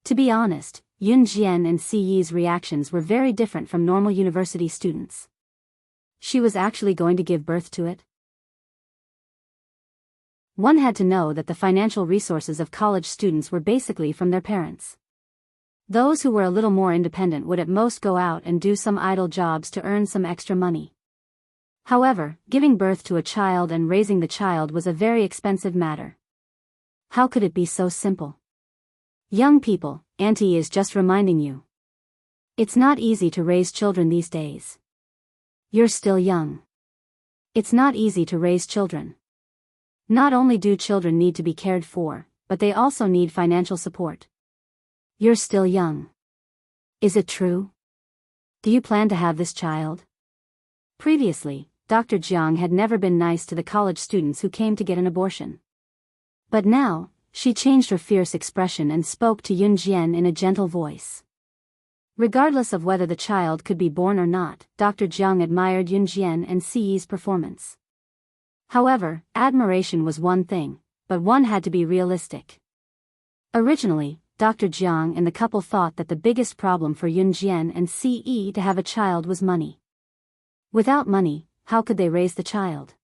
To be honest, Yunjian and Ce's reactions were very different from normal university students. She was actually going to give birth to it? One had to know that the financial resources of college students were basically from their parents. Those who were a little more independent would at most go out and do some idle jobs to earn some extra money. However, giving birth to a child and raising the child was a very expensive matter. How could it be so simple? Young people, Auntie is just reminding you. It's not easy to raise children these days. You're still young. It's not easy to raise children. Not only do children need to be cared for, but they also need financial support. You're still young. Is it true? Do you plan to have this child? Previously, Dr. Jiang had never been nice to the college students who came to get an abortion. But now, she changed her fierce expression and spoke to Yun Jian in a gentle voice. Regardless of whether the child could be born or not, Dr. Jiang admired Yun Jian and Siyi's performance. However, admiration was one thing, but one had to be realistic. Originally, Dr. Jiang and the couple thought that the biggest problem for Yun Jian and Siyi to have a child was money. Without money, how could they raise the child?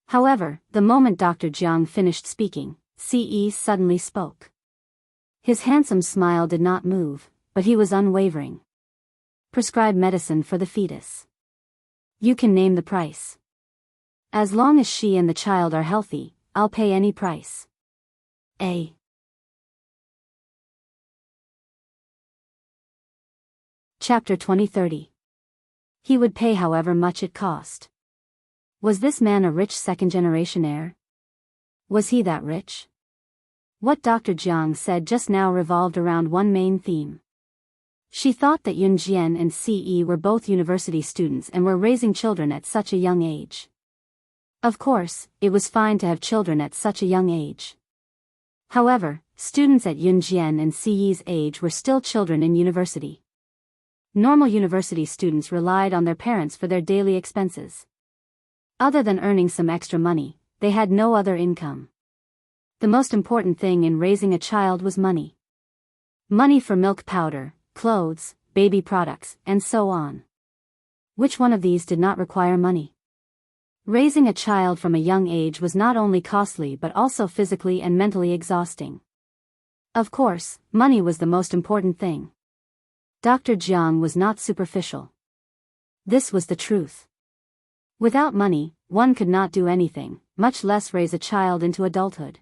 However, the moment Dr. Jiang finished speaking, Siyi suddenly spoke. His handsome smile did not move, but he was unwavering. Prescribe medicine for the fetus. You can name the price. As long as she and the child are healthy, I'll pay any price. Chapter 2030. He would pay however much it cost. Was this man a rich second-generation heir? Was he that rich? What Dr. Jiang said just now revolved around one main theme. She thought that Yun Jian and Siyi were both university students and were raising children at such a young age. Of course, it was fine to have children at such a young age. However, students at Yun Jian and Siyi's age were still children in university. Normal university students relied on their parents for their daily expenses. Other than earning some extra money, they had no other income. The most important thing in raising a child was money. Money for milk powder, clothes, baby products, and so on. Which one of these did not require money? Raising a child from a young age was not only costly but also physically and mentally exhausting. Of course, money was the most important thing. Dr. Jiang was not superficial. This was the truth. Without money, one could not do anything, much less raise a child into adulthood.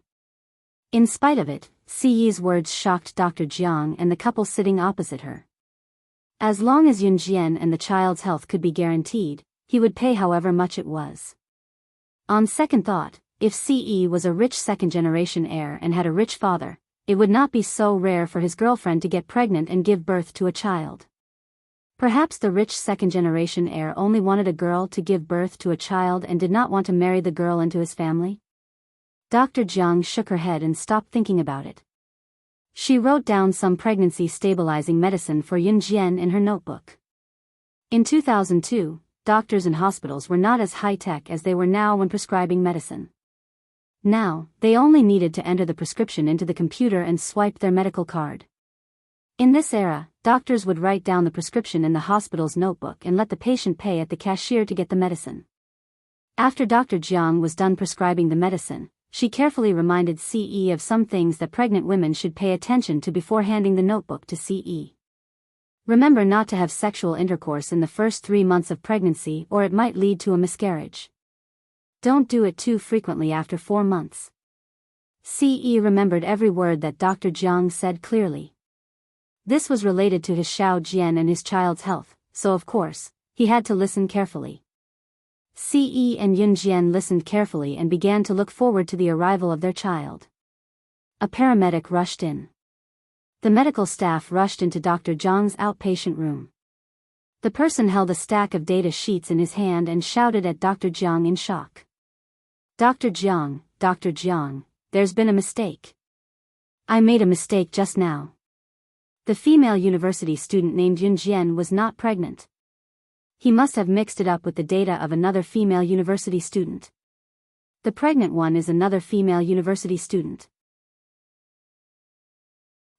In spite of it, Siyi's words shocked Dr. Jiang and the couple sitting opposite her. As long as Yun Jian and the child's health could be guaranteed, he would pay however much it was. On second thought, if Siyi was a rich second-generation heir and had a rich father, it would not be so rare for his girlfriend to get pregnant and give birth to a child. Perhaps the rich second-generation heir only wanted a girl to give birth to a child and did not want to marry the girl into his family? Dr. Jiang shook her head and stopped thinking about it. She wrote down some pregnancy-stabilizing medicine for Yun Jian in her notebook. In 2002, doctors and hospitals were not as high-tech as they were now when prescribing medicine. Now, they only needed to enter the prescription into the computer and swipe their medical card. In this era, doctors would write down the prescription in the hospital's notebook and let the patient pay at the cashier to get the medicine. After Dr. Jiang was done prescribing the medicine, she carefully reminded Siyi of some things that pregnant women should pay attention to before handing the notebook to Siyi. Remember not to have sexual intercourse in the first 3 months of pregnancy or it might lead to a miscarriage. Don't do it too frequently after 4 months. Siyi remembered every word that Dr. Jiang said clearly. This was related to his Xiao Jian and his child's health, so of course, he had to listen carefully. Siyi and Yun Jian listened carefully and began to look forward to the arrival of their child. A paramedic rushed in. The medical staff rushed into Dr. Jiang's outpatient room. The person held a stack of data sheets in his hand and shouted at Dr. Jiang in shock. Dr. Jiang, there's been a mistake. I made a mistake just now. The female university student named Yun Jian was not pregnant. He must have mixed it up with the data of another female university student. The pregnant one is another female university student.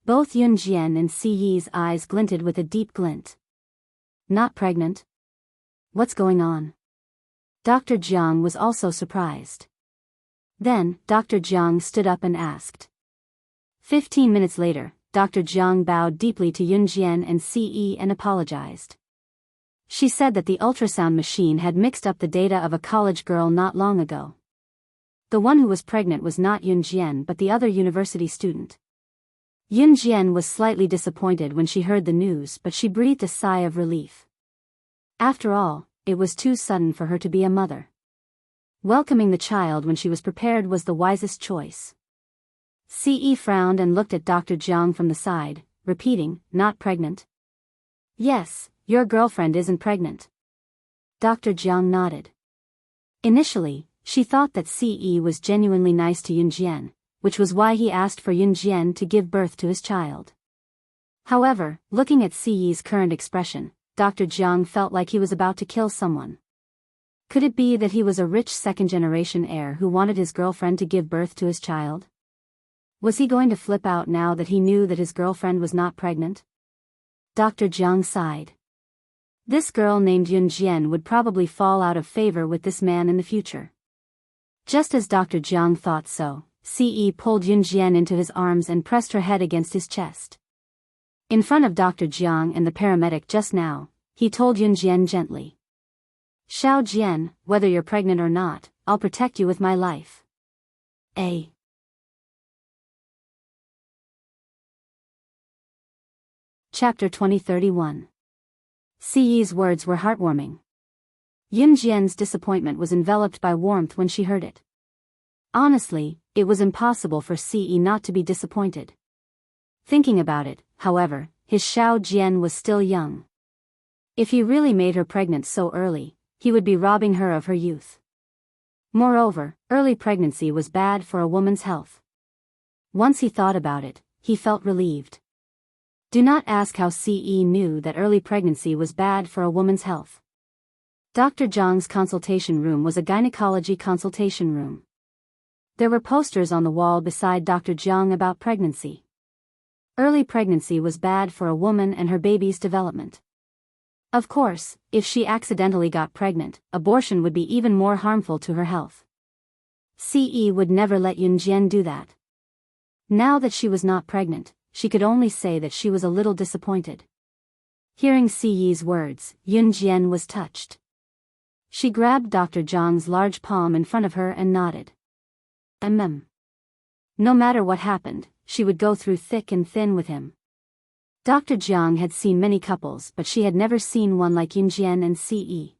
Both Yun Jian and Siyi's eyes glinted with a deep glint. Not pregnant? What's going on? Dr. Jiang was also surprised. Then, Dr. Jiang stood up and asked. 15 minutes later, Dr. Jiang bowed deeply to Yun Jian and Siyi and apologized. She said that the ultrasound machine had mixed up the data of a college girl not long ago. The one who was pregnant was not Yun Jian but the other university student. Yun Jian was slightly disappointed when she heard the news, but she breathed a sigh of relief. After all, it was too sudden for her to be a mother. Welcoming the child when she was prepared was the wisest choice. Siyi frowned and looked at Dr. Jiang from the side, repeating, not pregnant? Yes, your girlfriend isn't pregnant. Dr. Jiang nodded. Initially, she thought that Siyi was genuinely nice to Yun Jian, which was why he asked for Yun Jian to give birth to his child. However, looking at Siyi's current expression, Dr. Jiang felt like he was about to kill someone. Could it be that he was a rich second-generation heir who wanted his girlfriend to give birth to his child? Was he going to flip out now that he knew that his girlfriend was not pregnant? Dr. Jiang sighed. This girl named Yun Jian would probably fall out of favor with this man in the future. Just as Dr. Jiang thought so, Ce pulled Yun Jian into his arms and pressed her head against his chest. In front of Dr. Jiang and the paramedic just now, he told Yun Jian gently. Xiao Jian, whether you're pregnant or not, I'll protect you with my life. A. Chapter 2031. Ce's words were heartwarming. Yun Jian's disappointment was enveloped by warmth when she heard it. Honestly, it was impossible for Ce not to be disappointed. Thinking about it, however, his Xiao Jian was still young. If he really made her pregnant so early, he would be robbing her of her youth. Moreover, early pregnancy was bad for a woman's health. Once he thought about it, he felt relieved. Do not ask how Ce knew that early pregnancy was bad for a woman's health. Dr. Zhang's consultation room was a gynecology consultation room. There were posters on the wall beside Dr. Jiang about pregnancy. Early pregnancy was bad for a woman and her baby's development. Of course, if she accidentally got pregnant, abortion would be even more harmful to her health. Ce would never let Yun Jian do that. Now that she was not pregnant, she could only say that she was a little disappointed. Hearing Ce's words, Yun Jian was touched. She grabbed Dr. Zhang's large palm in front of her and nodded. No matter what happened, she would go through thick and thin with him. Dr. Jiang had seen many couples, but she had never seen one like Yun Jian and Ce.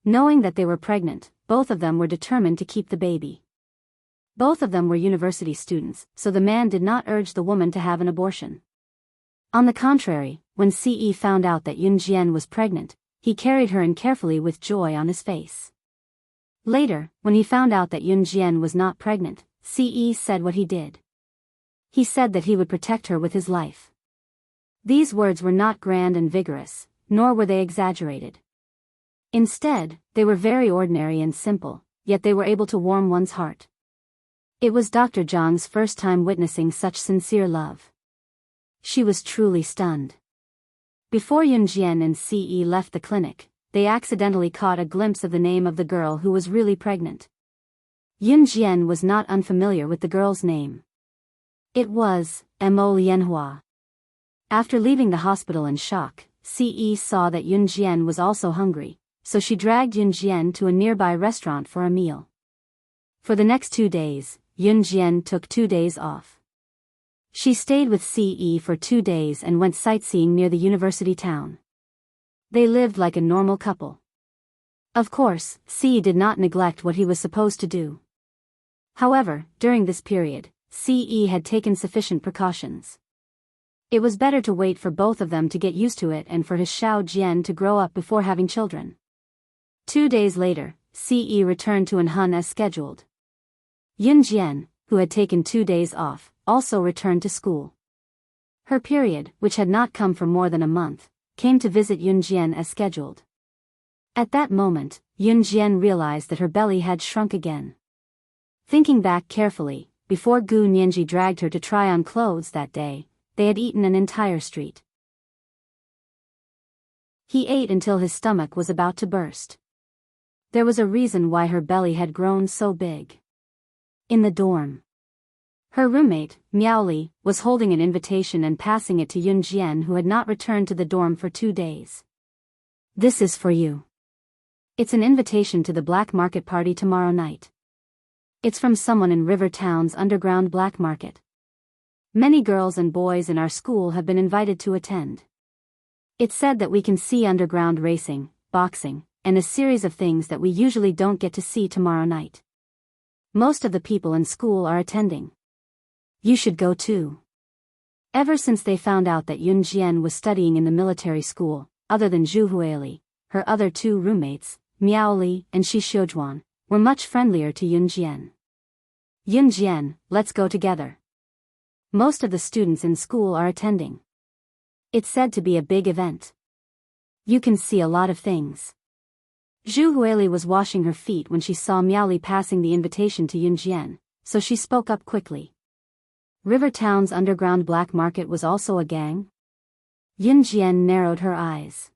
Knowing that they were pregnant, both of them were determined to keep the baby. Both of them were university students, so the man did not urge the woman to have an abortion. On the contrary, when Ce found out that Yun Jian was pregnant, he carried her in carefully with joy on his face. Later, when he found out that Yun Jian was not pregnant, Ce said what he did. He said that he would protect her with his life. These words were not grand and vigorous, nor were they exaggerated. Instead, they were very ordinary and simple, yet they were able to warm one's heart. It was Dr. Zhang's first time witnessing such sincere love. She was truly stunned. Before Yun Jian and Ce left the clinic, they accidentally caught a glimpse of the name of the girl who was really pregnant. Yun Jian was not unfamiliar with the girl's name. It was Mo Lianhua. After leaving the hospital in shock, Ce saw that Yun Jian was also hungry, so she dragged Yun Jian to a nearby restaurant for a meal. For the next 2 days, Yun Jian took 2 days off. She stayed with Ce for 2 days and went sightseeing near the university town. They lived like a normal couple. Of course, Ce did not neglect what he was supposed to do. However, during this period, Ce had taken sufficient precautions. It was better to wait for both of them to get used to it and for his Xiao Jian to grow up before having children. 2 days later, Ce returned to Anhun as scheduled. Yun Jian, who had taken 2 days off, also returned to school. Her period, which had not come for more than a month, came to visit Yun Jian as scheduled. At that moment, Yun Jian realized that her belly had shrunk again. Thinking back carefully, before Gu Nianji dragged her to try on clothes that day, they had eaten an entire street. He ate until his stomach was about to burst. There was a reason why her belly had grown so big. In the dorm, her roommate, Miaoli, was holding an invitation and passing it to Yun Jian, who had not returned to the dorm for 2 days. This is for you. It's an invitation to the black market party tomorrow night. It's from someone in River Town's underground black market. Many girls and boys in our school have been invited to attend. It's said that we can see underground racing, boxing, and a series of things that we usually don't get to see tomorrow night. Most of the people in school are attending. You should go too. Ever since they found out that Yun Jian was studying in the military school, other than Zhu Huili, her other 2 roommates, Miaoli and Shi Xiujuan, were much friendlier to Yun Jian. Yunjian, let's go together. Most of the students in school are attending. It's said to be a big event. You can see a lot of things. Zhu Huili was washing her feet when she saw Miaoli passing the invitation to Yunjian, so she spoke up quickly. River Town's underground black market was also a gang? Yunjian narrowed her eyes.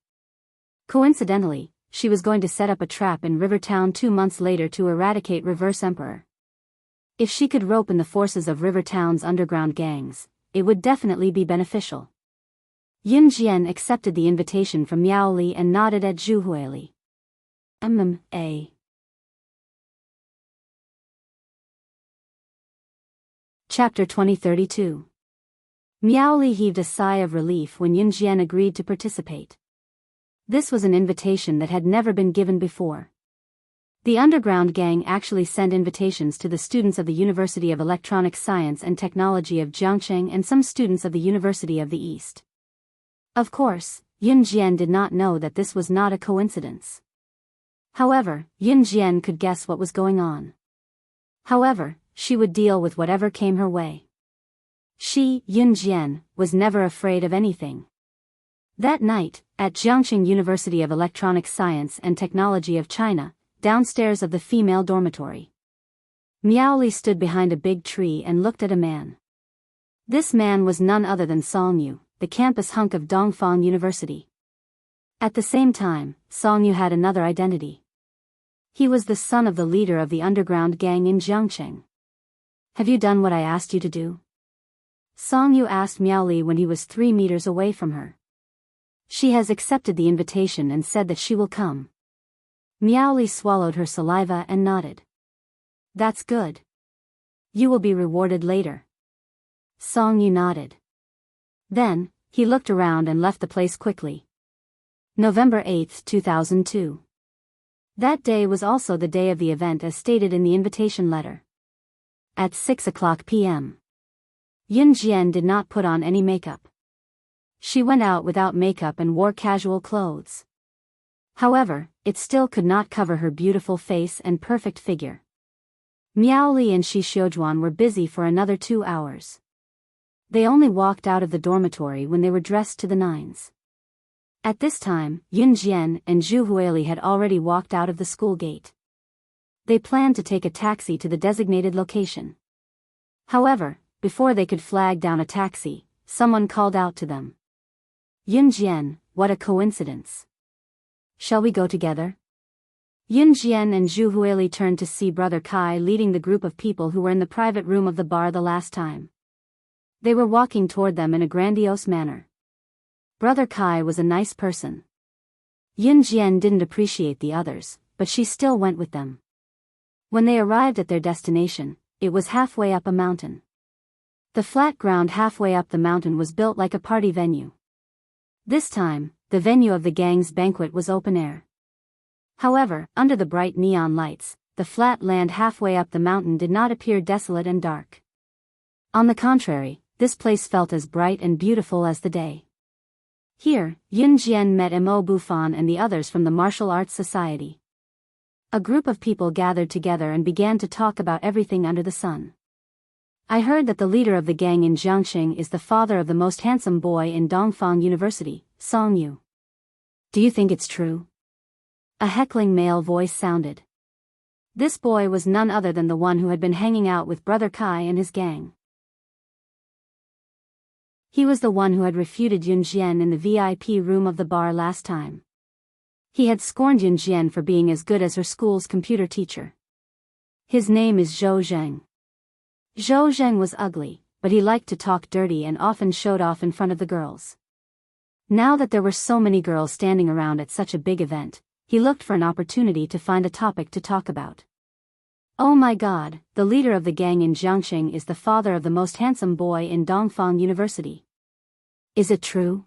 Coincidentally, she was going to set up a trap in River Town 2 months later to eradicate Reverse Emperor. If she could rope in the forces of River Town's underground gangs, it would definitely be beneficial. Yunjian accepted the invitation from Miaoli and nodded at Zhu Huili. A. Chapter 2032. Miaoli heaved a sigh of relief when Yunjian agreed to participate. This was an invitation that had never been given before. The underground gang actually sent invitations to the students of the University of Electronic Science and Technology of Jiangcheng and some students of the University of the East. Of course, Yunjian did not know that this was not a coincidence. However, Yunjian could guess what was going on. However, she would deal with whatever came her way. She, Yunjian, was never afraid of anything. That night, at Jiangcheng University of Electronic Science and Technology of China, downstairs of the female dormitory, Miaoli stood behind a big tree and looked at a man. This man was none other than Song Yu, the campus hunk of Dongfang University. At the same time, Song Yu had another identity. He was the son of the leader of the underground gang in Jiangcheng. Have you done what I asked you to do? Song Yu asked Miaoli when he was 3 meters away from her. She has accepted the invitation and said that she will come. Miaoli swallowed her saliva and nodded. That's good. You will be rewarded later. Song Yu nodded. Then, he looked around and left the place quickly. November 8, 2002. That day was also the day of the event as stated in the invitation letter. At 6:00 p.m. Yunjian did not put on any makeup. She went out without makeup and wore casual clothes. However, it still could not cover her beautiful face and perfect figure. Miaoli and Shi Xiujuan were busy for another 2 hours. They only walked out of the dormitory when they were dressed to the nines. At this time, Yunjian and Zhu Huili had already walked out of the school gate. They planned to take a taxi to the designated location. However, before they could flag down a taxi, someone called out to them. Yunjian, what a coincidence. Shall we go together? Yunjian and Zhu Huili turned to see Brother Kai leading the group of people who were in the private room of the bar the last time. They were walking toward them in a grandiose manner. Brother Kai was a nice person. Yunjian didn't appreciate the others, but she still went with them. When they arrived at their destination, it was halfway up a mountain. The flat ground halfway up the mountain was built like a party venue. This time, the venue of the gang's banquet was open air. However, under the bright neon lights, the flat land halfway up the mountain did not appear desolate and dark. On the contrary, this place felt as bright and beautiful as the day. Here, Yunjian met Mo Bufan and the others from the Martial Arts Society. A group of people gathered together and began to talk about everything under the sun. I heard that the leader of the gang in Jiangcheng is the father of the most handsome boy in Dongfang University, Song Yu. Do you think it's true? A heckling male voice sounded. This boy was none other than the one who had been hanging out with Brother Kai and his gang. He was the one who had refuted Yunjian in the VIP room of the bar last time. He had scorned Yunjian for being as good as her school's computer teacher. His name is Zhou Zheng. Zhou Zheng was ugly, but he liked to talk dirty and often showed off in front of the girls. Now that there were so many girls standing around at such a big event, he looked for an opportunity to find a topic to talk about. Oh my God, the leader of the gang in Jiangcheng is the father of the most handsome boy in Dongfang University. Is it true?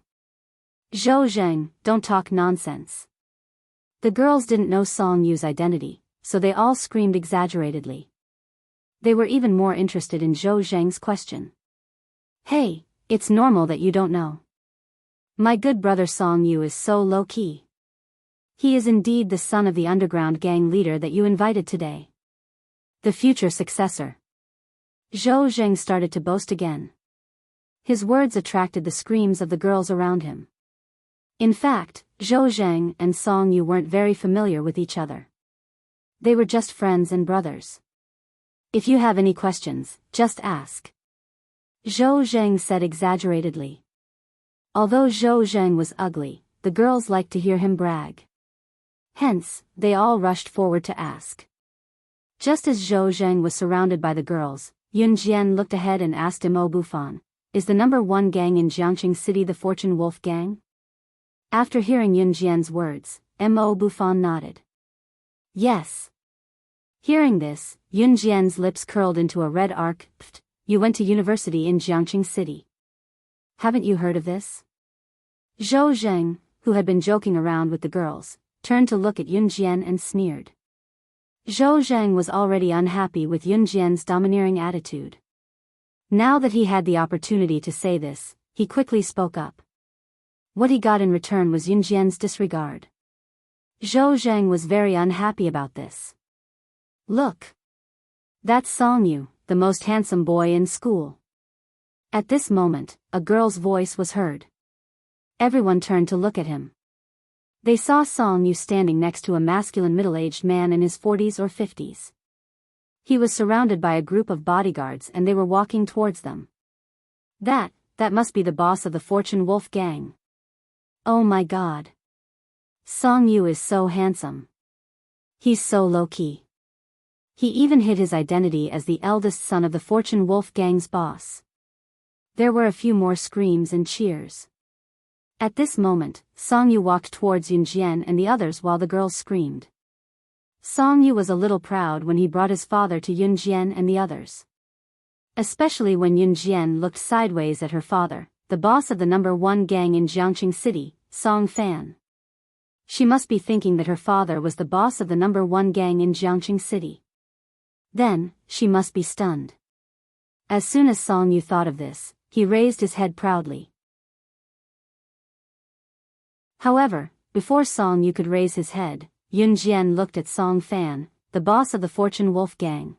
Zhou Zheng, don't talk nonsense. The girls didn't know Song Yu's identity, so they all screamed exaggeratedly. They were even more interested in Zhou Zheng's question. Hey, it's normal that you don't know. My good brother Song Yu is so low-key. He is indeed the son of the underground gang leader that you invited today. The future successor. Zhou Zheng started to boast again. His words attracted the screams of the girls around him. In fact, Zhou Zheng and Song Yu weren't very familiar with each other. They were just friends and brothers. If you have any questions, just ask. Zhou Zheng said exaggeratedly. Although Zhou Zheng was ugly, the girls liked to hear him brag. Hence, they all rushed forward to ask. Just as Zhou Zheng was surrounded by the girls, Yun Jian looked ahead and asked him, "Oh Bufan, is the number one gang in Jiangqing City the Fortune Wolf gang?" After hearing Yun Jian's words, Mo Bufan nodded. Yes. Hearing this, Yun Jian's lips curled into a red arc. Pfft, you went to university in Jiangqing City. Haven't you heard of this? Zhou Zheng, who had been joking around with the girls, turned to look at Yun Jian and sneered. Zhou Zheng was already unhappy with Yun Jian's domineering attitude. Now that he had the opportunity to say this, he quickly spoke up. What he got in return was Yun Jian's disregard. Zhou Zheng was very unhappy about this. Look. That's Song Yu, the most handsome boy in school. At this moment, a girl's voice was heard. Everyone turned to look at him. They saw Song Yu standing next to a masculine middle-aged man in his 40s or 50s. He was surrounded by a group of bodyguards and they were walking towards them. That must be the boss of the Fortune Wolf gang. Oh my god. Song Yu is so handsome. He's so low-key. He even hid his identity as the eldest son of the Fortune Wolf gang's boss. There were a few more screams and cheers. At this moment, Song Yu walked towards Yun Jian and the others while the girls screamed. Song Yu was a little proud when he brought his father to Yun Jian and the others. Especially when Yun Jian looked sideways at her father, the boss of the number one gang in Jiangqing City, Song Fan. She must be thinking that her father was the boss of the number one gang in Jiangqing City. Then, she must be stunned. As soon as Song Yu thought of this, he raised his head proudly. However, before Song Yu could raise his head, Yun Jian looked at Song Fan, the boss of the Fortune Wolf gang.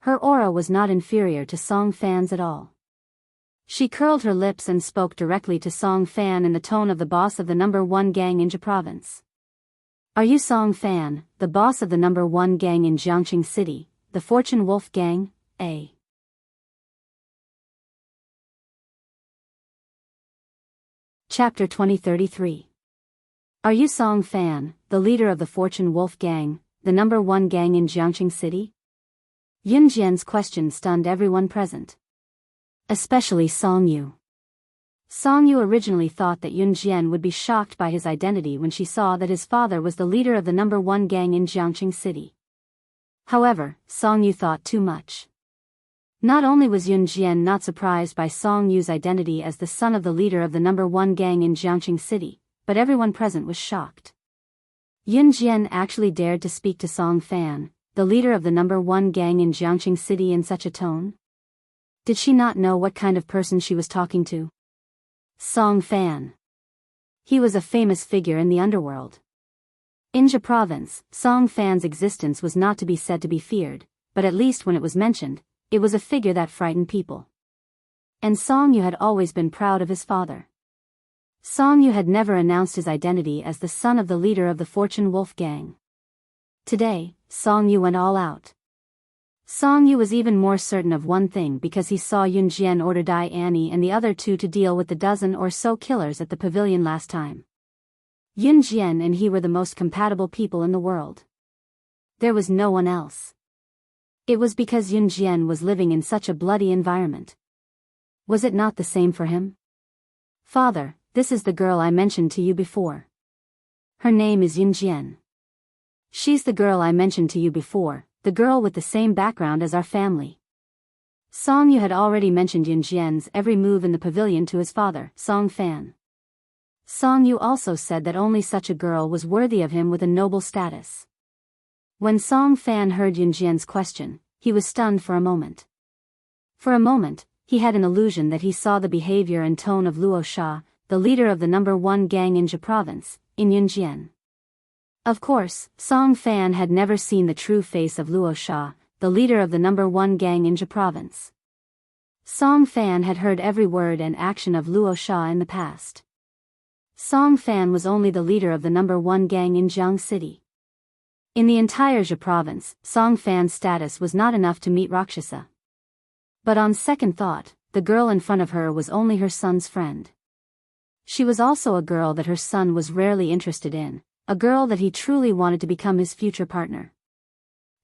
Her aura was not inferior to Song Fan's at all. She curled her lips and spoke directly to Song Fan in the tone of the boss of the number one gang in Jia province. Are you Song Fan, the boss of the number one gang in Jiangqing City, the Fortune Wolf gang, A? Chapter 2033. Are you Song Fan, the leader of the Fortune Wolf gang, the number one gang in Jiangqing City? Yun Jian's question stunned everyone present. Especially Song Yu. Song Yu originally thought that Yun Jian would be shocked by his identity when she saw that his father was the leader of the number one gang in Jiangqing City. However, Song Yu thought too much. Not only was Yun Jian not surprised by Song Yu's identity as the son of the leader of the number one gang in Jiangqing City, but everyone present was shocked. Yun Jian actually dared to speak to Song Fan, the leader of the number one gang in Jiangqing City, in such a tone? Did she not know what kind of person she was talking to? Song Fan. He was a famous figure in the underworld. In Jia province, Song Fan's existence was not to be said to be feared, but at least when it was mentioned, it was a figure that frightened people. And Song Yu had always been proud of his father. Song Yu had never announced his identity as the son of the leader of the Fortune Wolf gang. Today, Song Yu went all out. Song Yu was even more certain of one thing because he saw Yun Jian order Dai Annie and the other two to deal with the dozen or so killers at the pavilion last time. Yun Jian and he were the most compatible people in the world. There was no one else. It was because Yun Jian was living in such a bloody environment. Was it not the same for him? Father, this is the girl I mentioned to you before. Her name is Yun Jian. She's the girl I mentioned to you before, the girl with the same background as our family. Song Yu had already mentioned Yun Jian's every move in the pavilion to his father, Song Fan. Song Yu also said that only such a girl was worthy of him with a noble status. When Song Fan heard Yun Jian's question, he was stunned for a moment. For a moment, he had an illusion that he saw the behavior and tone of Luo Sha, the leader of the number one gang in Jia province, in Yun Jian. Of course, Song Fan had never seen the true face of Luo Sha, the leader of the #1 gang in Zhe province. Song Fan had heard every word and action of Luo Sha in the past. Song Fan was only the leader of the #1 gang in Jiang City. In the entire Zhe province, Song Fan's status was not enough to meet Rakshasa. But on second thought, the girl in front of her was only her son's friend. She was also a girl that her son was rarely interested in, a girl that he truly wanted to become his future partner.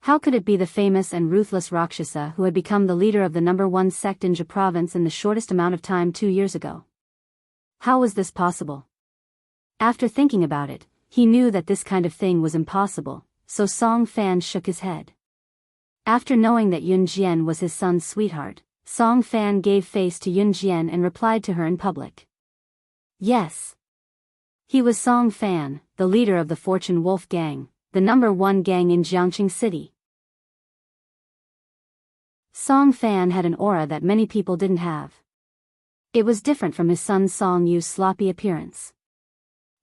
How could it be the famous and ruthless Rakshasa who had become the leader of the #1 sect in Zhe province in the shortest amount of time 2 years ago? How was this possible? After thinking about it, he knew that this kind of thing was impossible, so Song Fan shook his head. After knowing that Yun Jian was his son's sweetheart, Song Fan gave face to Yun Jian and replied to her in public. Yes. He was Song Fan, the leader of the Fortune Wolf Gang, the #1 gang in Jiangqing City. Song Fan had an aura that many people didn't have. It was different from his son Song Yu's sloppy appearance.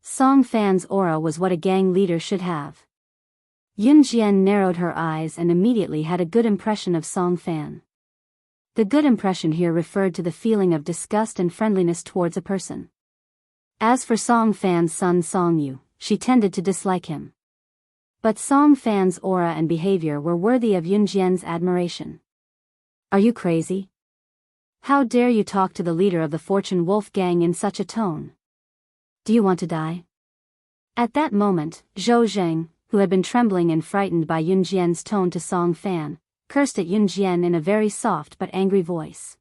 Song Fan's aura was what a gang leader should have. Yun Jian narrowed her eyes and immediately had a good impression of Song Fan. The good impression here referred to the feeling of disgust and friendliness towards a person. As for Song Fan's son Song Yu, she tended to dislike him. But Song Fan's aura and behavior were worthy of Yun Jian's admiration. Are you crazy? How dare you talk to the leader of the Fortune Wolf Gang in such a tone? Do you want to die? At that moment, Zhou Zheng, who had been trembling and frightened by Yun Jian's tone to Song Fan, cursed at Yun Jian in a very soft but angry voice.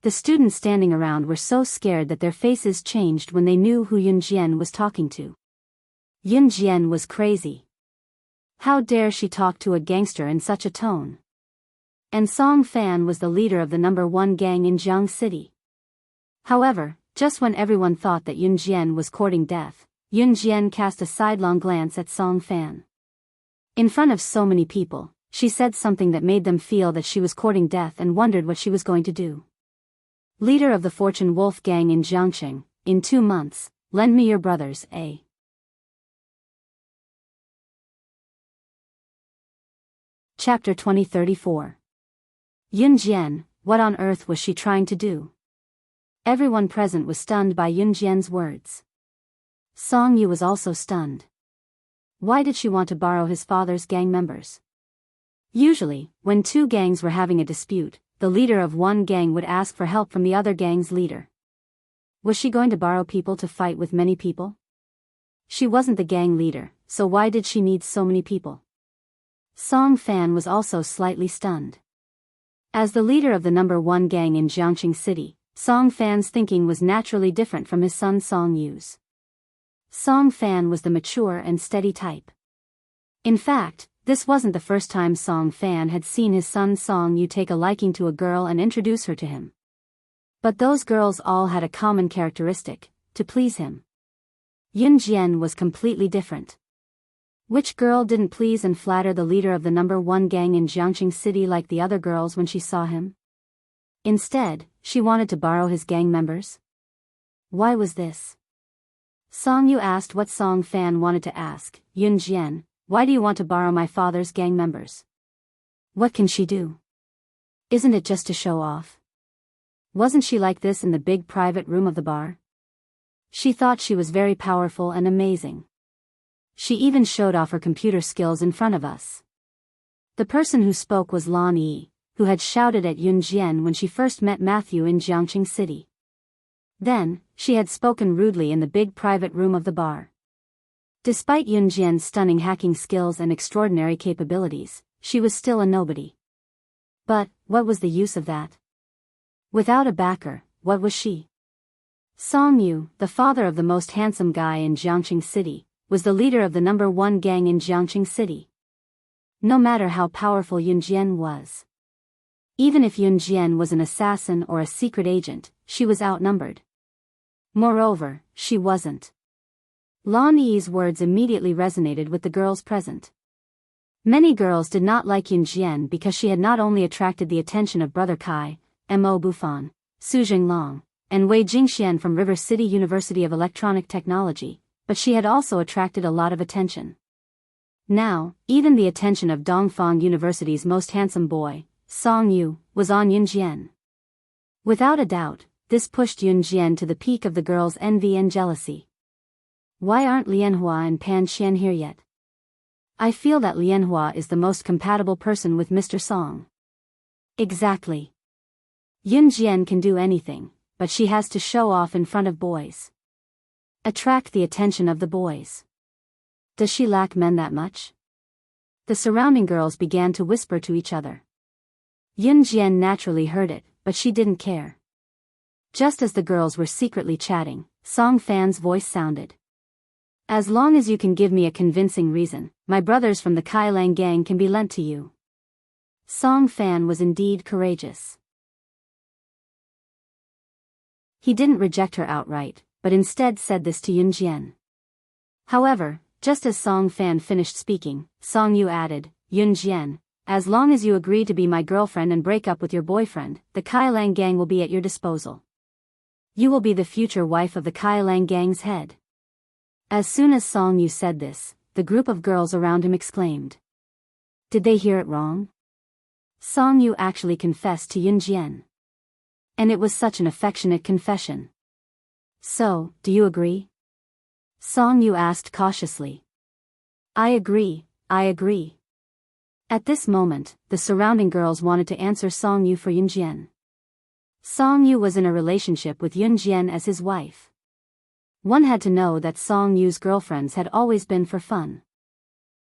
The students standing around were so scared that their faces changed when they knew who Yun Jian was talking to. Yun Jian was crazy. How dare she talk to a gangster in such a tone? And Song Fan was the leader of the #1 gang in Jiang City. However, just when everyone thought that Yun Jian was courting death, Yun Jian cast a sidelong glance at Song Fan. In front of so many people, she said something that made them feel that she was courting death and wondered what she was going to do. Leader of the Fortune Wolf Gang in Jiangqing, in 2 months, lend me your brothers, eh? Chapter 2034. Yun Jian, what on earth was she trying to do? Everyone present was stunned by Yun Jian's words. Song Yu was also stunned. Why did she want to borrow his father's gang members? Usually, when 2 gangs were having a dispute, the leader of one gang would ask for help from the other gang's leader. Was she going to borrow people to fight with many people? She wasn't the gang leader, so why did she need so many people? Song Fan was also slightly stunned. As the leader of the #1 gang in Jiangqing City, Song Fan's thinking was naturally different from his son Song Yu's. Song Fan was the mature and steady type. In fact, this wasn't the first time Song Fan had seen his son Song Yu take a liking to a girl and introduce her to him. But those girls all had a common characteristic: to please him. Yun Jian was completely different. Which girl didn't please and flatter the leader of the #1 gang in Jiangqing City like the other girls when she saw him? Instead, she wanted to borrow his gang members. Why was this? Song Yu asked what Song Fan wanted to ask. Yun Jian, why do you want to borrow my father's gang members? What can she do? Isn't it just to show off? Wasn't she like this in the big private room of the bar? She thought she was very powerful and amazing. She even showed off her computer skills in front of us. The person who spoke was Lan Yi, who had shouted at Yun Jian when she first met Matthew in Jiangqing City. Then, she had spoken rudely in the big private room of the bar. Despite Yun Jian's stunning hacking skills and extraordinary capabilities, she was still a nobody. But, what was the use of that? Without a backer, what was she? Song Yu, the father of the most handsome guy in Jiangqing City, was the leader of the #1 gang in Jiangqing City. No matter how powerful Yun Jian was. Even if Yun Jian was an assassin or a secret agent, she was outnumbered. Moreover, she wasn't. Lan Yi's words immediately resonated with the girls present. Many girls did not like Yun Jian because she had not only attracted the attention of Brother Kai, Mo Bufan, Su Jinglong, and Wei Jingxian from River City University of Electronic Technology, but she had also attracted a lot of attention. Now, even the attention of Dongfang University's most handsome boy, Song Yu, was on Yun Jian. Without a doubt, this pushed Yun Jian to the peak of the girl's envy and jealousy. Why aren't Lianhua and Pan Qian here yet? I feel that Lianhua is the most compatible person with Mr. Song. Exactly. Yun Jian can do anything, but she has to show off in front of boys. Attract the attention of the boys. Does she lack men that much? The surrounding girls began to whisper to each other. Yun Jian naturally heard it, but she didn't care. Just as the girls were secretly chatting, Song Fan's voice sounded. As long as you can give me a convincing reason, my brothers from the Kailang gang can be lent to you. Song Fan was indeed courageous. He didn't reject her outright, but instead said this to Yun Jian. However, just as Song Fan finished speaking, Song Yu added, Yun Jian, as long as you agree to be my girlfriend and break up with your boyfriend, the Kailang gang will be at your disposal. You will be the future wife of the Kailang gang's head. As soon as Song Yu said this, the group of girls around him exclaimed. Did they hear it wrong? Song Yu actually confessed to Yun Jian. And it was such an affectionate confession. So, do you agree? Song Yu asked cautiously. I agree. At this moment, the surrounding girls wanted to answer Song Yu for Yun Jian. Song Yu was in a relationship with Yun Jian as his wife. One had to know that Song Yu's girlfriends had always been for fun.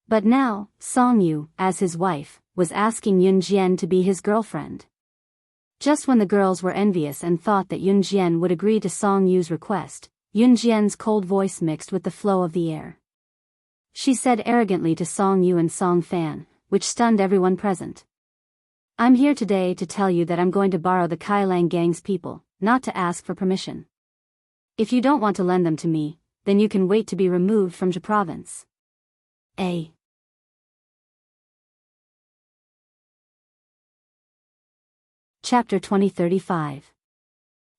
But now, Song Yu, as his wife, was asking Yun Jian to be his girlfriend. Just when the girls were envious and thought that Yun Jian would agree to Song Yu's request, Yun Jian's cold voice mixed with the flow of the air. She said arrogantly to Song Yu and Song Fan, which stunned everyone present. I'm here today to tell you that I'm going to borrow the Kailang gang's people, not to ask for permission. If you don't want to lend them to me, then you can wait to be removed from the province. A. Chapter 2035.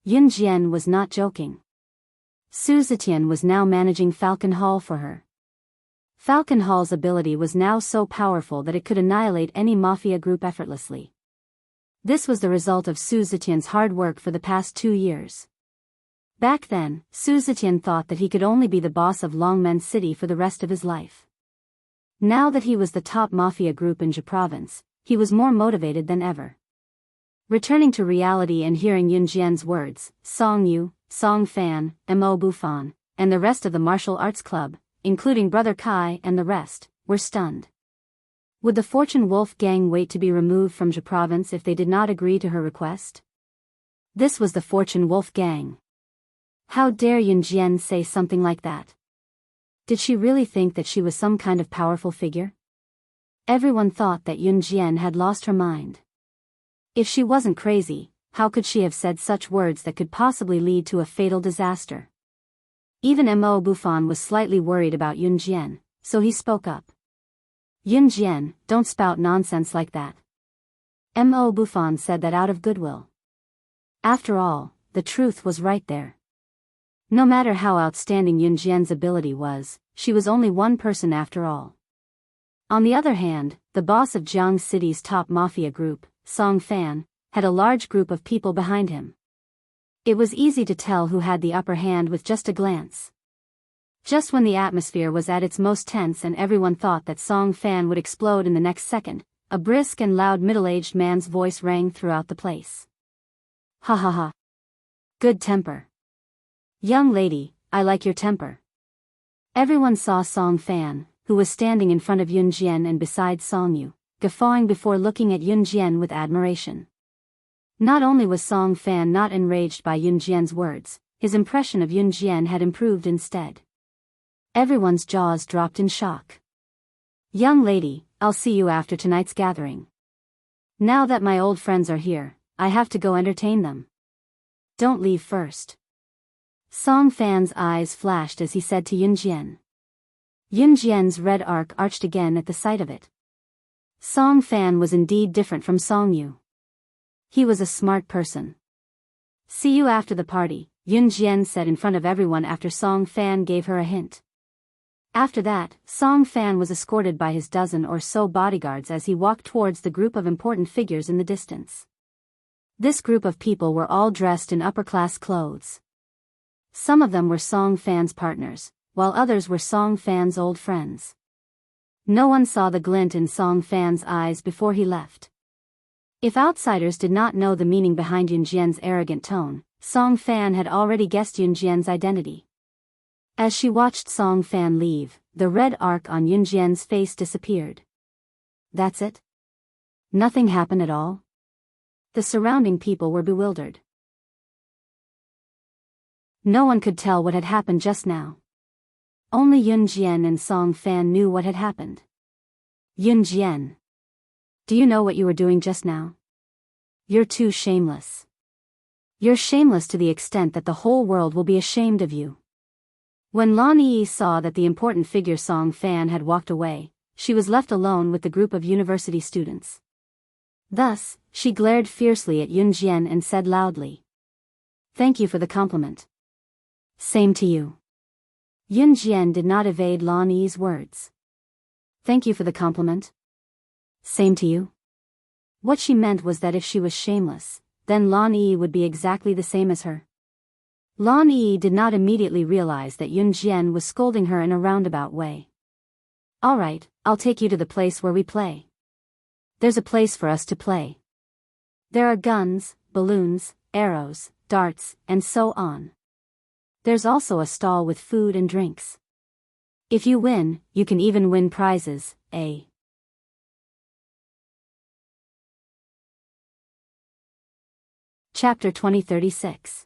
Yun Jian was not joking. Su Zetian was now managing Falcon Hall for her. Falcon Hall's ability was now so powerful that it could annihilate any mafia group effortlessly. This was the result of Su Zetian's hard work for the past 2 years. Back then, Su Zetian thought that he could only be the boss of Longmen City for the rest of his life. Now that he was the top mafia group in Zhe province, he was more motivated than ever. Returning to reality and hearing Yun Jian's words, Song Yu, Song Fan, Mo Bufan, and the rest of the martial arts club, including Brother Kai and the rest, were stunned. Would the Fortune Wolf gang wait to be removed from Zhe province if they did not agree to her request? This was the Fortune Wolf gang. How dare Yun Jian say something like that? Did she really think that she was some kind of powerful figure? Everyone thought that Yun Jian had lost her mind. If she wasn't crazy, how could she have said such words that could possibly lead to a fatal disaster? Even Mo Bufan was slightly worried about Yun Jian, so he spoke up. Yun Jian, don't spout nonsense like that. Mo Bufan said that out of goodwill. After all, the truth was right there. No matter how outstanding Yun Jian's ability was, she was only one person after all. On the other hand, the boss of Jiang City's top mafia group, Song Fan, had a large group of people behind him. It was easy to tell who had the upper hand with just a glance. Just when the atmosphere was at its most tense and everyone thought that Song Fan would explode in the next second, a brisk and loud middle-aged man's voice rang throughout the place. Ha ha ha. Good temper. Young lady, I like your temper. Everyone saw Song Fan, who was standing in front of Yun Jian and beside Song Yu, guffawing before looking at Yun Jian with admiration. Not only was Song Fan not enraged by Yun Jian's words, his impression of Yun Jian had improved instead. Everyone's jaws dropped in shock. Young lady, I'll see you after tonight's gathering. Now that my old friends are here, I have to go entertain them. Don't leave first. Song Fan's eyes flashed as he said to Yun Jian. Yun Jian's red arc arched again at the sight of it. Song Fan was indeed different from Song Yu. He was a smart person. See you after the party, Yun Jian said in front of everyone after Song Fan gave her a hint. After that, Song Fan was escorted by his dozen or so bodyguards as he walked towards the group of important figures in the distance. This group of people were all dressed in upper-class clothes. Some of them were Song Fan's partners, while others were Song Fan's old friends. No one saw the glint in Song Fan's eyes before he left. If outsiders did not know the meaning behind Yunjian's arrogant tone, Song Fan had already guessed Yunjian's identity. As she watched Song Fan leave, the red arc on Yunjian's face disappeared. That's it? Nothing happened at all? The surrounding people were bewildered. No one could tell what had happened just now. Only Yunjian and Song Fan knew what had happened. Yunjian. Do you know what you were doing just now? You're too shameless. You're shameless to the extent that the whole world will be ashamed of you. When Lan Yi saw that the important figure Song Fan had walked away, she was left alone with the group of university students. Thus, she glared fiercely at Yunjian and said loudly, "Thank you for the compliment." "Same to you." Yunjian did not evade Lan Yi's words. "Thank you for the compliment." "Same to you." What she meant was that if she was shameless, then Lan Yi would be exactly the same as her. Lan Yi did not immediately realize that Yunjian was scolding her in a roundabout way. "All right, I'll take you to the place where we play. There's a place for us to play. There are guns, balloons, arrows, darts, and so on. There's also a stall with food and drinks. If you win, you can even win prizes, eh?" Chapter 2036.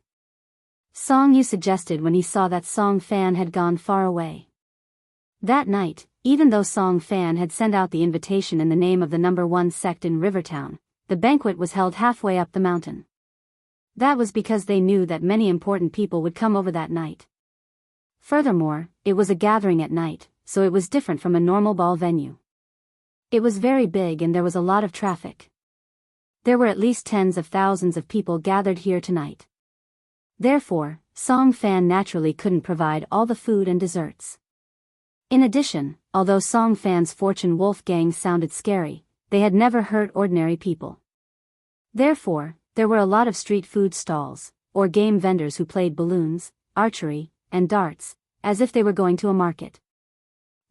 Song Yu suggested when he saw that Song Fan had gone far away. That night, even though Song Fan had sent out the invitation in the name of the number 1 sect in Rivertown, the banquet was held halfway up the mountain. That was because they knew that many important people would come over that night. Furthermore, it was a gathering at night, so it was different from a normal ball venue. It was very big and there was a lot of traffic. There were at least tens of thousands of people gathered here tonight. Therefore, Song Fan naturally couldn't provide all the food and desserts. In addition, although Song Fan's Fortune Wolf gang sounded scary, they had never hurt ordinary people. Therefore, there were a lot of street food stalls, or game vendors who played balloons, archery, and darts, as if they were going to a market.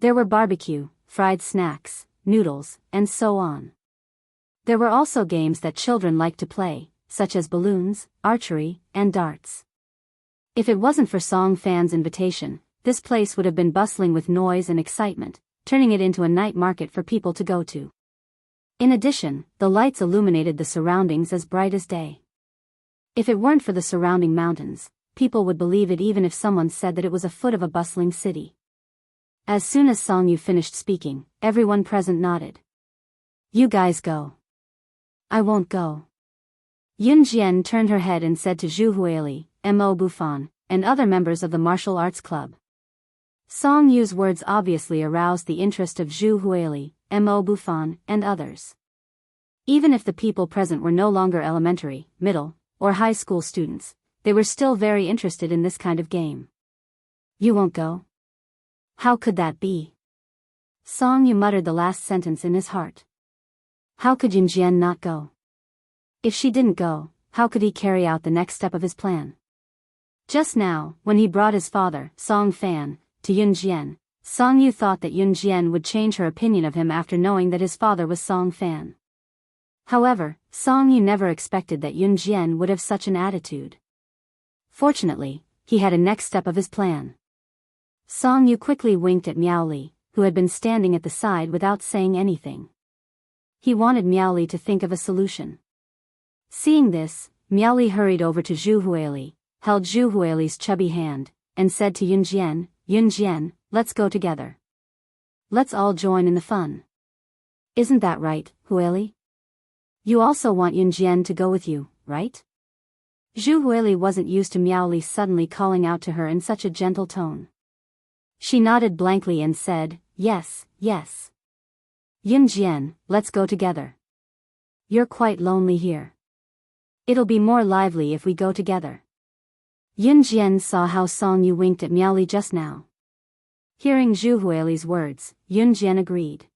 There were barbecue, fried snacks, noodles, and so on. There were also games that children liked to play, such as balloons, archery, and darts. If it wasn't for Song Fan's invitation, this place would have been bustling with noise and excitement, turning it into a night market for people to go to. In addition, the lights illuminated the surroundings as bright as day. If it weren't for the surrounding mountains, people would believe it even if someone said that it was a foot of a bustling city. As soon as Song Yu finished speaking, everyone present nodded. "You guys go." "I won't go." Yunjian turned her head and said to Zhu Huili, Mo Bufan, and other members of the martial arts club. Song Yu's words obviously aroused the interest of Zhu Huili, Mo Bufan, and others. Even if the people present were no longer elementary, middle, or high school students, they were still very interested in this kind of game. "You won't go? How could that be?" Song Yu muttered the last sentence in his heart. How could Yunjian not go? If she didn't go, how could he carry out the next step of his plan? Just now, when he brought his father, Song Fan, to Yunjian, Song Yu thought that Yunjian would change her opinion of him after knowing that his father was Song Fan. However, Song Yu never expected that Yunjian would have such an attitude. Fortunately, he had a next step of his plan. Song Yu quickly winked at Miao Li, who had been standing at the side without saying anything. He wanted Miao Li to think of a solution. Seeing this, Miao Li hurried over to Zhu Huili, held Zhu Huili's chubby hand, and said to Yunjian, "Yunjian, let's go together. Let's all join in the fun. Isn't that right, Huili? You also want Yunjian to go with you, right?" Zhu Huili wasn't used to Miao Li suddenly calling out to her in such a gentle tone. She nodded blankly and said, "Yes, yes. Yunjian, let's go together. You're quite lonely here. It'll be more lively if we go together." Yunjian saw how Song Yu winked at Miao Li just now. Hearing Zhu Huili's words, Yun Jian agreed.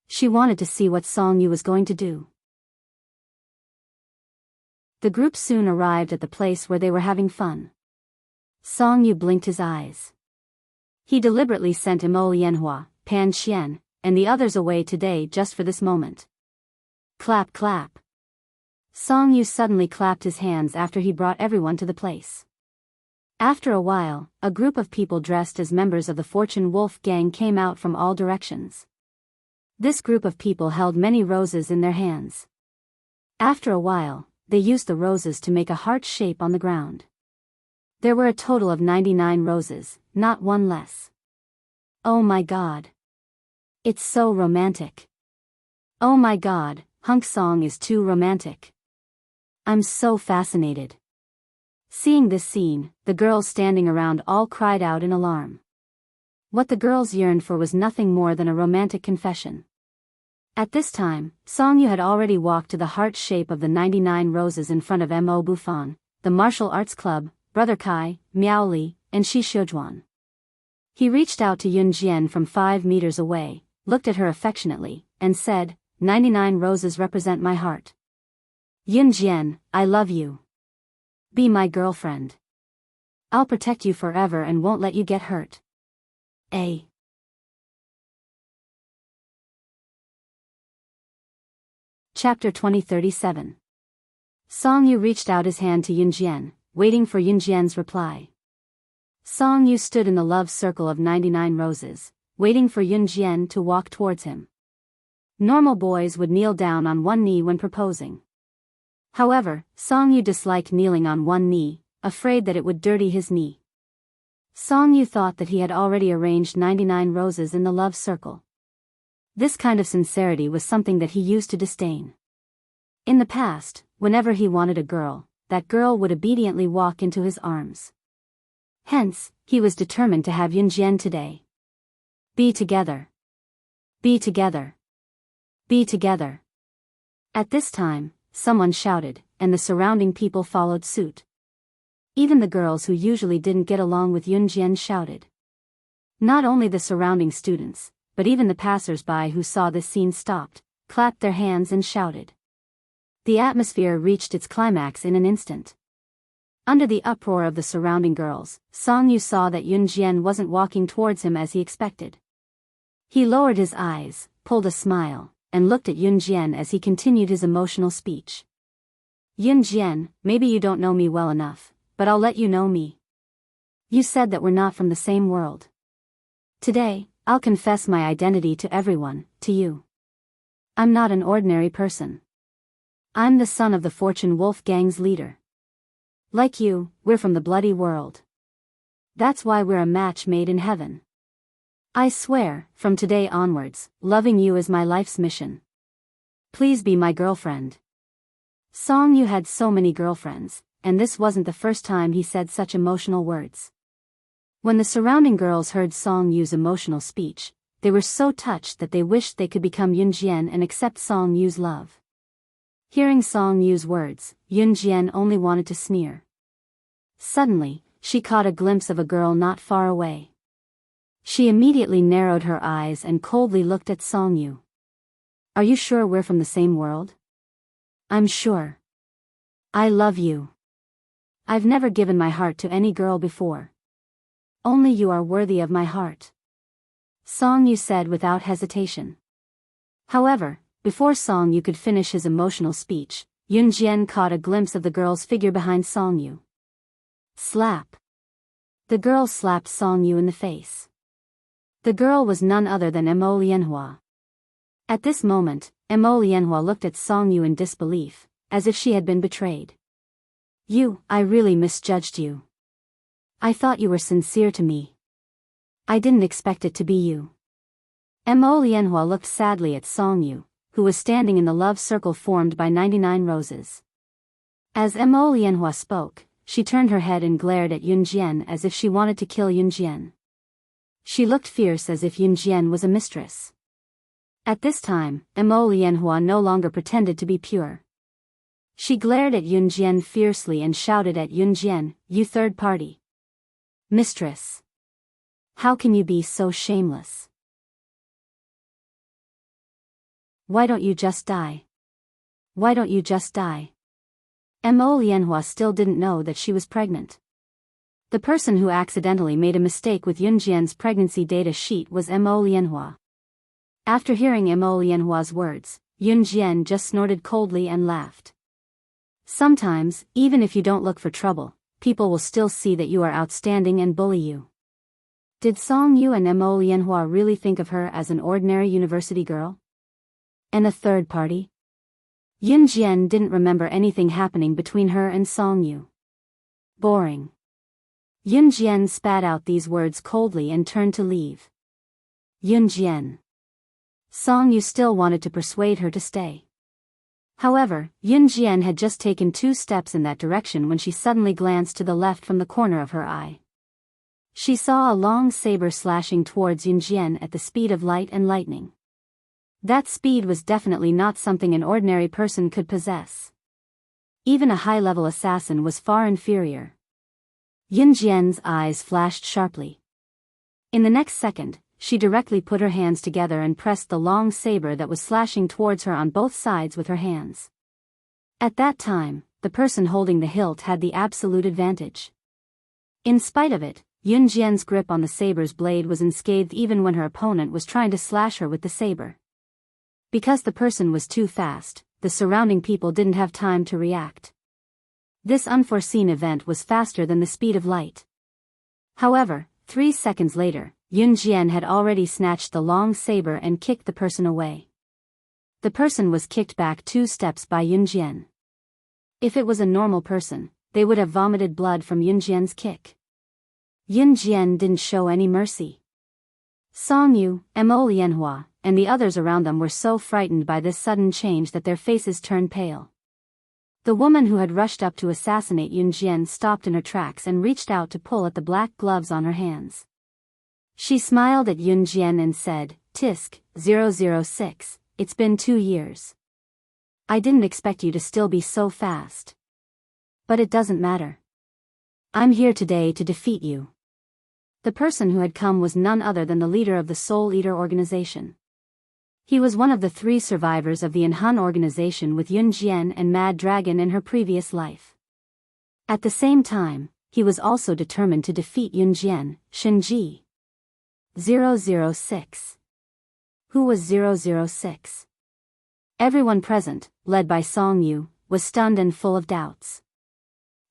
She wanted to see what Song Yu was going to do. The group soon arrived at the place where they were having fun. Song Yu blinked his eyes. He deliberately sent Mo Lianhua, Pan Qian, and the others away today just for this moment. Clap clap. Song Yu suddenly clapped his hands after he brought everyone to the place. After a while, a group of people dressed as members of the Fortune Wolf gang came out from all directions. This group of people held many roses in their hands. After a while, they used the roses to make a heart shape on the ground. There were a total of 99 roses, not one less. Oh my god. It's so romantic. Oh my god, Hunk Song is too romantic. I'm so fascinated. Seeing this scene, the girls standing around all cried out in alarm. What the girls yearned for was nothing more than a romantic confession. At this time, Song Yu had already walked to the heart shape of the 99 roses in front of Mo Bufan, the martial arts club, Brother Kai, Miao Li, and Shi Xiujuan. He reached out to Yun Jian from 5 meters away, looked at her affectionately, and said, 99 roses represent my heart. Yun Jian, I love you. Be my girlfriend. I'll protect you forever and won't let you get hurt. A. Chapter 2037. Song Yu reached out his hand to Yun Jian, waiting for Yun Jian's reply. Song Yu stood in the love circle of 99 roses, waiting for Yun Jian to walk towards him. Normal boys would kneel down on one knee when proposing. However, Song Yu disliked kneeling on one knee, afraid that it would dirty his knee. Song Yu thought that he had already arranged 99 roses in the love circle. This kind of sincerity was something that he used to disdain. In the past, whenever he wanted a girl, that girl would obediently walk into his arms. Hence, he was determined to have Yun Jian today. Be together. Be together. Be together. At this time, someone shouted, and the surrounding people followed suit. Even the girls who usually didn't get along with Yun Jian shouted. Not only the surrounding students, but even the passers-by who saw this scene stopped, clapped their hands and shouted. The atmosphere reached its climax in an instant. Under the uproar of the surrounding girls, Song Yu saw that Yun Jian wasn't walking towards him as he expected. He lowered his eyes, pulled a smile, and looked at Yun Jian as he continued his emotional speech. Yun Jian, maybe you don't know me well enough, but I'll let you know me. You said that we're not from the same world. Today, I'll confess my identity to everyone, to you. I'm not an ordinary person. I'm the son of the Fortune Wolf gang's leader. Like you, we're from the bloody world. That's why we're a match made in heaven. I swear, from today onwards, loving you is my life's mission. Please be my girlfriend. Song Yu had so many girlfriends, and this wasn't the first time he said such emotional words. When the surrounding girls heard Song Yu's emotional speech, they were so touched that they wished they could become Yun Jian and accept Song Yu's love. Hearing Song Yu's words, Yun Jian only wanted to sneer. Suddenly, she caught a glimpse of a girl not far away. She immediately narrowed her eyes and coldly looked at Song Yu. Are you sure we're from the same world? I'm sure. I love you. I've never given my heart to any girl before. Only you are worthy of my heart. Song Yu said without hesitation. However, before Song Yu could finish his emotional speech, Yun Jian caught a glimpse of the girl's figure behind Song Yu. Slap. The girl slapped Song Yu in the face. The girl was none other than Mo Lianhua. At this moment, Mo Lianhua looked at Song Yu in disbelief, as if she had been betrayed. I really misjudged you. I thought you were sincere to me. I didn't expect it to be you. Mo Lianhua looked sadly at Song Yu, who was standing in the love circle formed by 99 roses. As Mo Lianhua spoke, she turned her head and glared at Yun Jian as if she wanted to kill Yun Jian. She looked fierce as if Yun Jian was a mistress. At this time, Mo Lianhua no longer pretended to be pure. She glared at Yun Jian fiercely and shouted at Yun Jian, "You third party. Mistress. How can you be so shameless? Why don't you just die? Why don't you just die? Mo Lianhua still didn't know that she was pregnant. The person who accidentally made a mistake with Yunjian's pregnancy data sheet was Mo Lianhua. After hearing Mo Lianhua's words, Yunjian just snorted coldly and laughed. Sometimes, even if you don't look for trouble, people will still see that you are outstanding and bully you. Did Song Yu and Mo Lianhua really think of her as an ordinary university girl? And a third party? Yunjian didn't remember anything happening between her and Song Yu. Boring. Yunjian spat out these words coldly and turned to leave. Yunjian. Song Yu still wanted to persuade her to stay. However, Yunjian had just taken 2 steps in that direction when she suddenly glanced to the left from the corner of her eye. She saw a long saber slashing towards Yunjian at the speed of light and lightning. That speed was definitely not something an ordinary person could possess. Even a high-level assassin was far inferior. Yunjian's eyes flashed sharply. In the next second, she directly put her hands together and pressed the long saber that was slashing towards her on both sides with her hands. At that time, the person holding the hilt had the absolute advantage. In spite of it, Yunjian's grip on the saber's blade was unscathed even when her opponent was trying to slash her with the saber. Because the person was too fast, the surrounding people didn't have time to react. This unforeseen event was faster than the speed of light. However, 3 seconds later, Yunjian had already snatched the long saber and kicked the person away. The person was kicked back 2 steps by Yunjian. If it was a normal person, they would have vomited blood from Yunjian's kick. Yunjian didn't show any mercy. Song Yu, Mo Lianhua, and the others around them were so frightened by this sudden change that their faces turned pale. The woman who had rushed up to assassinate Yunjian stopped in her tracks and reached out to pull at the black gloves on her hands. She smiled at Yunjian and said, "Tisk, 006, it's been 2 years. I didn't expect you to still be so fast. But it doesn't matter. I'm here today to defeat you." The person who had come was none other than the leader of the Soul Eater organization. He was one of the 3 survivors of the Enhan organization with Yunjian and Mad Dragon in her previous life. At the same time, he was also determined to defeat Yunjian, Shinji. 006. Who was 006? Everyone present, led by Song Yu, was stunned and full of doubts.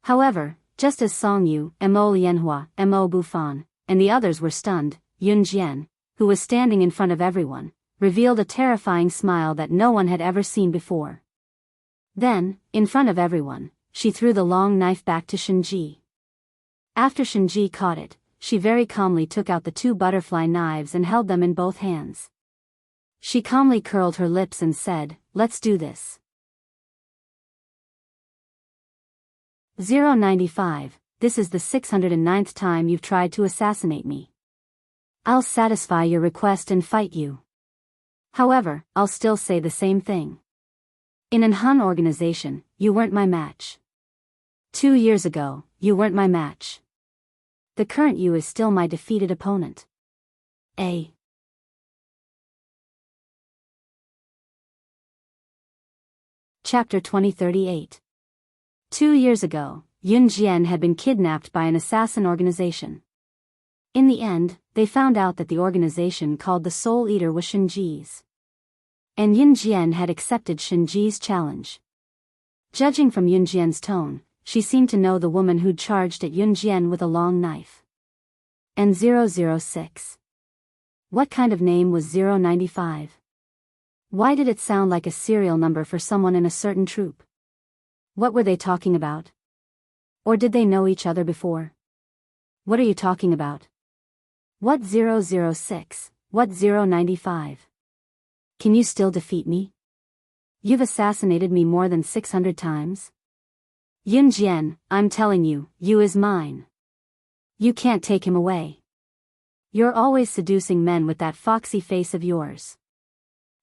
However, just as Song Yu, Mo Lianhua, Mo Bufan, and the others were stunned, Yunjian, who was standing in front of everyone, revealed a terrifying smile that no one had ever seen before. Then, in front of everyone, she threw the long knife back to Shinji. After Shinji caught it, she very calmly took out the 2 butterfly knives and held them in both hands. She calmly curled her lips and said, "Let's do this." 095, this is the 609th time you've tried to assassinate me. I'll satisfy your request and fight you. However, I'll still say the same thing. In an Han organization, you weren't my match. 2 years ago, you weren't my match. The current you is still my defeated opponent. A. Chapter 2038. 2 years ago, Yunjian had been kidnapped by an assassin organization. In the end, they found out that the organization called the Soul Eater was Shinji's. And Yunjian had accepted Shinji's challenge. Judging from Yunjian's tone, she seemed to know the woman who'd charged at Yunjian with a long knife. And 006. What kind of name was 095? Why did it sound like a serial number for someone in a certain troop? What were they talking about? Or did they know each other before? What are you talking about? What 006, what 095? Can you still defeat me? You've assassinated me more than 600 times. Yunjian, I'm telling you, you is mine. You can't take him away. You're always seducing men with that foxy face of yours.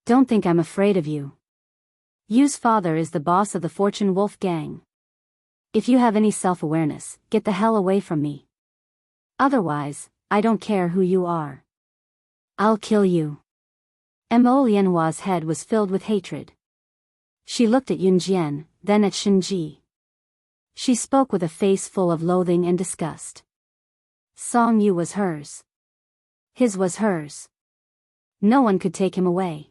Don't think I'm afraid of you. Yu's father is the boss of the Fortune Wolf gang. If you have any self-awareness, get the hell away from me. Otherwise, I don't care who you are. I'll kill you. Mo Lianhua's head was filled with hatred. She looked at Yunjian, then at Shenji. She spoke with a face full of loathing and disgust. Song Yu was hers. His was hers. No one could take him away.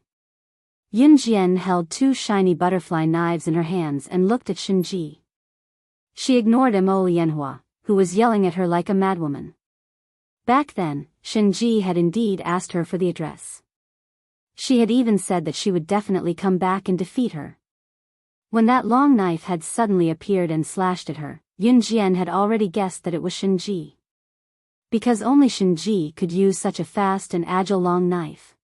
Yunjian held two shiny butterfly knives in her hands and looked at Shenji. She ignored Mo Lianhua, who was yelling at her like a madwoman. Back then, Shenji had indeed asked her for the address. She had even said that she would definitely come back and defeat her. When that long knife had suddenly appeared and slashed at her, Yunjian had already guessed that it was Shenji. Because only Shenji could use such a fast and agile long knife.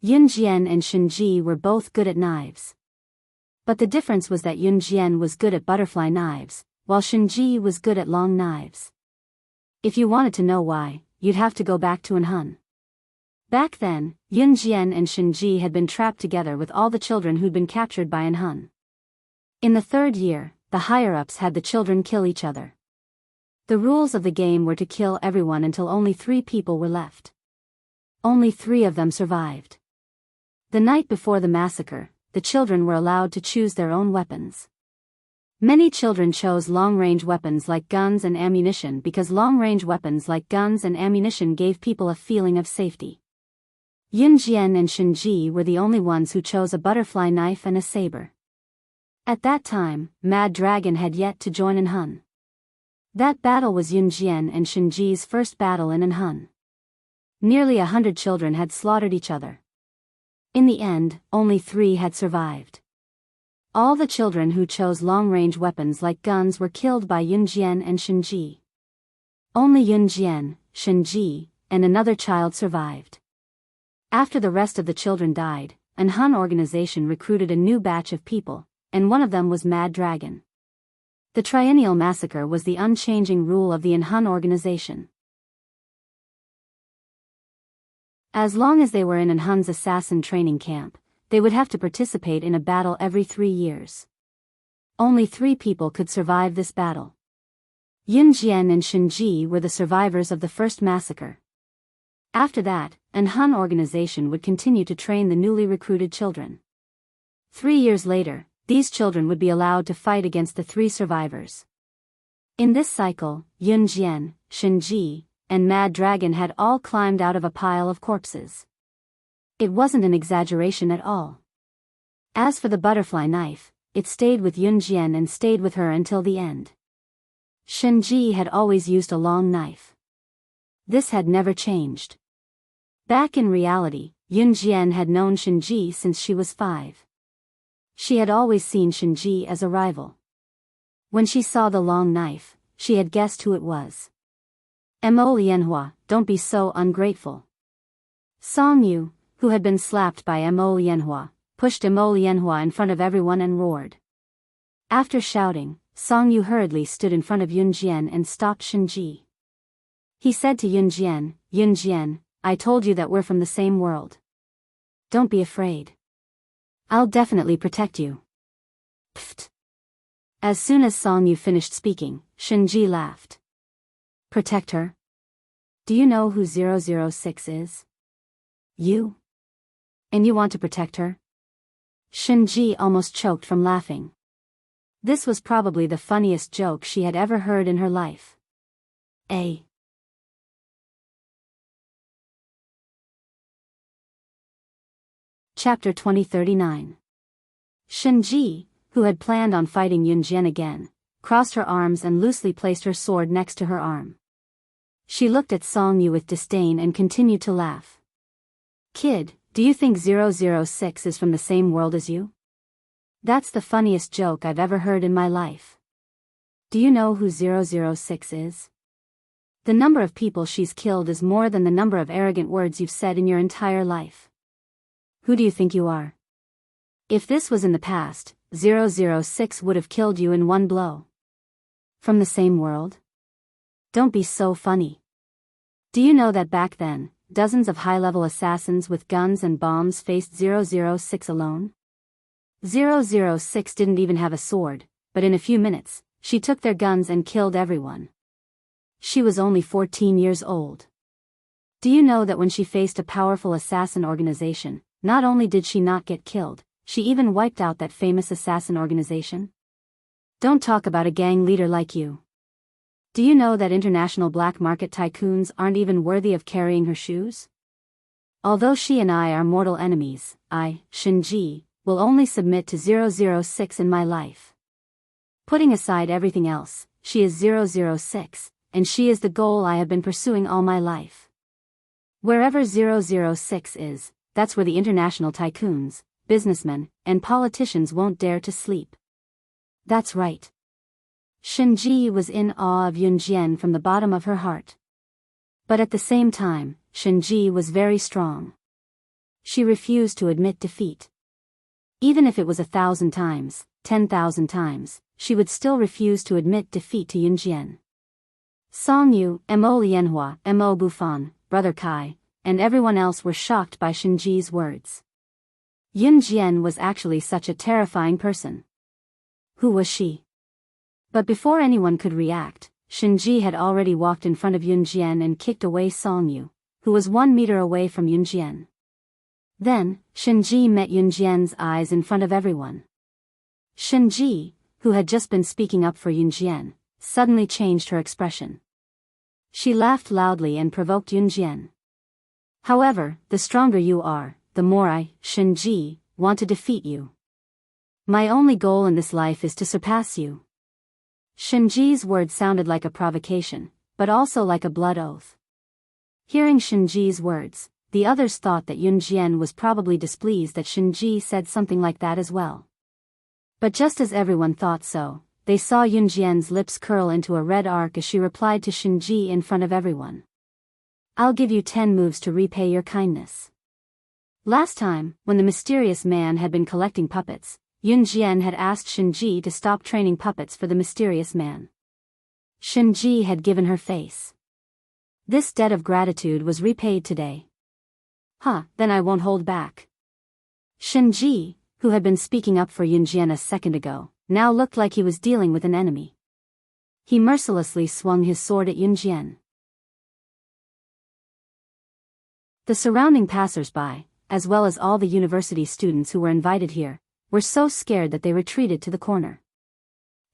Yunjian and Shenji were both good at knives. But the difference was that Yunjian was good at butterfly knives, while Shenji was good at long knives. If you wanted to know why, you'd have to go back to Enhun. Back then, Yunjian and Shenji had been trapped together with all the children who'd been captured by Enhun. In the third year, the higher-ups had the children kill each other. The rules of the game were to kill everyone until only 3 people were left. Only 3 of them survived. The night before the massacre, the children were allowed to choose their own weapons. Many children chose long-range weapons like guns and ammunition because long-range weapons like guns and ammunition gave people a feeling of safety. Yunjian and Shenji were the only ones who chose a butterfly knife and a saber. At that time, Mad Dragon had yet to join Enhun. That battle was Yunjian and Shenji's first battle in Enhun. Nearly 100 children had slaughtered each other. In the end, only 3 had survived. All the children who chose long-range weapons like guns were killed by Yunjian and Shenji. Only Yunjian, Shenji, and another child survived. After the rest of the children died, an Hun organization recruited a new batch of people, and one of them was Mad Dragon. The Triennial Massacre was the unchanging rule of the Enhun organization. As long as they were in Enhun's assassin training camp, they would have to participate in a battle every 3 years. Only 3 people could survive this battle. Yunjian and Shenji were the survivors of the first massacre. After that, an Hun organization would continue to train the newly recruited children. 3 years later, these children would be allowed to fight against the 3 survivors. In this cycle, Yunjian, Shenji, and Mad Dragon had all climbed out of a pile of corpses. It wasn't an exaggeration at all. As for the butterfly knife, it stayed with Yunjian and stayed with her until the end. Shenji had always used a long knife. This had never changed. Back in reality, Yunjian had known Shenji since she was 5. She had always seen Shenji as a rival. When she saw the long knife, she had guessed who it was. Mo Lianhua, don't be so ungrateful. Song Yu, who had been slapped by Mo Lianhua, pushed Mo Lianhua in front of everyone and roared. After shouting, Song Yu hurriedly stood in front of Yunjian and stopped Shenji. He said to Yunjian, "Yunjian, I told you that we're from the same world. Don't be afraid. I'll definitely protect you." Pfft. As soon as Song Yu finished speaking, Shenji laughed. Protect her? Do you know who 006 is? You? And you want to protect her? Shenji almost choked from laughing. This was probably the funniest joke she had ever heard in her life. Chapter 2039. Shenji, who had planned on fighting Yunjian again, crossed her arms and loosely placed her sword next to her arm. She looked at Song Yu with disdain and continued to laugh. "Kid, do you think 006 is from the same world as you? That's the funniest joke I've ever heard in my life. Do you know who 006 is? The number of people she's killed is more than the number of arrogant words you've said in your entire life. Who do you think you are? If this was in the past, 006 would have killed you in one blow. From the same world? Don't be so funny. Do you know that back then, dozens of high-level assassins with guns and bombs faced 006 alone? 006 didn't even have a sword, but in a few minutes, she took their guns and killed everyone. She was only 14 years old. Do you know that when she faced a powerful assassin organization, not only did she not get killed, she even wiped out that famous assassin organization? Don't talk about a gang leader like you. Do you know that international black market tycoons aren't even worthy of carrying her shoes? Although she and I are mortal enemies, I, Shinji, will only submit to 006 in my life. Putting aside everything else, she is 006, and she is the goal I have been pursuing all my life. Wherever 006 is, that's where the international tycoons, businessmen, and politicians won't dare to sleep. That's right. Shinji was in awe of Yunjian from the bottom of her heart. But at the same time, Shinji was very strong. She refused to admit defeat. Even if it was 1,000 times, 10,000 times, she would still refuse to admit defeat to Yunjian. Song Yu, Mo Lianhua, Mo Bufan, Brother Kai, and everyone else were shocked by Shinji's words. Yunjian was actually such a terrifying person. Who was she? But before anyone could react, Shinji had already walked in front of Yunjian and kicked away Song Yu, who was 1 meter away from Yunjian. Then, Shinji met Yunjian's eyes in front of everyone. Shinji, who had just been speaking up for Yunjian, suddenly changed her expression. She laughed loudly and provoked Yunjian. However, the stronger you are, the more I, Shinji, want to defeat you. My only goal in this life is to surpass you. Shinji's words sounded like a provocation, but also like a blood oath. Hearing Shinji's words, the others thought that Yunjian was probably displeased that Shinji said something like that as well. But just as everyone thought so, they saw Yunjian's lips curl into a red arc as she replied to Shinji in front of everyone. I'll give you 10 moves to repay your kindness. Last time, when the mysterious man had been collecting puppets, Yunjian had asked Shinji to stop training puppets for the mysterious man. Shinji had given her face. This debt of gratitude was repaid today. Then I won't hold back. Shinji, who had been speaking up for Yunjian a second ago, now looked like he was dealing with an enemy. He mercilessly swung his sword at Yunjian. The surrounding passers-by, as well as all the university students who were invited here, were so scared that they retreated to the corner.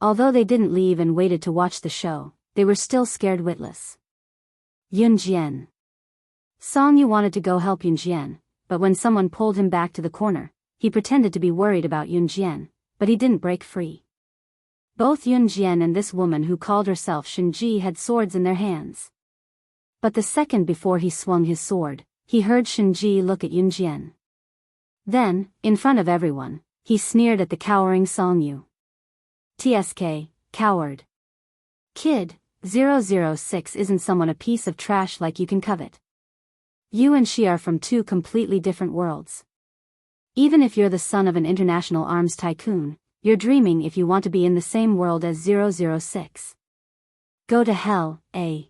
Although they didn't leave and waited to watch the show, they were still scared witless. Yunjian. Song Yu wanted to go help Yunjian, but when someone pulled him back to the corner, he pretended to be worried about Yunjian, but he didn't break free. Both Yunjian and this woman who called herself Shinji had swords in their hands. But the second before he swung his sword, he heard Shinji look at Yunjian. Then, in front of everyone, he sneered at the cowering Song Yu. TSK, coward. Kid, 006 isn't someone a piece of trash like you can covet. You and she are from 2 completely different worlds. Even if you're the son of an international arms tycoon, you're dreaming if you want to be in the same world as 006. Go to hell, eh?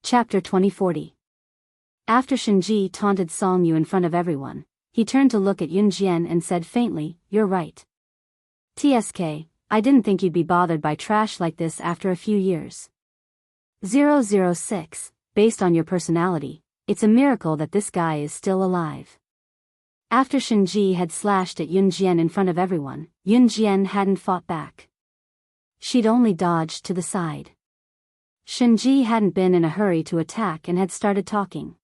Chapter 2040. After Shinji taunted Song Yu in front of everyone, he turned to look at Yunjian and said faintly, "You're right. TSK, I didn't think you'd be bothered by trash like this after a few years. 006, based on your personality, it's a miracle that this guy is still alive." After Shinji had slashed at Yunjian in front of everyone, Yunjian hadn't fought back. She'd only dodged to the side. Shinji hadn't been in a hurry to attack and had started talking.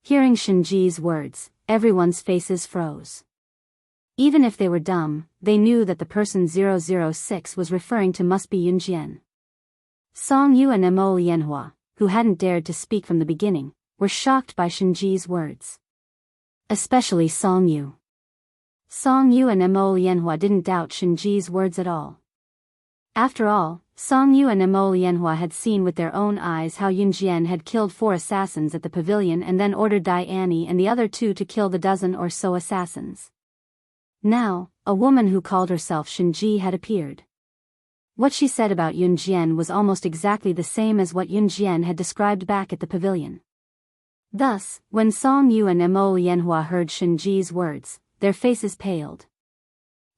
Hearing Shinji's words, everyone's faces froze. Even if they were dumb, they knew that the person 006 was referring to must be Yunjian. Song Yu and Mo Lianhua, who hadn't dared to speak from the beginning, were shocked by Shinji's words. Especially Song Yu. Song Yu and Mo Lianhua didn't doubt Shinji's words at all. After all, Song Yu and Mo Lianhua had seen with their own eyes how Yunjian had killed 4 assassins at the pavilion and then ordered Dai Annie and the other 2 to kill the dozen or so assassins. Now, a woman who called herself Shinji had appeared. What she said about Yunjian was almost exactly the same as what Yunjian had described back at the pavilion. Thus, when Song Yu and Mo Lianhua heard Shinji's words, their faces paled.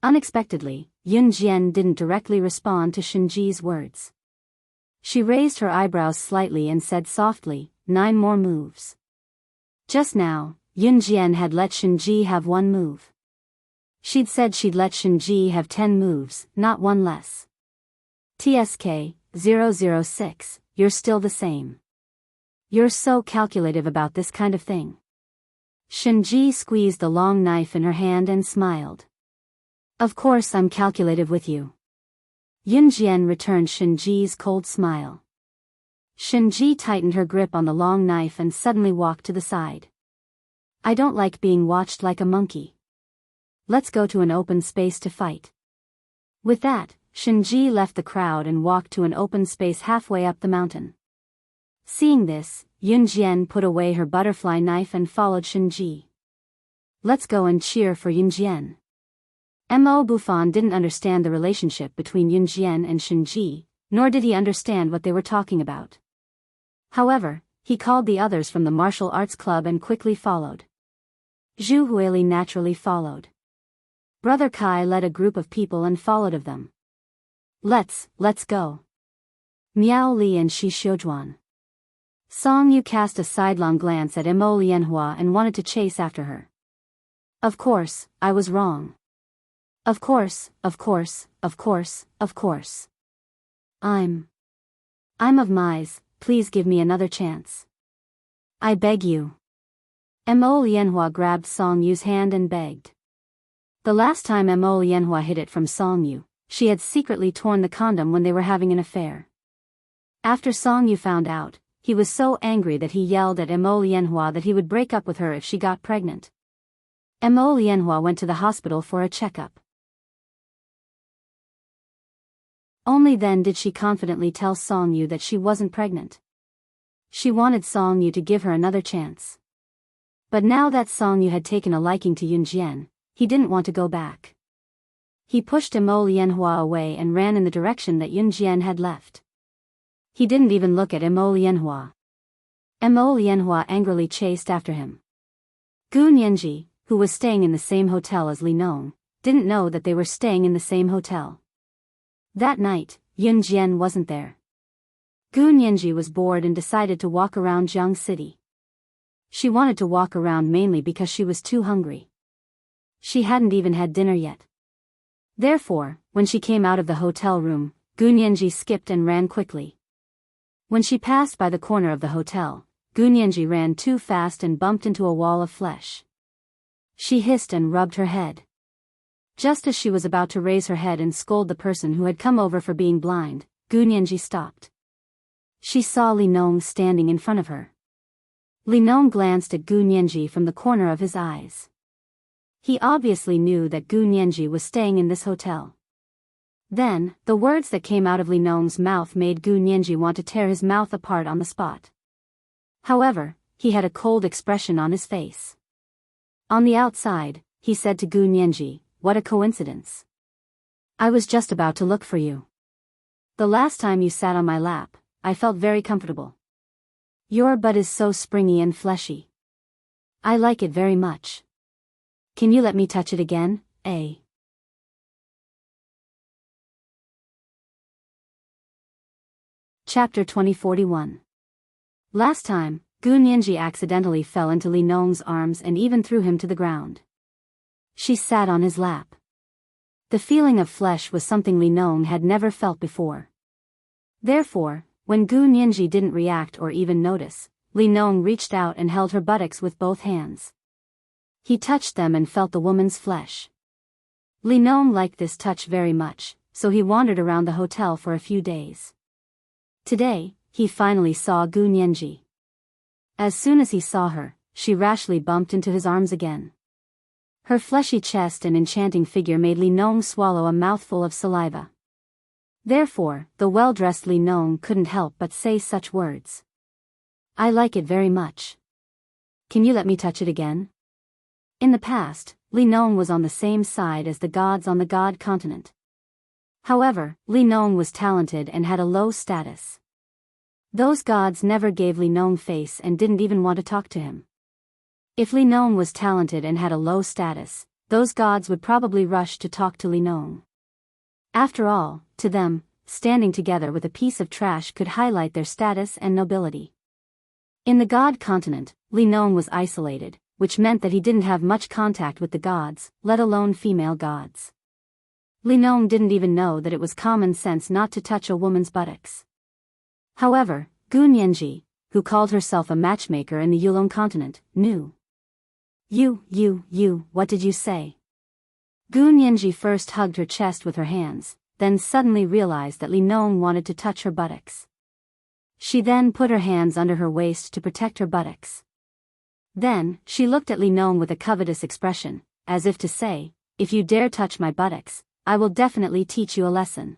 Unexpectedly, Yunjian didn't directly respond to Shinji's words. She raised her eyebrows slightly and said softly, 9 more moves. Just now, Yunjian had let Shinji have 1 move. She'd said she'd let Shinji have 10 moves, not 1 less. TSK, 006, you're still the same. You're so calculative about this kind of thing. Shinji squeezed the long knife in her hand and smiled. Of course I'm calculative with you. Yunjian returned Shinji's cold smile. Shinji tightened her grip on the long knife and suddenly walked to the side. I don't like being watched like a monkey. Let's go to an open space to fight. With that, Shinji left the crowd and walked to an open space halfway up the mountain. Seeing this, Yunjian put away her butterfly knife and followed Shinji. Let's go and cheer for Yunjian. Mo Buffon didn't understand the relationship between Yunjian and Shinji, nor did he understand what they were talking about. However, he called the others from the martial arts club and quickly followed. Zhu Huili naturally followed. Brother Kai led a group of people and followed of them. Let's go. Miao Li and Shi Xiujuan. Song Yu cast a sidelong glance at Mo Lianhua and wanted to chase after her. Of course, I was wrong. Of course. I'm of Mize, please give me another chance. I beg you. Mo Lianhua grabbed Song Yu's hand and begged. The last time Mo Lianhua hid it from Song Yu, she had secretly torn the condom when they were having an affair. After Song Yu found out, he was so angry that he yelled at Mo Lianhua that he would break up with her if she got pregnant. Mo Lianhua went to the hospital for a checkup. Only then did she confidently tell Song Yu that she wasn't pregnant. She wanted Song Yu to give her another chance. But now that Song Yu had taken a liking to Yunjian, he didn't want to go back. He pushed Mo Lianhua away and ran in the direction that Yunjian had left. He didn't even look at Mo Lianhua. Mo Lianhua angrily chased after him. Gu Nianji, who was staying in the same hotel as Li Nong, didn't know that they were staying in the same hotel. That night, Yunjian wasn't there. Gu Nianji was bored and decided to walk around Jiang City. She wanted to walk around mainly because she was too hungry. She hadn't even had dinner yet. Therefore, when she came out of the hotel room, Gu Nianji skipped and ran quickly. When she passed by the corner of the hotel, Gu Nianji ran too fast and bumped into a wall of flesh. She hissed and rubbed her head. Just as she was about to raise her head and scold the person who had come over for being blind, Gu Nianji stopped. She saw Li Nong standing in front of her. Li Nong glanced at Gu Nianji from the corner of his eyes. He obviously knew that Gu Nianji was staying in this hotel. Then, the words that came out of Li Nong's mouth made Gu Nianji want to tear his mouth apart on the spot. However, he had a cold expression on his face. On the outside, he said to Gu Nianji, "What a coincidence. I was just about to look for you. The last time you sat on my lap, I felt very comfortable. Your butt is so springy and fleshy. I like it very much. Can you let me touch it again, eh?" Chapter 2041. Last time, Gu Nianji accidentally fell into Li Nong's arms and even threw him to the ground. She sat on his lap. The feeling of flesh was something Li Nong had never felt before. Therefore, when Gu Nianji didn't react or even notice, Li Nong reached out and held her buttocks with both hands. He touched them and felt the woman's flesh. Li Nong liked this touch very much, so he wandered around the hotel for a few days. Today, he finally saw Gu Nianji. As soon as he saw her, she rashly bumped into his arms again. Her fleshy chest and enchanting figure made Li Nong swallow a mouthful of saliva. Therefore, the well-dressed Li Nong couldn't help but say such words. "I like it very much. Can you let me touch it again?" In the past, Li Nong was on the same side as the gods on the God continent. However, Li Nong was talented and had a low status. Those gods never gave Li Nong face and didn't even want to talk to him. If Li Nong was talented and had a low status, those gods would probably rush to talk to Li Nong. After all, to them, standing together with a piece of trash could highlight their status and nobility. In the god continent, Li Nong was isolated, which meant that he didn't have much contact with the gods, let alone female gods. Li Nong didn't even know that it was common sense not to touch a woman's buttocks. However, Gu Nianji, who called herself a matchmaker in the Yulong continent, knew. What did you say? Gu Nianji first hugged her chest with her hands, then suddenly realized that Li Nong wanted to touch her buttocks. She then put her hands under her waist to protect her buttocks. Then, she looked at Li Nong with a covetous expression, as if to say, if you dare touch my buttocks, I will definitely teach you a lesson.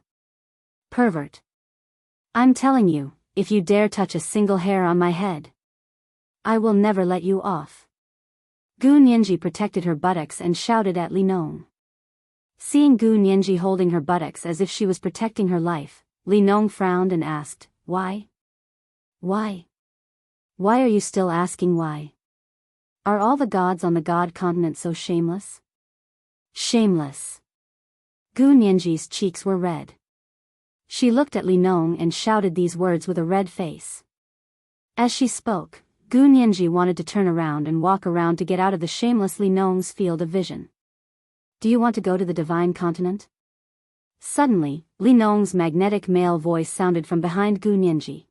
Pervert. I'm telling you, if you dare touch a single hair on my head, I will never let you off. Gu Nianji protected her buttocks and shouted at Li Nong. Seeing Gu Nianji holding her buttocks as if she was protecting her life, Li Nong frowned and asked, Why? Why? Why are you still asking why? Are all the gods on the god continent so shameless? Shameless. Gu Nianji's cheeks were red. She looked at Li Nong and shouted these words with a red face. As she spoke, Gu Nianji wanted to turn around and walk around to get out of the shameless Li Nong's field of vision. Do you want to go to the divine continent? Suddenly, Li Nong's magnetic male voice sounded from behind Gu Nianji.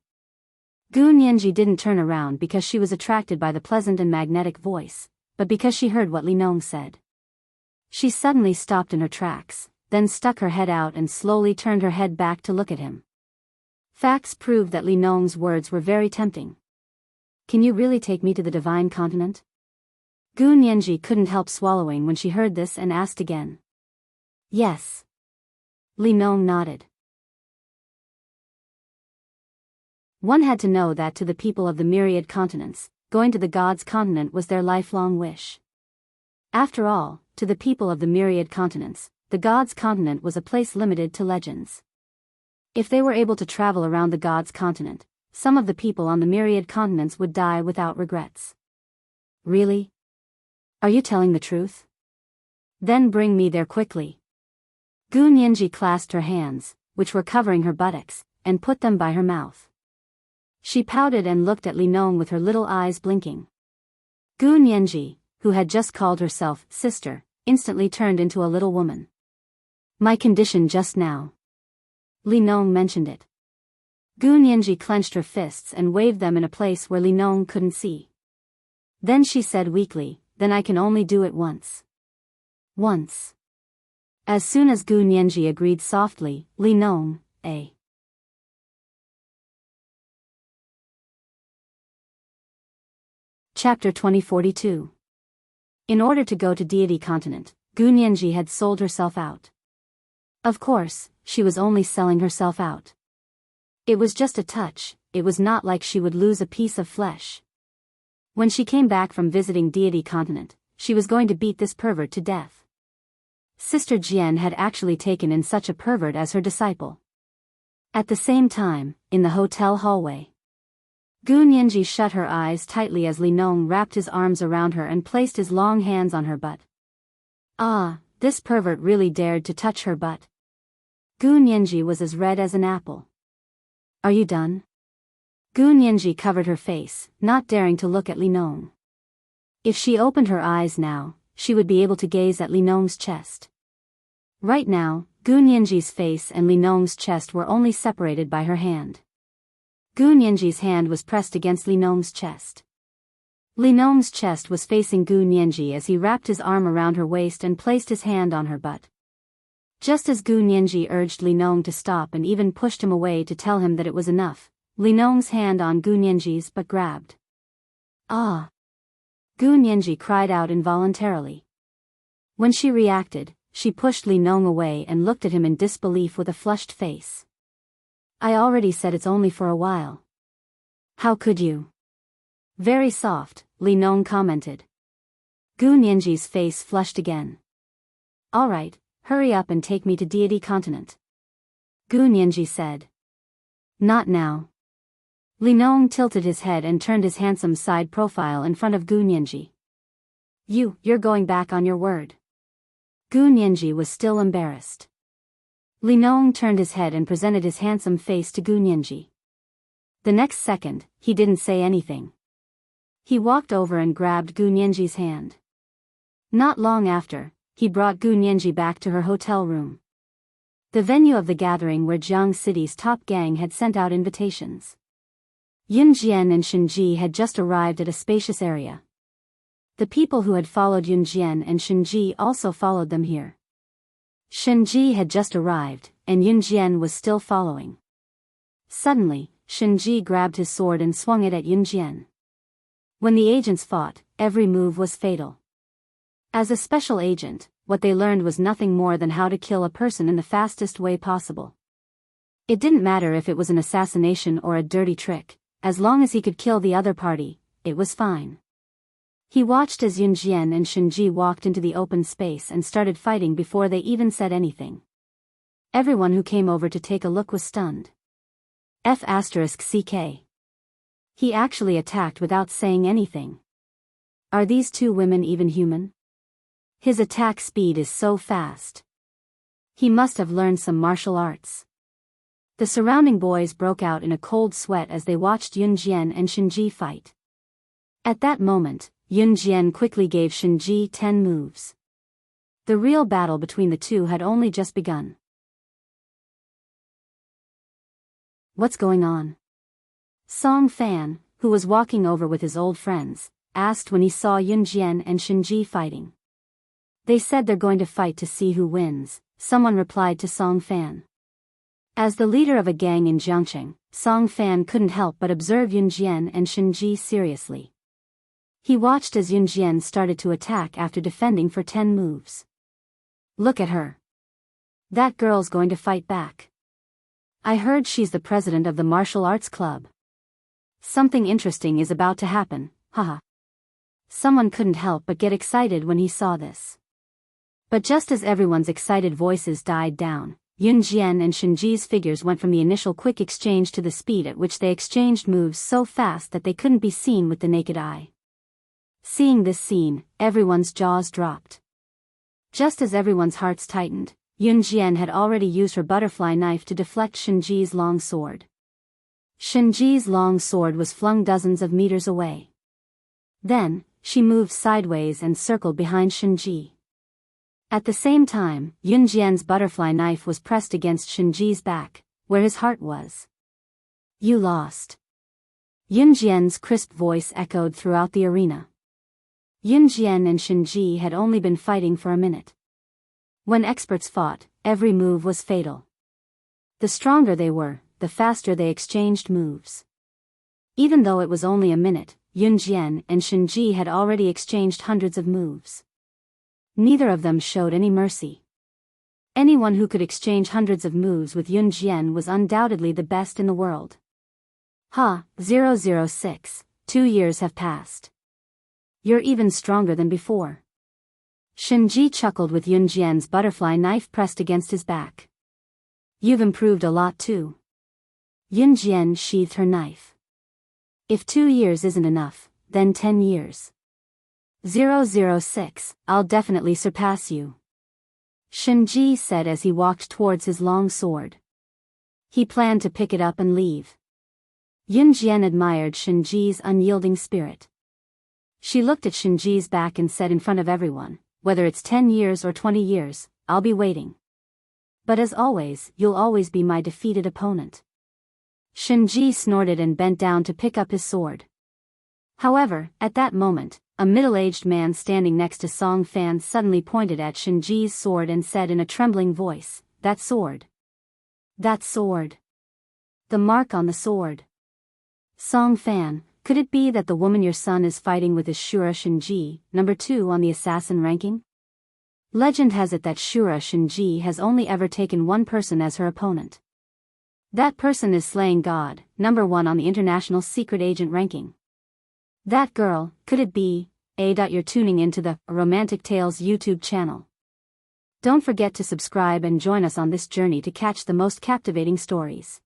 Gu Nianji didn't turn around because she was attracted by the pleasant and magnetic voice, but because she heard what Li Nong said. She suddenly stopped in her tracks, then stuck her head out and slowly turned her head back to look at him. Facts proved that Li Nong's words were very tempting. Can you really take me to the divine continent? Gu Nianji couldn't help swallowing when she heard this and asked again. Yes. Li Nong nodded. One had to know that to the people of the myriad continents, going to the gods' continent was their lifelong wish. After all, to the people of the myriad continents, the gods' continent was a place limited to legends. If they were able to travel around the gods' continent, some of the people on the myriad continents would die without regrets. Really? Are you telling the truth? Then bring me there quickly. Gu Nianji clasped her hands, which were covering her buttocks, and put them by her mouth. She pouted and looked at Li Nong with her little eyes blinking. Gu Nianji, who had just called herself sister, instantly turned into a little woman. My condition just now. Li Nong mentioned it. Gu Nianji clenched her fists and waved them in a place where Li Nong couldn't see. Then she said weakly, then I can only do it once. Once. As soon as Gu Nianji agreed softly, Li Nong, Chapter 2042. In order to go to Deity Continent, Gu Nianji had sold herself out. Of course, she was only selling herself out. It was just a touch, it was not like she would lose a piece of flesh. When she came back from visiting Deity Continent, she was going to beat this pervert to death. Sister Jian had actually taken in such a pervert as her disciple. At the same time, in the hotel hallway, Gu Nianji shut her eyes tightly as Li Nong wrapped his arms around her and placed his long hands on her butt. Ah, this pervert really dared to touch her butt. Gu Nianji was as red as an apple. Are you done? Gu Nianji covered her face, not daring to look at Li Nong. If she opened her eyes now, she would be able to gaze at Li Nong's chest. Right now, Gu Nianji's face and Li Nong's chest were only separated by her hand. Gu Nianji's hand was pressed against Li Nong's chest. Li Nong's chest was facing Gu Nianji as he wrapped his arm around her waist and placed his hand on her butt. Just as Gu Nianji urged Li Nong to stop and even pushed him away to tell him that it was enough, Li Nong's hand on Gu Nianji's butt grabbed. Ah! Gu Nianji cried out involuntarily. When she reacted, she pushed Li Nong away and looked at him in disbelief with a flushed face. I already said it's only for a while. How could you? Very soft, Li Nong commented. Gu Nianji's face flushed again. Alright, hurry up and take me to Deity Continent. Gu Nianji said. Not now. Li Nong tilted his head and turned his handsome side profile in front of Gu Nianji. You're going back on your word. Gu Nianji was still embarrassed. Li Nong turned his head and presented his handsome face to Gu Nianji. The next second, he didn't say anything. He walked over and grabbed Gu Nianji's hand. Not long after, he brought Gu Nianji back to her hotel room. The venue of the gathering where Jiang City's top gang had sent out invitations. Yun Jian and Shen Ji had just arrived at a spacious area. The people who had followed Yun Jian and Shen Ji also followed them here. Shen Ji had just arrived, and Yun Jian was still following. Suddenly, Shen Ji grabbed his sword and swung it at Yun Jian. When the agents fought, every move was fatal. As a special agent, what they learned was nothing more than how to kill a person in the fastest way possible. It didn't matter if it was an assassination or a dirty trick, as long as he could kill the other party, it was fine. He watched as Yun Jian and Shen Ji walked into the open space and started fighting before they even said anything. Everyone who came over to take a look was stunned. F***ck. He actually attacked without saying anything. Are these two women even human? His attack speed is so fast. He must have learned some martial arts. The surrounding boys broke out in a cold sweat as they watched Yun Jian and Shen Ji fight. At that moment, Yun Jian quickly gave Shen Ji 10 moves. The real battle between the two had only just begun. What's going on? Song Fan, who was walking over with his old friends, asked when he saw Yun Jian and Shen Ji fighting. They said they're going to fight to see who wins, someone replied to Song Fan. As the leader of a gang in Jiangcheng, Song Fan couldn't help but observe Yun Jian and Shen Ji seriously. He watched as Yun Jian started to attack after defending for 10 moves. Look at her. That girl's going to fight back. I heard she's the president of the martial arts club. Something interesting is about to happen, haha. Someone couldn't help but get excited when he saw this. But just as everyone's excited voices died down, Yun Jian and Shen Ji's figures went from the initial quick exchange to the speed at which they exchanged moves so fast that they couldn't be seen with the naked eye. Seeing this scene, everyone's jaws dropped. Just as everyone's hearts tightened, Yun Jian had already used her butterfly knife to deflect Shen Ji's long sword. Shen Ji's long sword was flung dozens of meters away. Then, she moved sideways and circled behind Shen Ji. At the same time, Yun Jian's butterfly knife was pressed against Shen Ji's back, where his heart was. You lost. Yun Jian's crisp voice echoed throughout the arena. Yun Jian and Shen Ji had only been fighting for a minute. When experts fought, every move was fatal. The stronger they were, the faster they exchanged moves. Even though it was only a minute, Yun Jian and Shen Ji had already exchanged hundreds of moves. Neither of them showed any mercy. Anyone who could exchange hundreds of moves with Yun Jian was undoubtedly the best in the world. 006, 2 years have passed. You're even stronger than before. Shen Ji chuckled with Yun Jian's butterfly knife pressed against his back. You've improved a lot too. Yun Jian sheathed her knife. If 2 years isn't enough, then 10 years. 006, I'll definitely surpass you. Shen Ji said as he walked towards his long sword. He planned to pick it up and leave. Yun Jian admired Shen Ji's unyielding spirit. She looked at Shen Ji's back and said in front of everyone, whether it's 10 years or 20 years, I'll be waiting. But as always, you'll always be my defeated opponent. Shen Ji snorted and bent down to pick up his sword. However, at that moment, a middle-aged man standing next to Song Fan suddenly pointed at Shen Ji's sword and said in a trembling voice, That sword. That sword. The mark on the sword. Song Fan, could it be that the woman your son is fighting with is Shura Shen Ji, number 2 on the assassin ranking? Legend has it that Shura Shen Ji has only ever taken one person as her opponent. That person is Slaying God, number 1 on the international secret agent ranking. That girl, could it be? You're tuning into the Romantic Tales YouTube channel. Don't forget to subscribe and join us on this journey to catch the most captivating stories.